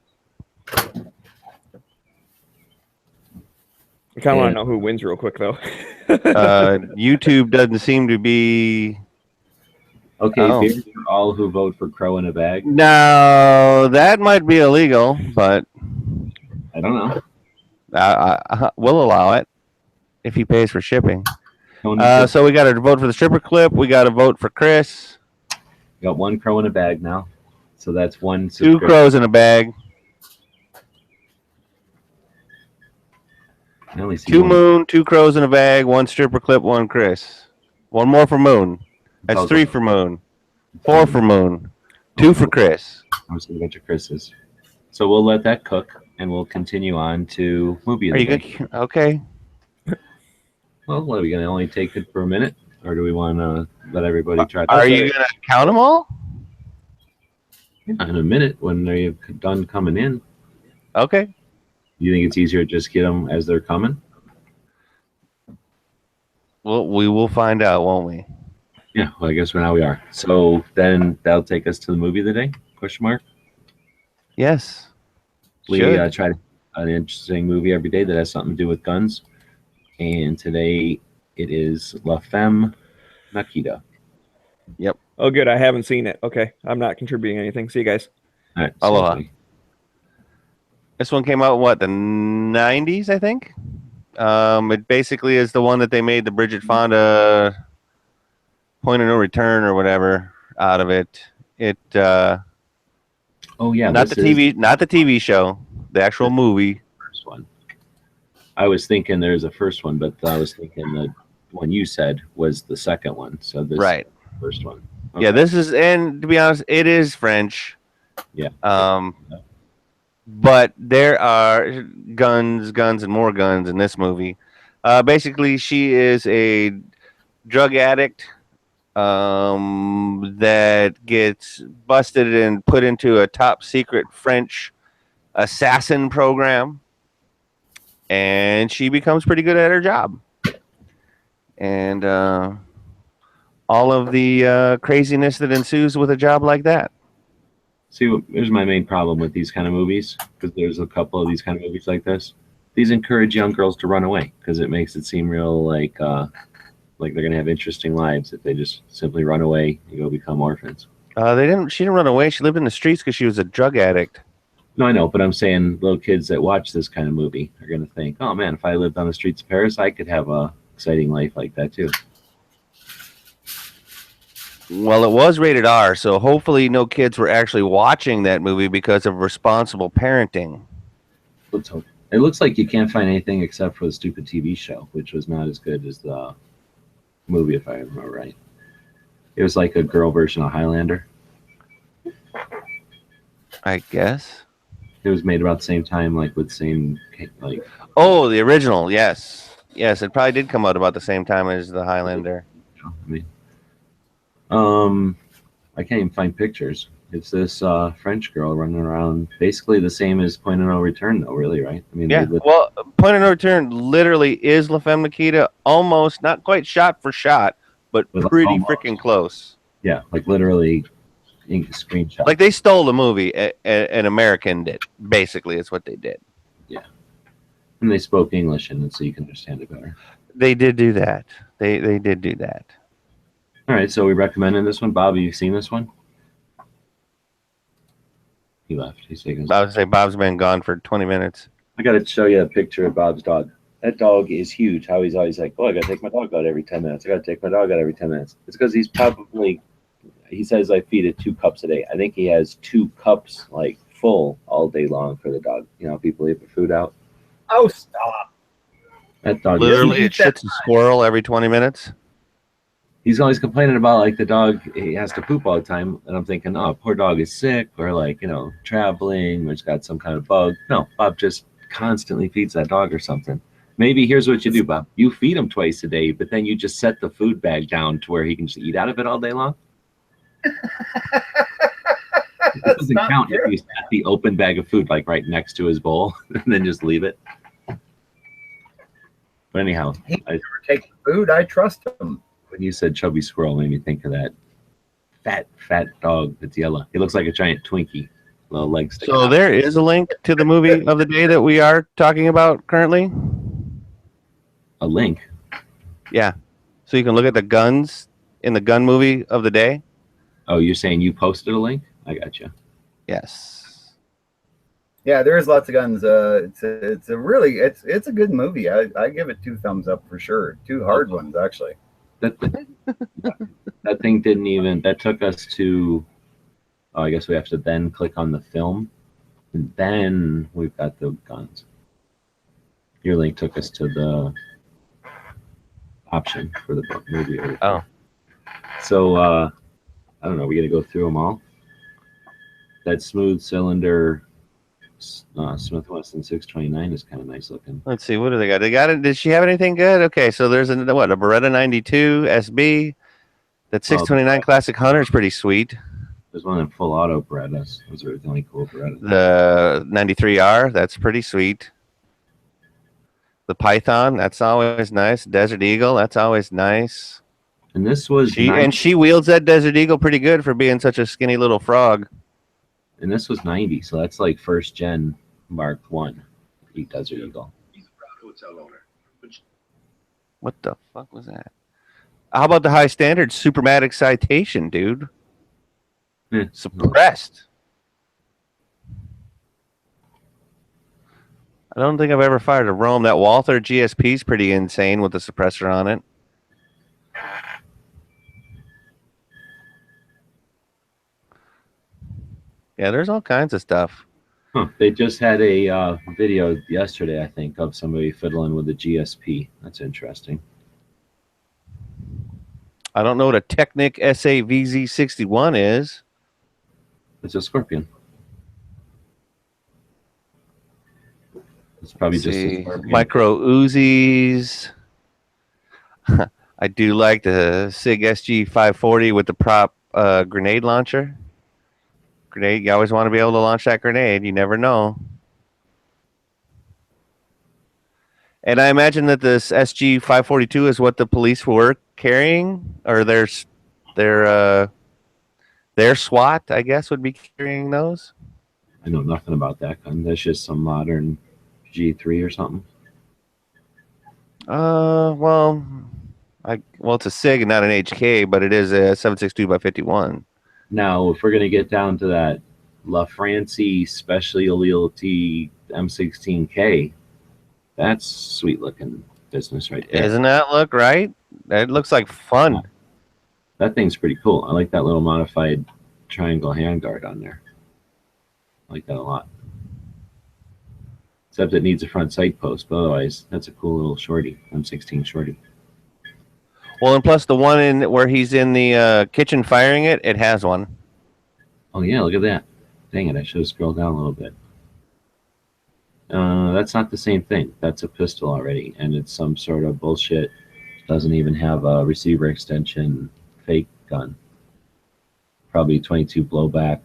I kind of want to know who wins real quick though. YouTube doesn't seem to be. Okay, Oh. beer for all who vote for crow in a bag. No, that might be illegal, but I don't know. we'll allow it if he pays for shipping. Tony, So we got to vote for the stripper clip. We got to vote for Chris. got one crow in a bag now. So that's one. 2 subscription. crows in a bag. I only see 2 one. Moon, 2 crows in a bag, 1 stripper clip, 1 Chris. 1 more for Moon. That's Okay. 3 for Moon. 4 for Moon. 2 for Chris. I was going to bunch of Chris's. So we'll let that cook, and we'll continue on to movie. of Are the you day. good? Okay. Well, what are we going to only take it for a minute, or do we want to let everybody try? Are you going to count them all? In a minute when they're done coming in? Okay. You think it's easier to just get them as they're coming? Well, we will find out, won't we? Yeah. Well, I guess now we are. So then that'll take us to the movie of the day? Question mark. Yes. We Should. try an interesting movie every day that has something to do with guns. And today it is La Femme Nikita. Oh, good. I haven't seen it. Okay, I'm not contributing anything. See you guys. All right. Aloha. This one came out, what, the 90s, I think? It basically is the one that they made the Bridget Fonda Point of No Return or whatever out of it. Oh yeah, not the TV show, the actual movie. First one. I was thinking there's a first one, but I was thinking the one you said was the second one. So this Right. is the first one. Yeah, this is, and to be honest, it is French. Yeah. But there are guns, and more guns in this movie. Basically, she is a drug addict that gets busted and put into a top secret French assassin program, and she becomes pretty good at her job. And all of the craziness that ensues with a job like that. See, here's my main problem with these kind of movies, because there's a couple of these kind of movies like this. These encourage young girls to run away because it makes it seem real like they're gonna have interesting lives if they just simply run away and go become orphans. She didn't run away. She lived in the streets because she was a drug addict. No, I know, but I'm saying little kids that watch this kind of movie are gonna think, "Oh man, if I lived on the streets of Paris, I could have a exciting life like that too." Well, it was rated R, so hopefully no kids were actually watching that movie because of responsible parenting. Let's hope. It looks like you can't find anything except for the stupid TV show, which was not as good as the movie, if I remember right. It was like a girl version of Highlander. I guess. It was made about the same time, like with the same like. Oh, the original, yes. Yes, it probably did come out about the same time as the Highlander. I mean, I can't even find pictures. It's this French girl running around, basically the same as Point of No Return, though. Really, right? I mean, yeah. Well, Point of No Return literally is La Femme Nikita, almost not quite shot for shot, but pretty freaking close. Yeah, like literally screenshot. Like they stole the movie, an American did. Basically, it's what they did. Yeah, and they spoke English in it, so you can understand it better. They did do that. They did do that. All right, so we recommending this one. Bob, have you seen this one? He left. He's taking. I would say Bob's been gone for 20 minutes. I got to show you a picture of Bob's dog. That dog is huge. How he's always like, "Oh, I got to take my dog out every 10 minutes. I got to take my dog out every 10 minutes." It's because he's probably. He says I feed it 2 cups a day. I think he has 2 cups like full all day long for the dog. You know, people leave the food out. Oh, stop! That dog literally it shits a squirrel every 20 minutes. He's always complaining about like the dog, he has to poop all the time, and I'm thinking, oh, poor dog is sick or like, you know, traveling or it's got some kind of bug. No, Bob just constantly feeds that dog or something. Maybe here's what you do, Bob. You feed him twice a day, but then you just set the food bag down to where he can just eat out of it all day long. It doesn't count if you set the open bag of food like right next to his bowl and then just leave it. But anyhow, he never takes food. I trust him. When you said chubby squirrel, made me think of that fat dog that's yellow. He looks like a giant Twinkie, little legs. So out. There is a link to the movie of the day that we are talking about currently. A link? Yeah. So you can look at the guns in the gun movie of the day. Oh, you're saying you posted a link? I got you. Yes. Yeah, there's lots of guns. It's a good movie. I give it 2 thumbs up for sure. 2 hard ones actually. That thing didn't even. That took us to. Oh, I guess we have to then click on the film, and then we've got the guns. Your link took us to the option for the movie. Oh. So I don't know. We got to go through them all. That smooth cylinder Smith Wesson 629 is kind of nice looking. Let's see, what do they got? Did she have anything good? Okay, so there's a Beretta 92 SB. That 629 Classic Hunter is pretty sweet. There's one in full auto Berettas. Those are the only cool Berettas. The 93R, that's pretty sweet. The Python, that's always nice. Desert Eagle, that's always nice. And this was she wields that Desert Eagle pretty good for being such a skinny little frog. And this was 90, so that's like first gen Mark 1 Desert Eagle. He's a proud hotel owner. What the fuck was that? How about the high standard Supermatic Citation, dude? Suppressed. I don't think I've ever fired a Rome. That Walther GSP is pretty insane with the suppressor on it. Yeah, there's all kinds of stuff. Huh. They just had a video yesterday, I think, of somebody fiddling with the GSP. That's interesting. I don't know what a Technic SA-VZ61 is. It's a Scorpion. It's probably Let's just a see, Scorpion. micro Uzis. I do like the SIG SG 540 with the prop grenade launcher. Grenade, you always want to be able to launch that grenade. You never know. And I imagine that this SG 542 is what the police were carrying, or their SWAT, I guess, would be carrying those. I know nothing about that gun. That's just some modern G3 or something. Well, it's a SIG and not an HK, but it is a 7.62 by 51. Now, if we're gonna get down to that La Francie Specialty M16K, that's sweet looking business right there. Doesn't that look right? That looks like fun. That thing's pretty cool. I like that little modified triangle handguard on there. I like that a lot. Except it needs a front sight post, but otherwise, that's a cool little shorty, M16 shorty. Well, and plus the one in where he's in the kitchen firing it, it has one. Oh yeah, look at that. Dang it, I should have scrolled down a little bit. That's not the same thing. That's a pistol already, and it's some sort of bullshit. Doesn't even have a receiver extension fake gun. Probably 22 blowback.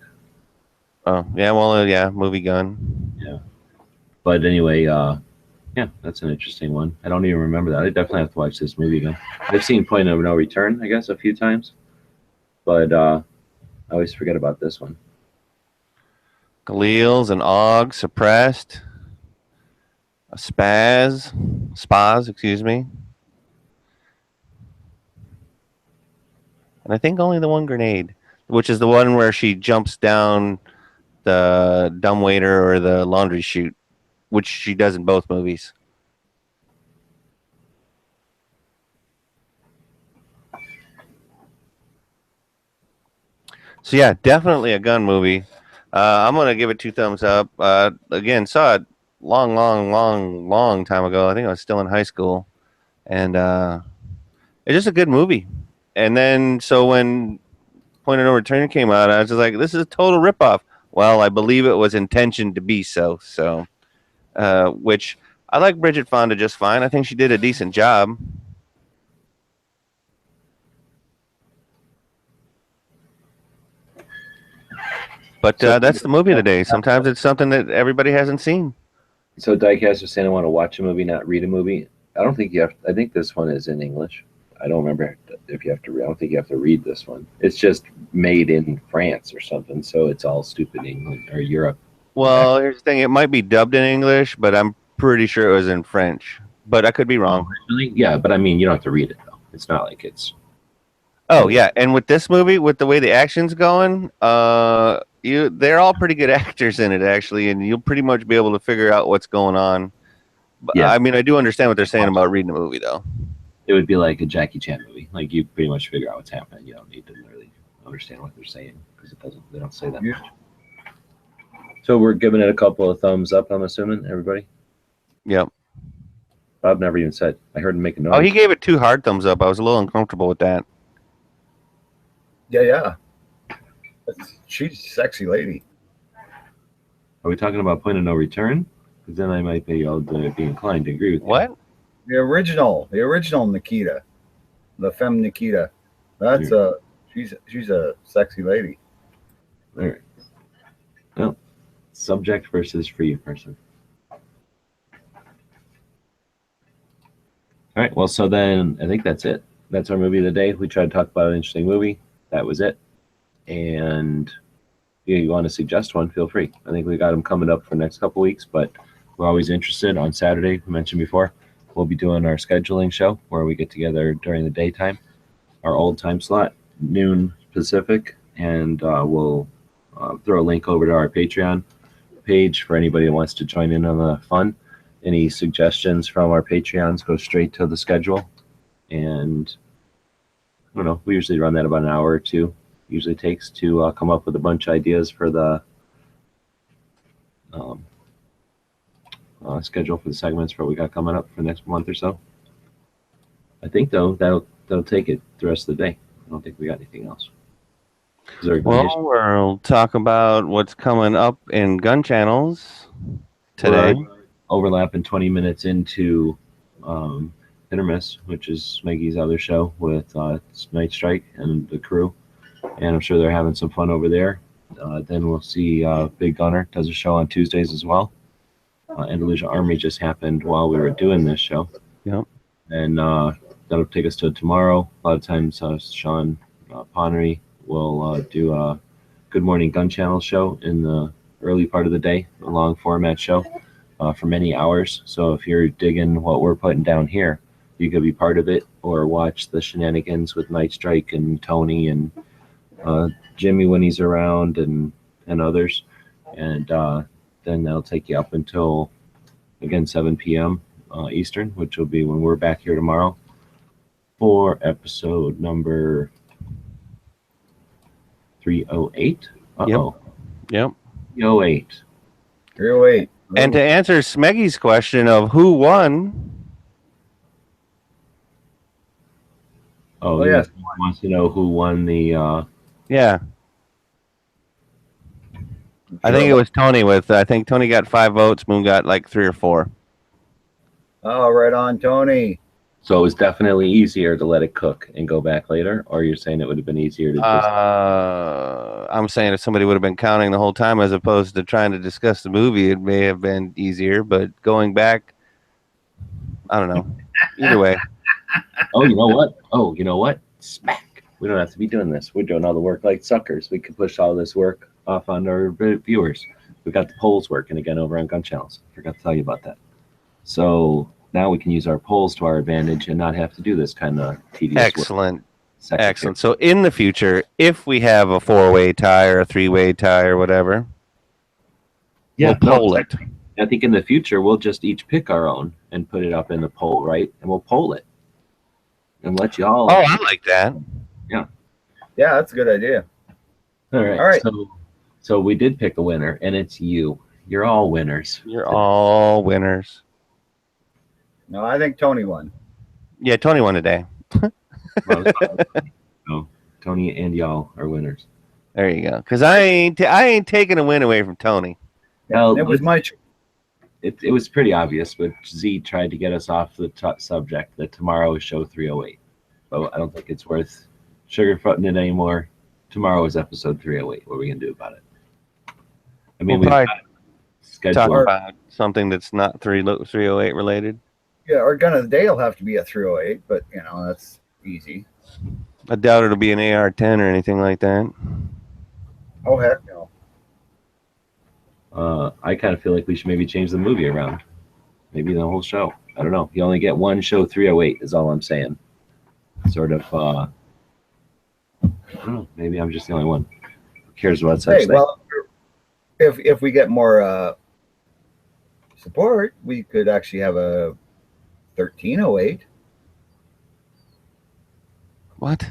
Oh, yeah, well, yeah, movie gun. Yeah. But anyway, yeah, that's an interesting one. I don't even remember that. I definitely have to watch this movie again. I've seen Point of No Return, I guess, a few times. But I always forget about this one. Galils and AUG suppressed. A SPAS, excuse me. And I think only the one grenade, which is the one where she jumps down the dumbwaiter or the laundry chute, which she does in both movies. So yeah, definitely a gun movie. I'm gonna give it 2 thumbs up. Again, saw it long time ago. I think I was still in high school, and it's just a good movie. And then so when Point of No Return came out, I was just like, this is a total ripoff. Well, I believe it was intentioned to be so. So, which I like Bridget Fonda just fine. I think she did a decent job. But that's the movie today. Sometimes it's something that everybody hasn't seen. So Diecast was saying I want to watch a movie, not read a movie. I don't think you have. I think this one is in English. I don't remember if you have to. I don't think you have to read this one. It's just made in France or something, so it's all stupid England or Europe. Well, here's the thing: it might be dubbed in English, but I'm pretty sure it was in French. But I could be wrong. Oh, really? Yeah, but I mean, you don't have to read it though. It's not like it's. Oh yeah, and with this movie, with the way the action's going, they're all pretty good actors in it actually, and you'll pretty much be able to figure out what's going on. But Yeah. I mean, I do understand what they're saying about reading a movie, though. It would be like a Jackie Chan movie. Like you pretty much figure out what's happening. You don't need to really understand what they're saying because they don't say that much. So we're giving it a couple of thumbs up. I'm assuming everybody. Yep. Bob never even said. I heard him make a noise. Oh, he gave it 2 hard thumbs up. I was a little uncomfortable with that. Yeah. She's a sexy lady. Are we talking about Point of No Return? Because then I might be able to be inclined to agree with What? The original Nikita, the femme Nikita. That's she's a sexy lady. you. All right. Well, subject versus free person. All right. Well, so then I think that's it. That's our movie of the day. We tried to talk about an interesting movie. That was it. And if you want to suggest one, feel free. I think we got them coming up for the next couple weeks, but we're always interested. On Saturday, we mentioned before, we'll be doing our scheduling show where we get together during the daytime, our old time slot, noon Pacific, and we'll throw a link over to our Patreon page for anybody who wants to join in on the fun. Any suggestions from our Patreons go straight to the schedule. And I don't know, we usually run that about an hour or two. Usually takes to come up with a bunch of ideas for the um, schedule for the segments for what we got coming up for the next month or so. I think though that'll take it the rest of the day. I don't think we got anything else. Well, we'll talk about what's coming up in gun channels today. We're overlapping 20 minutes into Hit or Miss, which is Maggie's other show with Night Strike and the crew, and I'm sure they're having some fun over there. Then we'll see Big Gunner does a show on Tuesdays as well. Andalusia Army just happened while we were doing this show. Yep. And that'll take us to tomorrow. A lot of times Sean Ponnery will do a Good Morning Gun Channel show in the early part of the day, a long format show for many hours. So if you're digging what we're putting down here, you could be part of it or watch the shenanigans with Night Strike and Tony and Jimmy when he's around and others. And then that'll take you up until, again, 7 p.m. Eastern, which will be when we're back here tomorrow for episode number 308. Uh-oh. Yep. 308. 308. And to answer Smeggy's question of who won, Oh, yeah. He wants to know who won the. yeah, I think it was Tony I think Tony got 5 votes, Moon got like 3 or 4. Oh, right on, Tony. So it was definitely easier to let it cook and go back later, or you're saying it would have been easier to just. I'm saying if somebody would have been counting the whole time as opposed to trying to discuss the movie, it may have been easier. But going back, I don't know. Either way. Oh, you know what? Smack. We don't have to be doing this. We're doing all the work like suckers. We can push all this work off on our viewers. We got the polls working again over on Gun Channels. Forgot to tell you about that. So now we can use our polls to our advantage and not have to do this kind of tedious Excellent. work. Excellent. So in the future, if we have a 4-way tie or a 3-way tie or whatever, we'll poll it. I think in the future, we'll just each pick our own and put it up in the poll, right? And we'll poll it and let you all. Oh, I like that. Yeah, that's a good idea. All right. All right. So we did pick a winner, and it's you. You're all winners. You're all winners. No, I think Tony won. Yeah, Tony won today. No, Tony and y'all are winners. There you go. Because I ain't taking a win away from Tony. Well, It was my it was pretty obvious, but Z tried to get us off the subject that tomorrow is show 308. But I don't think it's worth sugarcoating it anymore. Tomorrow is episode 308. What are we going to do about it? I mean, We'll we've probably scheduled. talk about something that's not 308 related. Yeah, our gun of the day will have to be a 308, but that's easy. I doubt it'll be an AR-10 or anything like that. Oh heck no. I kind of feel like we should maybe change the movie around. Maybe the whole show. I don't know. You only get one show 308 is all I'm saying. Sort of, I don't know. Maybe I'm just the only one. Who cares about such things? Well, if we get more support, we could actually have a 1308. What?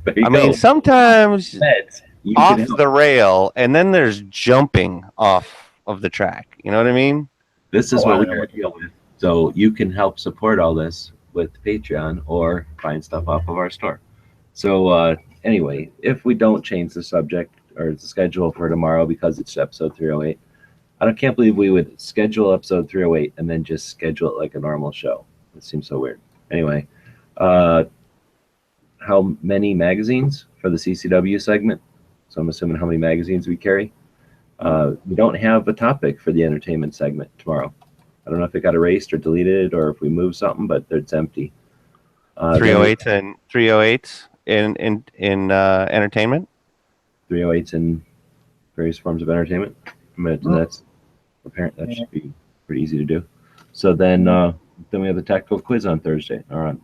There you I mean, go. sometimes You off can help. the rail, and then there's jumping off of the track. You know what I mean? This is Oh, I what know we're what dealing with. So you can help support all this with Patreon or find stuff off of our store. So anyway, if we don't change the subject or the schedule for tomorrow because it's episode 308, can't believe we would schedule episode 308 and then just schedule it like a normal show. It seems so weird. Anyway, how many magazines for the CCW segment? So I'm assuming how many magazines we carry. We don't have a topic for the entertainment segment tomorrow. I don't know if it got erased or deleted or if we moved something, but it's empty. 308s and 308s in entertainment. 308s in various forms of entertainment. I mean, that's apparent. That should be pretty easy to do. So then we have the tactical quiz on Thursday. All right.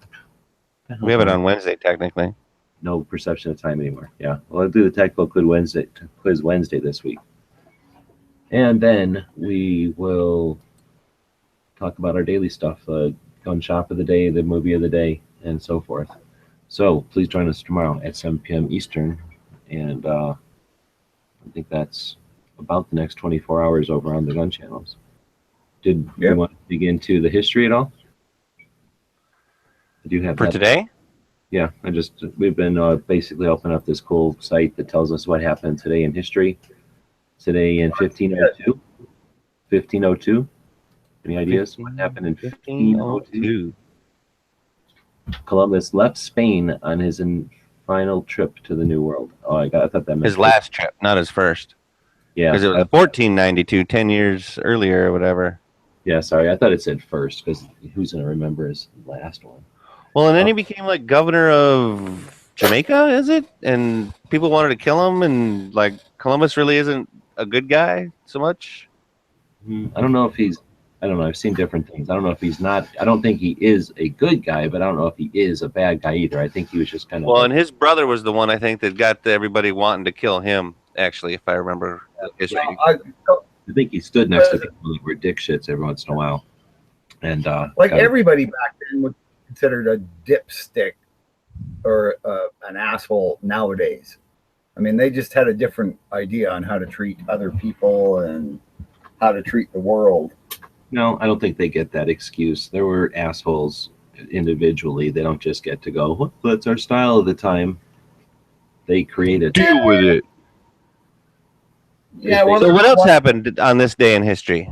We have it on Wednesday, technically. No perception of time anymore. Yeah. Well, I'll do the tactical quiz Wednesday this week. And then we will talk about our daily stuff, gun shop of the day, the movie of the day, and so forth. So please join us tomorrow at 7 p.m. Eastern. And I think that's about the next 24 hours over on the gun channels. Did Yep. you want to dig into the history at all? Did you have For that? today? Yeah, we've been basically opening up this cool site that tells us what happened today in history. Today in 1502. 1502. Any ideas what happened in 1502? Columbus left Spain on his final trip to the New World. Oh, I thought that meant His last trip, not his first. Yeah, Because it was 1492, 10 years earlier or whatever. Yeah, sorry, I thought it said first because who's gonna remember his last one? Well, and then he became like governor of Jamaica, is it? And people wanted to kill him, and like Columbus really isn't a good guy so much. I don't know if he's. I don't know. I've seen different things. I don't know if he's not. I don't think he is a good guy, but I don't know if he is a bad guy either. I think he was just kind of. Well, and his brother was the one I think that got everybody wanting to kill him. Actually, if I remember history. I think he stood next to people that were dick shits every once in a while, and everybody back then was considered a dipstick or an asshole nowadays. I mean, they just had a different idea on how to treat other people and how to treat the world. No, I don't think they get that excuse. There were assholes individually. They don't just get to go, well, that's our style of the time. They created. Deal with it. Yeah. Well, so what else happened on this day in history?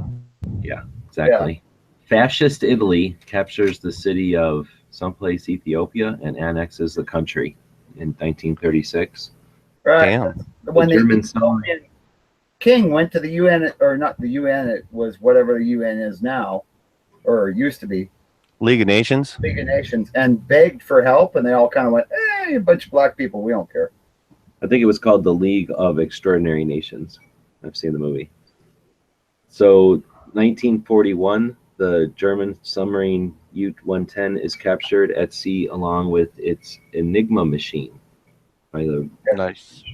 Yeah, exactly. Yeah. Fascist Italy captures the city of someplace Ethiopia and annexes the country in 1936. Right. Damn. When the Ethiopian king went to the UN, or not the UN, it was whatever the UN is now, or used to be. League of Nations. League of Nations, and begged for help, and they all kind of went, "Hey, a bunch of black people, we don't care." I think it was called the League of Extraordinary Nations. I've seen the movie. So, 1941, the German submarine U-110 is captured at sea along with its Enigma machine. Nice.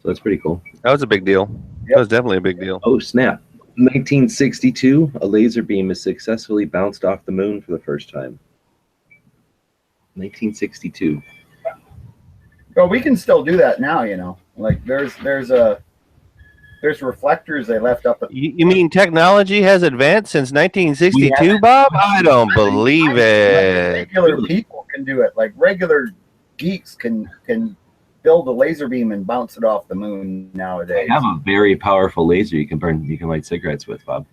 So that's pretty cool. That was a big deal. Yep. That was definitely a big deal. Oh, snap. 1962, a laser beam is successfully bounced off the moon for the first time. 1962. Well, we can still do that now, you know. Like there's reflectors they left up. You mean technology has advanced since 1962, Bob? I don't believe it. Regular people can do it. Like regular geeks can build a laser beam and bounce it off the moon nowadays. I have a very powerful laser you can light cigarettes with, Bob.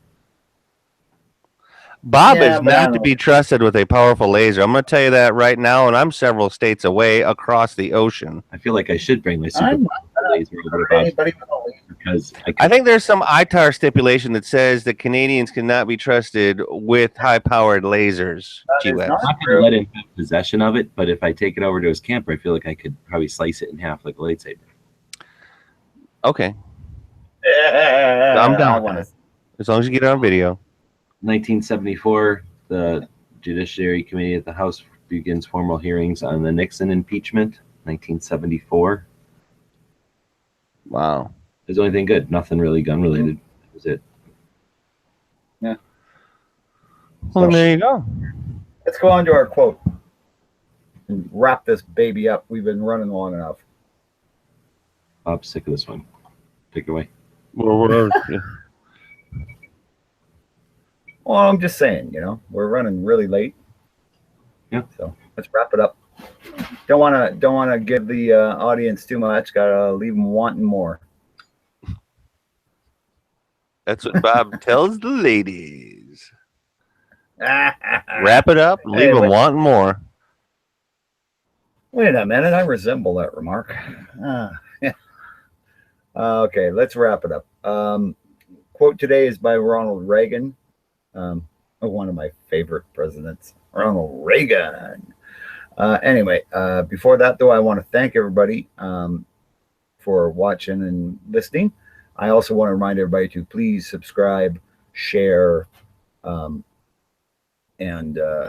Bob is not to be trusted with a powerful laser. I'm going to tell you that right now, and I'm several states away across the ocean. I feel like I should bring my super laser over to Bob because I think there's some ITAR stipulation that says that Canadians cannot be trusted with high-powered lasers. I'm not going to let him have possession of it, but if I take it over to his camper, I feel like I could probably slice it in half like a lightsaber. Okay. I'm down with that. As long as you get it on video. 1974, the Judiciary Committee at the House begins formal hearings on the Nixon impeachment. 1974. Wow. Is there anything good? Nothing really gun related. That was it. Yeah. Well, there you go. Let's go on to our quote and wrap this baby up. We've been running long enough. Bob's sick of this one. Take it away. Well, I'm just saying, you know, we're running really late. Yeah. So let's wrap it up. Don't want to give the audience too much. Gotta leave them wanting more. That's what Bob tells the ladies. Wrap it up. Leave them wanting more. Wait a minute. I resemble that remark. Yeah. Okay, let's wrap it up. Quote today is by Ronald Reagan. One of my favorite presidents, Ronald Reagan. Anyway, before that, though, I want to thank everybody for watching and listening. I also want to remind everybody to please subscribe, share, and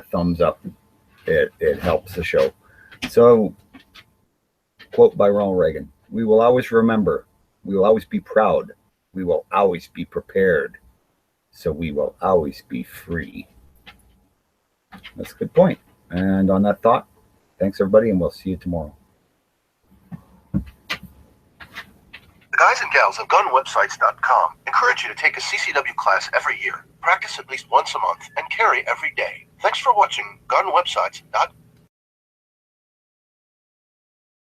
thumbs up. It helps the show. So, quote by Ronald Reagan: "We will always remember. We will always be proud. We will always be prepared. So we will always be free." That's a good point. And on that thought, thanks everybody, and we'll see you tomorrow. The guys and gals of gunwebsites.com encourage you to take a CCW class every year, practice at least once a month, and carry every day. Thanks for watching gunwebsites.com.